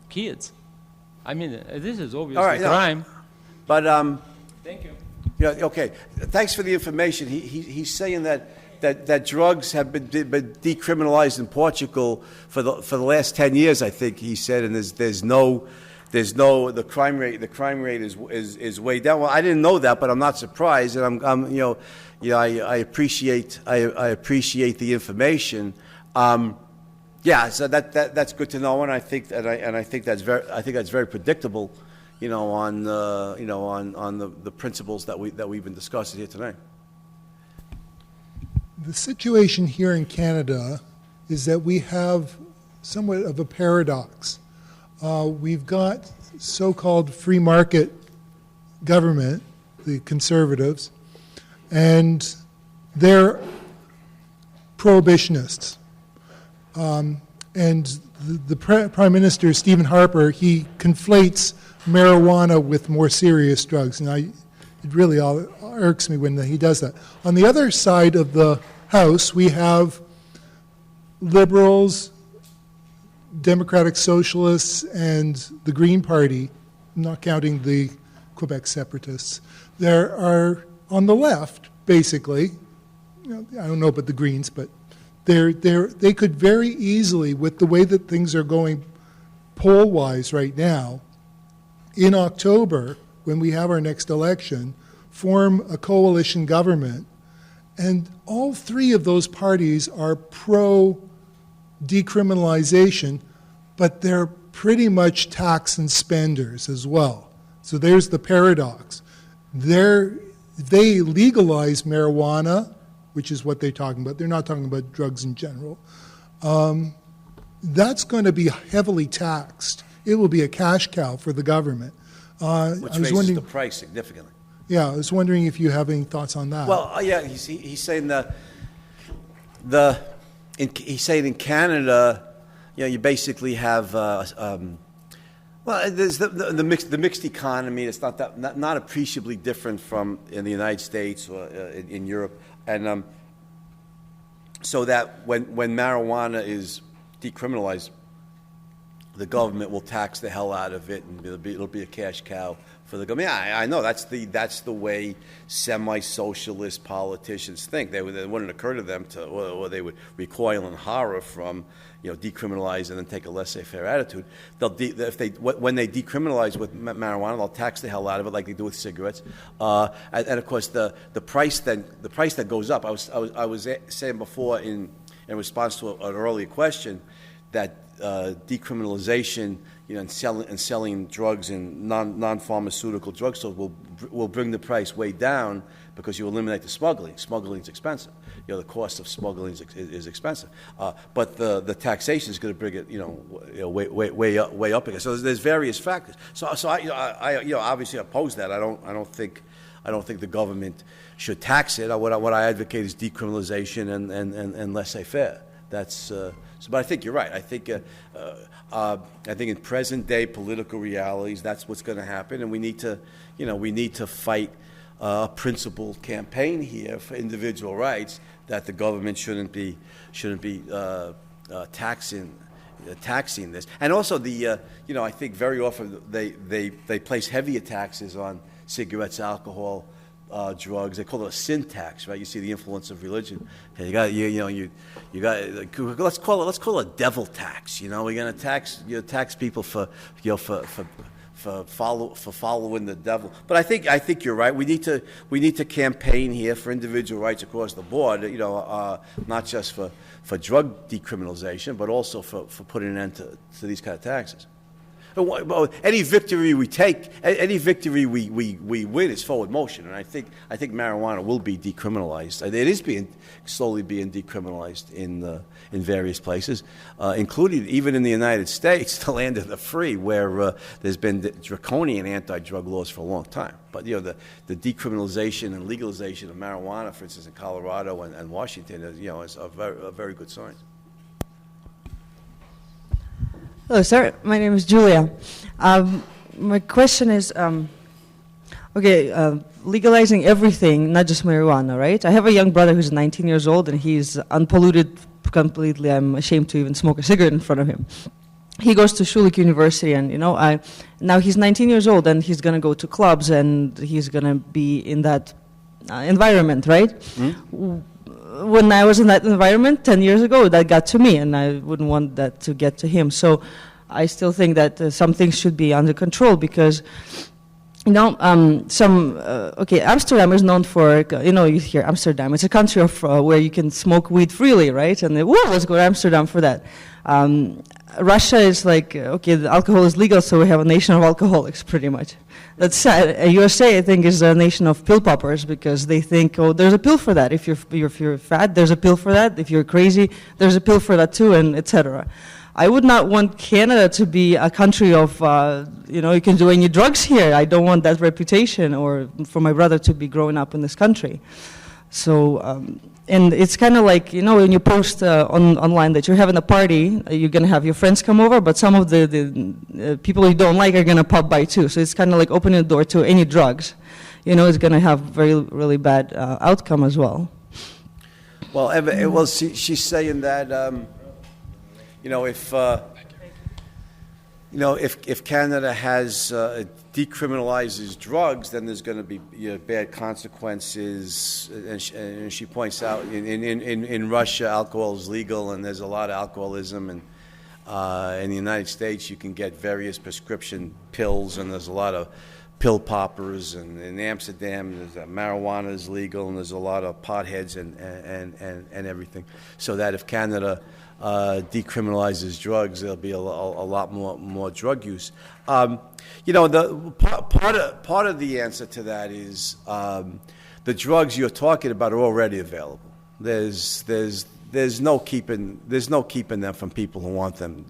Speaker 12: kids? I mean, this is obviously crime.
Speaker 2: But
Speaker 12: thank you.
Speaker 2: Yeah, okay. Thanks for the information. He's saying that drugs have been decriminalized in Portugal for the last 10 years, I think he said, and there's no the crime rate is way down. Well, I didn't know that, but I'm not surprised, and I appreciate the information. Yeah, so that's good to know, and I think that's very predictable, on the principles that we've been discussing here tonight.
Speaker 5: The situation here in Canada is that we have somewhat of a paradox. We've got so-called free market government, the Conservatives, and they're prohibitionists. And the Prime Minister, Stephen Harper, he conflates marijuana with more serious drugs, and it really irks me when he does that. On the other side of the House, we have Liberals, Democratic Socialists, and the Green Party, not counting the Quebec separatists. There are, on the left, basically, I don't know about the Greens, but they could very easily, with the way that things are going poll-wise right now, in October, when we have our next election, form a coalition government. And all three of those parties are pro-decriminalization, but they're pretty much tax and spenders as well. So there's the paradox. They legalize marijuana, which is what they're talking about. They're not talking about drugs in general. That's going to be heavily taxed. It will be a cash cow for the government.
Speaker 2: Which raises the price significantly.
Speaker 5: Yeah, I was wondering if you have any thoughts on that.
Speaker 2: Well, yeah, he's saying he's saying in Canada, you basically have there's the mixed economy. It's not appreciably different from in the United States or in Europe, and so that when marijuana is decriminalized, the government will tax the hell out of it, and it'll be a cash cow for the government. Yeah, I know that's the way semi-socialist politicians think. It wouldn't occur to them or they would recoil in horror from decriminalize and then take a laissez-faire attitude. When they decriminalize with marijuana, they'll tax the hell out of it like they do with cigarettes, and of course the price that goes up. I was saying before in response to an earlier question that decriminalization, and selling drugs in non-pharmaceutical drugstores will bring the price way down because you eliminate the smuggling. Smuggling is expensive. The cost of smuggling is expensive. But the taxation is going to bring it, way up again. So there's various factors. So I obviously oppose that. I don't think the government should tax it. What I advocate is decriminalization and laissez-faire. But I think you're right. I think in present day political realities, that's what's going to happen, and we need to fight a principled campaign here for individual rights that the government shouldn't be taxing this. And also I think very often they place heavier taxes on cigarettes, alcohol, drugs. They call it a sin tax, right? You see the influence of religion. You got let's call it a devil tax. We're going to tax people for following the devil. But I think you're right. We need to campaign here for individual rights across the board. Not just for drug decriminalization, but also for putting an end to these kind of taxes. Any victory we take, any victory we win is forward motion, and I think marijuana will be decriminalized. It is slowly being decriminalized in various places, including even in the United States, the land of the free, where there's been draconian anti-drug laws for a long time. But the decriminalization and legalization of marijuana, for instance, in Colorado and Washington, is a very good sign.
Speaker 13: Hello, sir. My name is Julia. My question is, legalizing everything, not just marijuana, right? I have a young brother who's 19 years old, and he's unpolluted completely. I'm ashamed to even smoke a cigarette in front of him. He goes to Schulich University, and now he's 19 years old, and he's going to go to clubs, and he's going to be in that environment, right? Mm-hmm. When I was in that environment 10 years ago, that got to me, and I wouldn't want that to get to him. So I still think that some things should be under control, because Amsterdam is known for, you hear Amsterdam. It's a country of where you can smoke weed freely, right? And let's go to Amsterdam for that. Russia is like, the alcohol is legal, so we have a nation of alcoholics, pretty much. That's sad. USA, I think, is a nation of pill poppers because they think, there's a pill for that. If you're fat, there's a pill for that. If you're crazy, there's a pill for that too, and etc. I would not want Canada to be a country of, you can do any drugs here. I don't want that reputation, or for my brother to be growing up in this country. So, and it's kind of like, when you post online that you're having a party, you're going to have your friends come over, but some of the people you don't like are going to pop by too. So it's kind of like opening the door to any drugs. It's going to have very, really bad outcome as well.
Speaker 2: Well, she's saying that, if Canada has decriminalizes drugs, then there's going to be bad consequences. And she points out in Russia, alcohol is legal, and there's a lot of alcoholism. And in the United States, you can get various prescription pills, and there's a lot of pill poppers. And in Amsterdam, marijuana is legal, and there's a lot of potheads and everything. So that if Canada decriminalizes drugs, there'll be a lot more drug use. The part of the answer to that is the drugs you're talking about are already available. There's no keeping them from people who want them.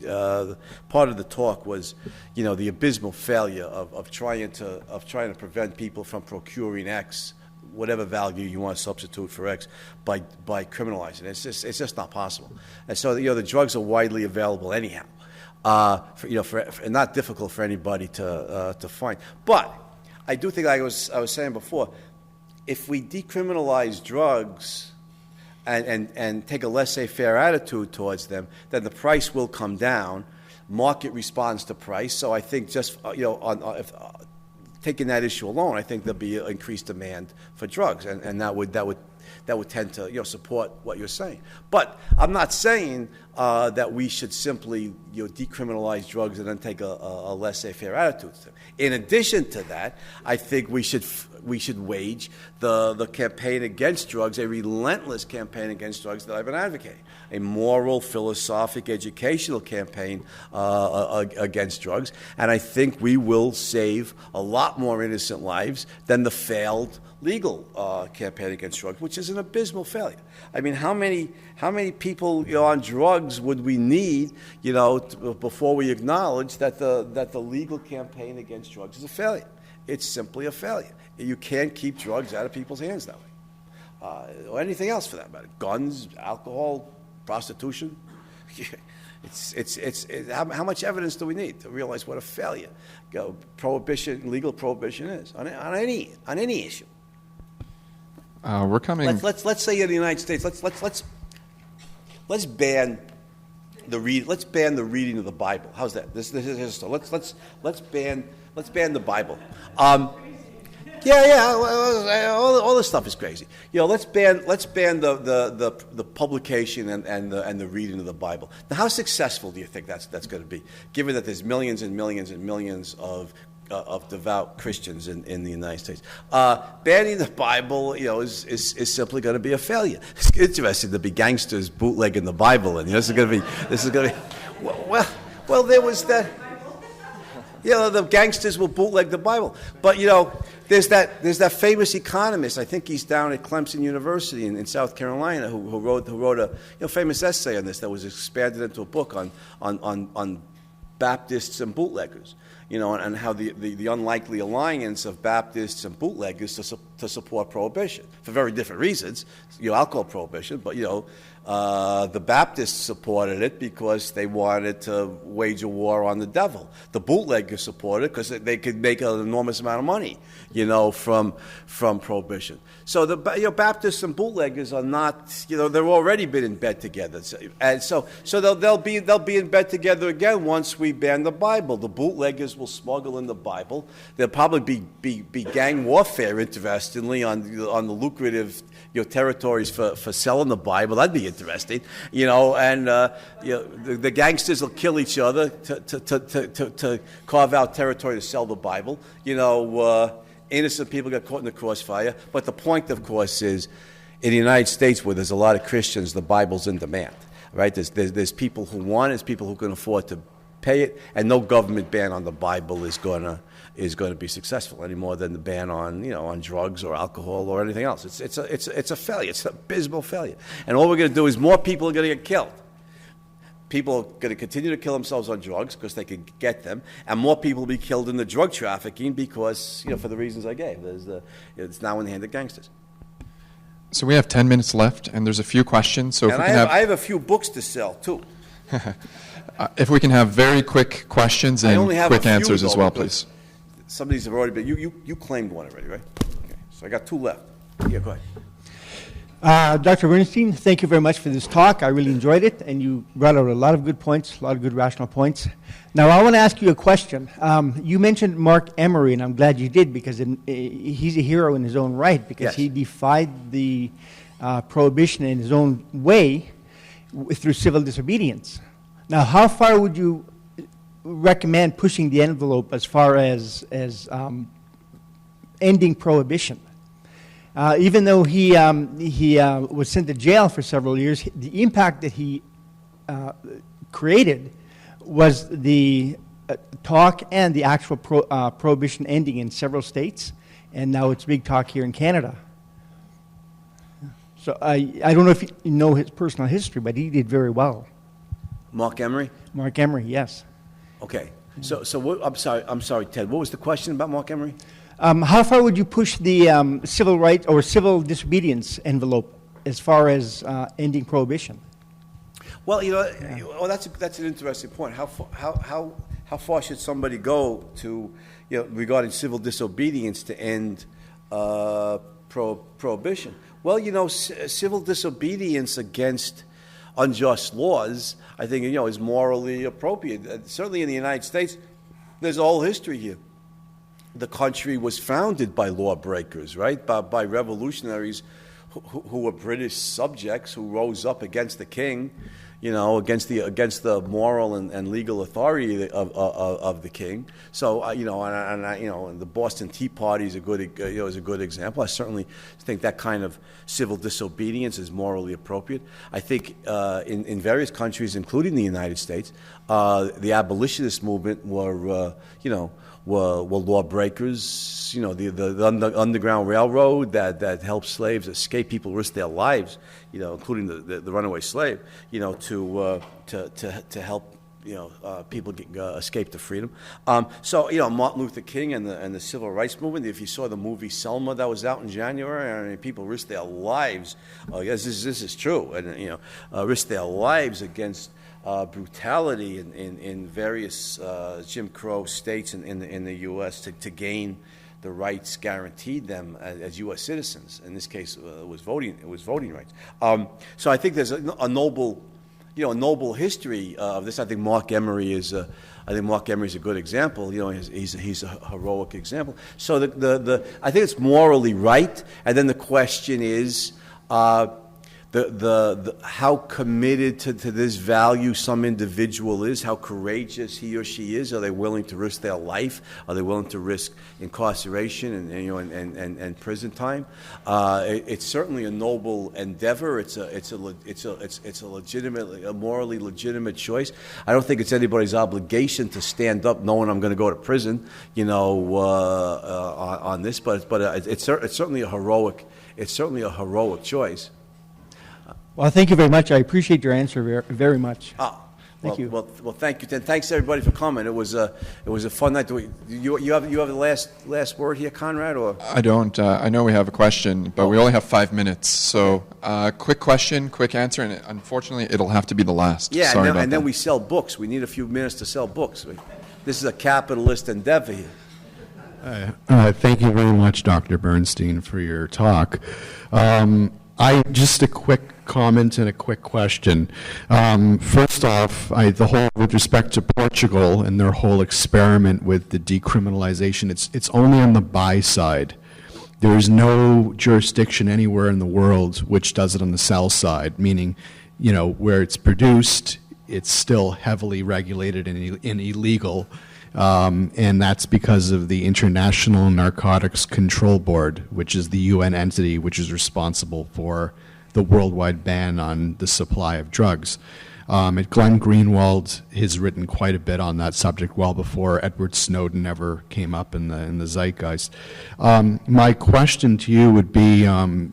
Speaker 2: Part of the talk was, the abysmal failure of trying to prevent people from procuring X, whatever value you want to substitute for X, by criminalizing it. It's just not possible. And so the drugs are widely available anyhow. And not difficult for anybody to find. But I do think, like I was saying before, if we decriminalize drugs and take a laissez-faire attitude towards them, then the price will come down. Market responds to price. So I think just taking that issue alone, I think there'll be increased demand for drugs, and that would tend to support what you're saying. But I'm not saying that we should simply decriminalize drugs and then take a laissez-faire attitude to them. In addition to that, I think we should wage the campaign against drugs, a relentless campaign against drugs that I've been advocating, a moral, philosophic, educational campaign against drugs, and I think we will save a lot more innocent lives than the failed legal campaign against drugs, which is an abysmal failure. I mean, how many people on drugs would we need, before we acknowledge that the legal campaign against drugs is a failure? It's simply a failure. You can't keep drugs out of people's hands that way, or anything else for that matter. Guns, alcohol, prostitution. How much evidence do we need to realize what a failure legal prohibition is on any issue?
Speaker 3: We're coming.
Speaker 2: Let's say in the United States, let's ban the reading of the Bible. How's that? This is so. Let's ban the Bible. All this stuff is crazy. Let's ban the publication and the reading of the Bible. Now, how successful do you think that's going to be, given that there's millions and millions and millions of devout Christians in the United States? Banning the Bible, is simply going to be a failure. It's interesting to be gangsters bootlegging the Bible, and this is going to be. Well, there was that. The gangsters will bootleg the Bible, but there's that famous economist. I think he's down at Clemson University in South Carolina who wrote a famous essay on this that was expanded into a book on Baptists and bootleggers. And how the unlikely alliance of Baptists and bootleggers to support prohibition for very different reasons. Alcohol prohibition, but the Baptists supported it because they wanted to wage a war on the devil. The bootleggers supported it because they could make an enormous amount of money, from prohibition. So the Baptists and bootleggers are not, they've already been in bed together, and so they'll be in bed together again once we ban the Bible. The bootleggers will smuggle in the Bible. There'll probably be gang warfare, interestingly, on the lucrative territories for selling the Bible. That'd be interesting, you know. And you know, the gangsters will kill each other to carve out territory to sell the Bible. You know, innocent people get caught in the crossfire. But the point, of course, is in the United States, where there's a lot of Christians, the Bible's in demand, right? There's people who want it, there's people who can afford to pay it, and no government ban on the Bible is going to be successful any more than the ban on, you know, on drugs or alcohol or anything else. It's a failure. It's an abysmal failure. And all we're going to do is more people are going to get killed. People are going to continue to kill themselves on drugs because they can get them, and more people will be killed in the drug trafficking because, you know, for the reasons I gave. It's now in the hand of gangsters.
Speaker 3: So we have 10 minutes left, and there's a few questions. So if we can
Speaker 2: I have a few books to sell too.
Speaker 3: If we can have very quick questions and quick answers as well, please.
Speaker 2: Some of these have already been. You claimed one already, right? Okay. So I got two left. Yeah, go ahead.
Speaker 1: Dr. Bernstein, thank you very much for this talk. I really enjoyed it, and you brought out a lot of good points, a lot of good rational points. Now, I want to ask you a question. You mentioned Mark Emery, and I'm glad you did, because he's a hero in his own right, because he defied the prohibition in his own way through civil disobedience. Now, how far would you recommend pushing the envelope as far as ending prohibition? Even though he was sent to jail for several years, the impact that he created was the talk and the actual prohibition ending in several states, and now it's big talk here in Canada. So I don't know if you know his personal history, but he did very well.
Speaker 2: Mark Emery?
Speaker 1: Mark Emery, yes.
Speaker 2: Okay. So what, I'm sorry, Ted. What was the question about Mark Emery?
Speaker 1: How far would you push the civil rights or civil disobedience envelope as far as ending prohibition?
Speaker 2: Well, you know, well, that's an interesting point. How far should somebody go to, you know, regarding civil disobedience to end prohibition? Well, you know, civil disobedience against unjust laws, I think, you know, is morally appropriate. Certainly in the United States, there's a whole history here. The country was founded by lawbreakers, right? By revolutionaries who were British subjects who rose up against the king, you know, against the moral and legal authority of the king. So you know, and the Boston Tea Party is a good example. I certainly think that kind of civil disobedience is morally appropriate. I think in various countries, including the United States, the abolitionist movement were lawbreakers. You know, the Underground Railroad that helped slaves escape, people risk their lives, you know, including the runaway slave, you know, to help, you know, people escape to freedom. So, you know, Martin Luther King and the civil rights movement. If you saw the movie Selma that was out in January, I mean, people risked their lives. Yes, this is true, and you know, risked their lives against brutality in various Jim Crow states in the U.S. to gain the rights guaranteed them as U.S. citizens. In this case, it was voting rights. So I think there's a noble history of this. I think Mark Emery is a good example. You know, he's a heroic example. So I think it's morally right. And then the question is, how committed to this value some individual is, how courageous he or she is. Are they willing to risk their life? Are they willing to risk incarceration and prison time? It's certainly a noble endeavor. It's a morally legitimate choice. I don't think it's anybody's obligation to stand up knowing I'm going to go to prison, you know, on this. But it's certainly a heroic. It's certainly a heroic choice.
Speaker 1: Well, thank you very much. I appreciate your answer very much. Thank you.
Speaker 2: Well, thank you. And thanks everybody for coming. It was a fun night. You have the last word here, Conrad, or?
Speaker 3: I don't. I know we have a question, but we only have 5 minutes. So, quick question, quick answer, and unfortunately, it'll have to be the last.
Speaker 2: Yeah,
Speaker 3: Sorry
Speaker 2: and then we sell books. We need a few minutes to sell books. This is a capitalist endeavor here.
Speaker 14: Thank you very much, Dr. Bernstein, for your talk. Just a quick comment and a quick question. First off, with respect to Portugal and their whole experiment with the decriminalization, it's only on the buy side. There is no jurisdiction anywhere in the world which does it on the sell side, meaning where it's produced, it's still heavily regulated and illegal. And that's because of the International Narcotics Control Board, which is the UN entity which is responsible for the worldwide ban on the supply of drugs. Glenn Greenwald has written quite a bit on that subject well before Edward Snowden ever came up in the zeitgeist. My question to you would be,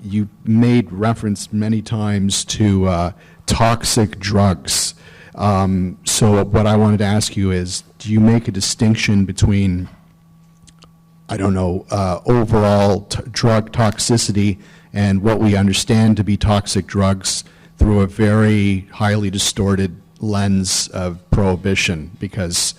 Speaker 14: you made reference many times to toxic drugs. So what I wanted to ask you is, do you make a distinction between, overall drug toxicity and what we understand to be toxic drugs through a very highly distorted lens of prohibition? Because,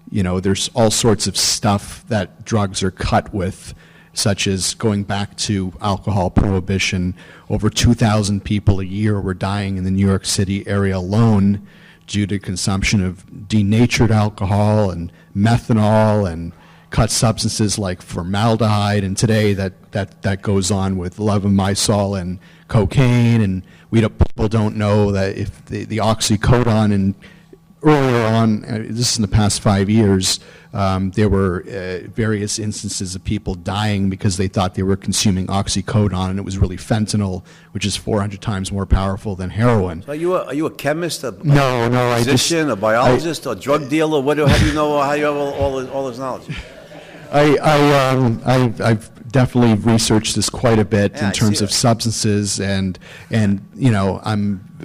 Speaker 14: there's all sorts of stuff that drugs are cut with, such as going back to alcohol prohibition. Over 2,000 people a year were dying in the New York City area alone due to consumption of denatured alcohol and methanol and cut substances like formaldehyde, and today that goes on with levamisole and cocaine, and people don't know that if the oxycodone, and earlier on, this is in the past 5 years, there were various instances of people dying because they thought they were consuming oxycodone, and it was really fentanyl, which is 400 times more powerful than heroin.
Speaker 2: So are you a chemist, a
Speaker 14: No,
Speaker 2: physician, a biologist, a drug dealer? How do you know how you have all this knowledge?
Speaker 14: I've definitely researched this quite a bit in terms of substances, and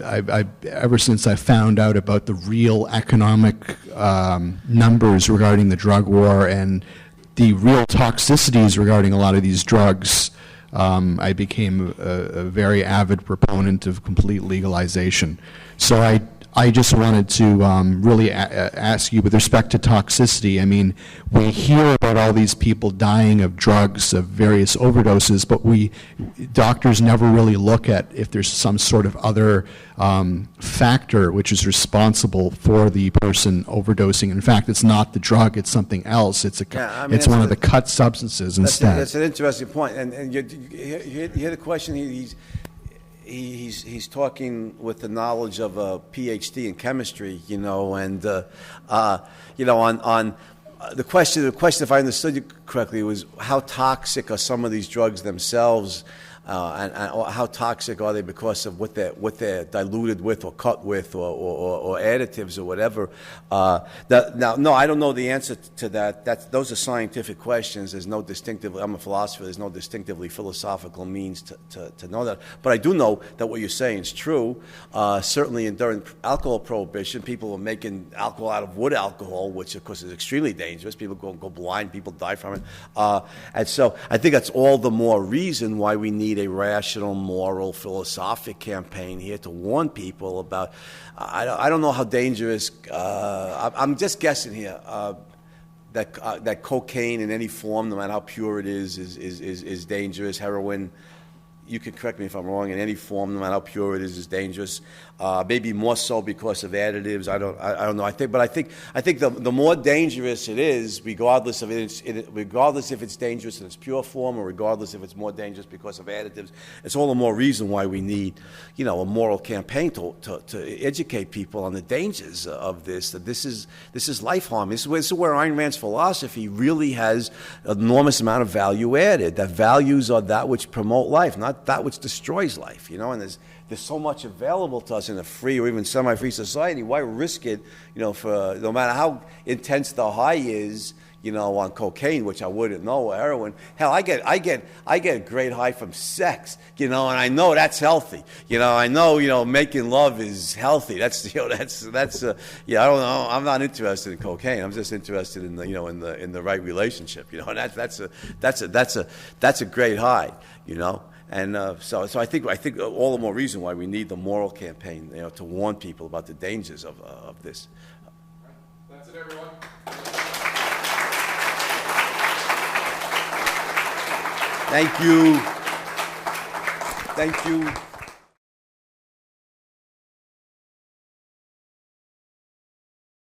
Speaker 14: I've ever since I found out about the real economic numbers regarding the drug war and the real toxicities regarding a lot of these drugs, I became a very avid proponent of complete legalization. So I just wanted to really ask you, with respect to toxicity, I mean, we hear about all these people dying of drugs, of various overdoses, but doctors never really look at if there's some sort of other factor which is responsible for the person overdosing. In fact, it's not the drug, it's something else. It's one of the cut substances instead.
Speaker 2: That's an interesting point. And you hear the question, he's talking with the knowledge of a PhD in chemistry, and on the question, if I understood you correctly, was how toxic are some of these drugs themselves, and how toxic are they because of what they're diluted with or cut with or additives or whatever. No, I don't know the answer to that. Those are scientific questions. There's no distinctive. I'm a philosopher. There's no distinctively philosophical means to know that. But I do know that what you're saying is true. Certainly, during alcohol prohibition, people were making alcohol out of wood alcohol, which of course is extremely dangerous. People go blind. People die from it. And so I think that's all the more reason why we need a rational, moral, philosophic campaign here to warn people about. I don't know how dangerous. I'm just guessing here that cocaine in any form, no matter how pure it is dangerous. Heroin, you can correct me if I'm wrong, in any form, no matter how pure it is dangerous. Maybe more so because of additives. I don't know. I think the more dangerous it is, regardless if it's dangerous in its pure form, or regardless if it's more dangerous because of additives, it's all the more reason why we need, a moral campaign to educate people on the dangers of this. That this is life harm. This is where Ayn Rand's philosophy really has an enormous amount of value added. That values are that which promote life, not that which destroys life. And there's so much available to us in a free or even semi-free society. Why risk it, for no matter how intense the high is, on cocaine, which I wouldn't know, or heroin. Hell, I get a great high from sex, and I know that's healthy. I know, making love is healthy. That's I don't know. I'm not interested in cocaine. I'm just interested in in the right relationship. And that's a great high. And so I think all the more reason why we need the moral campaign, to warn people about the dangers of this.
Speaker 3: That's it, everyone.
Speaker 2: Thank you. Thank you.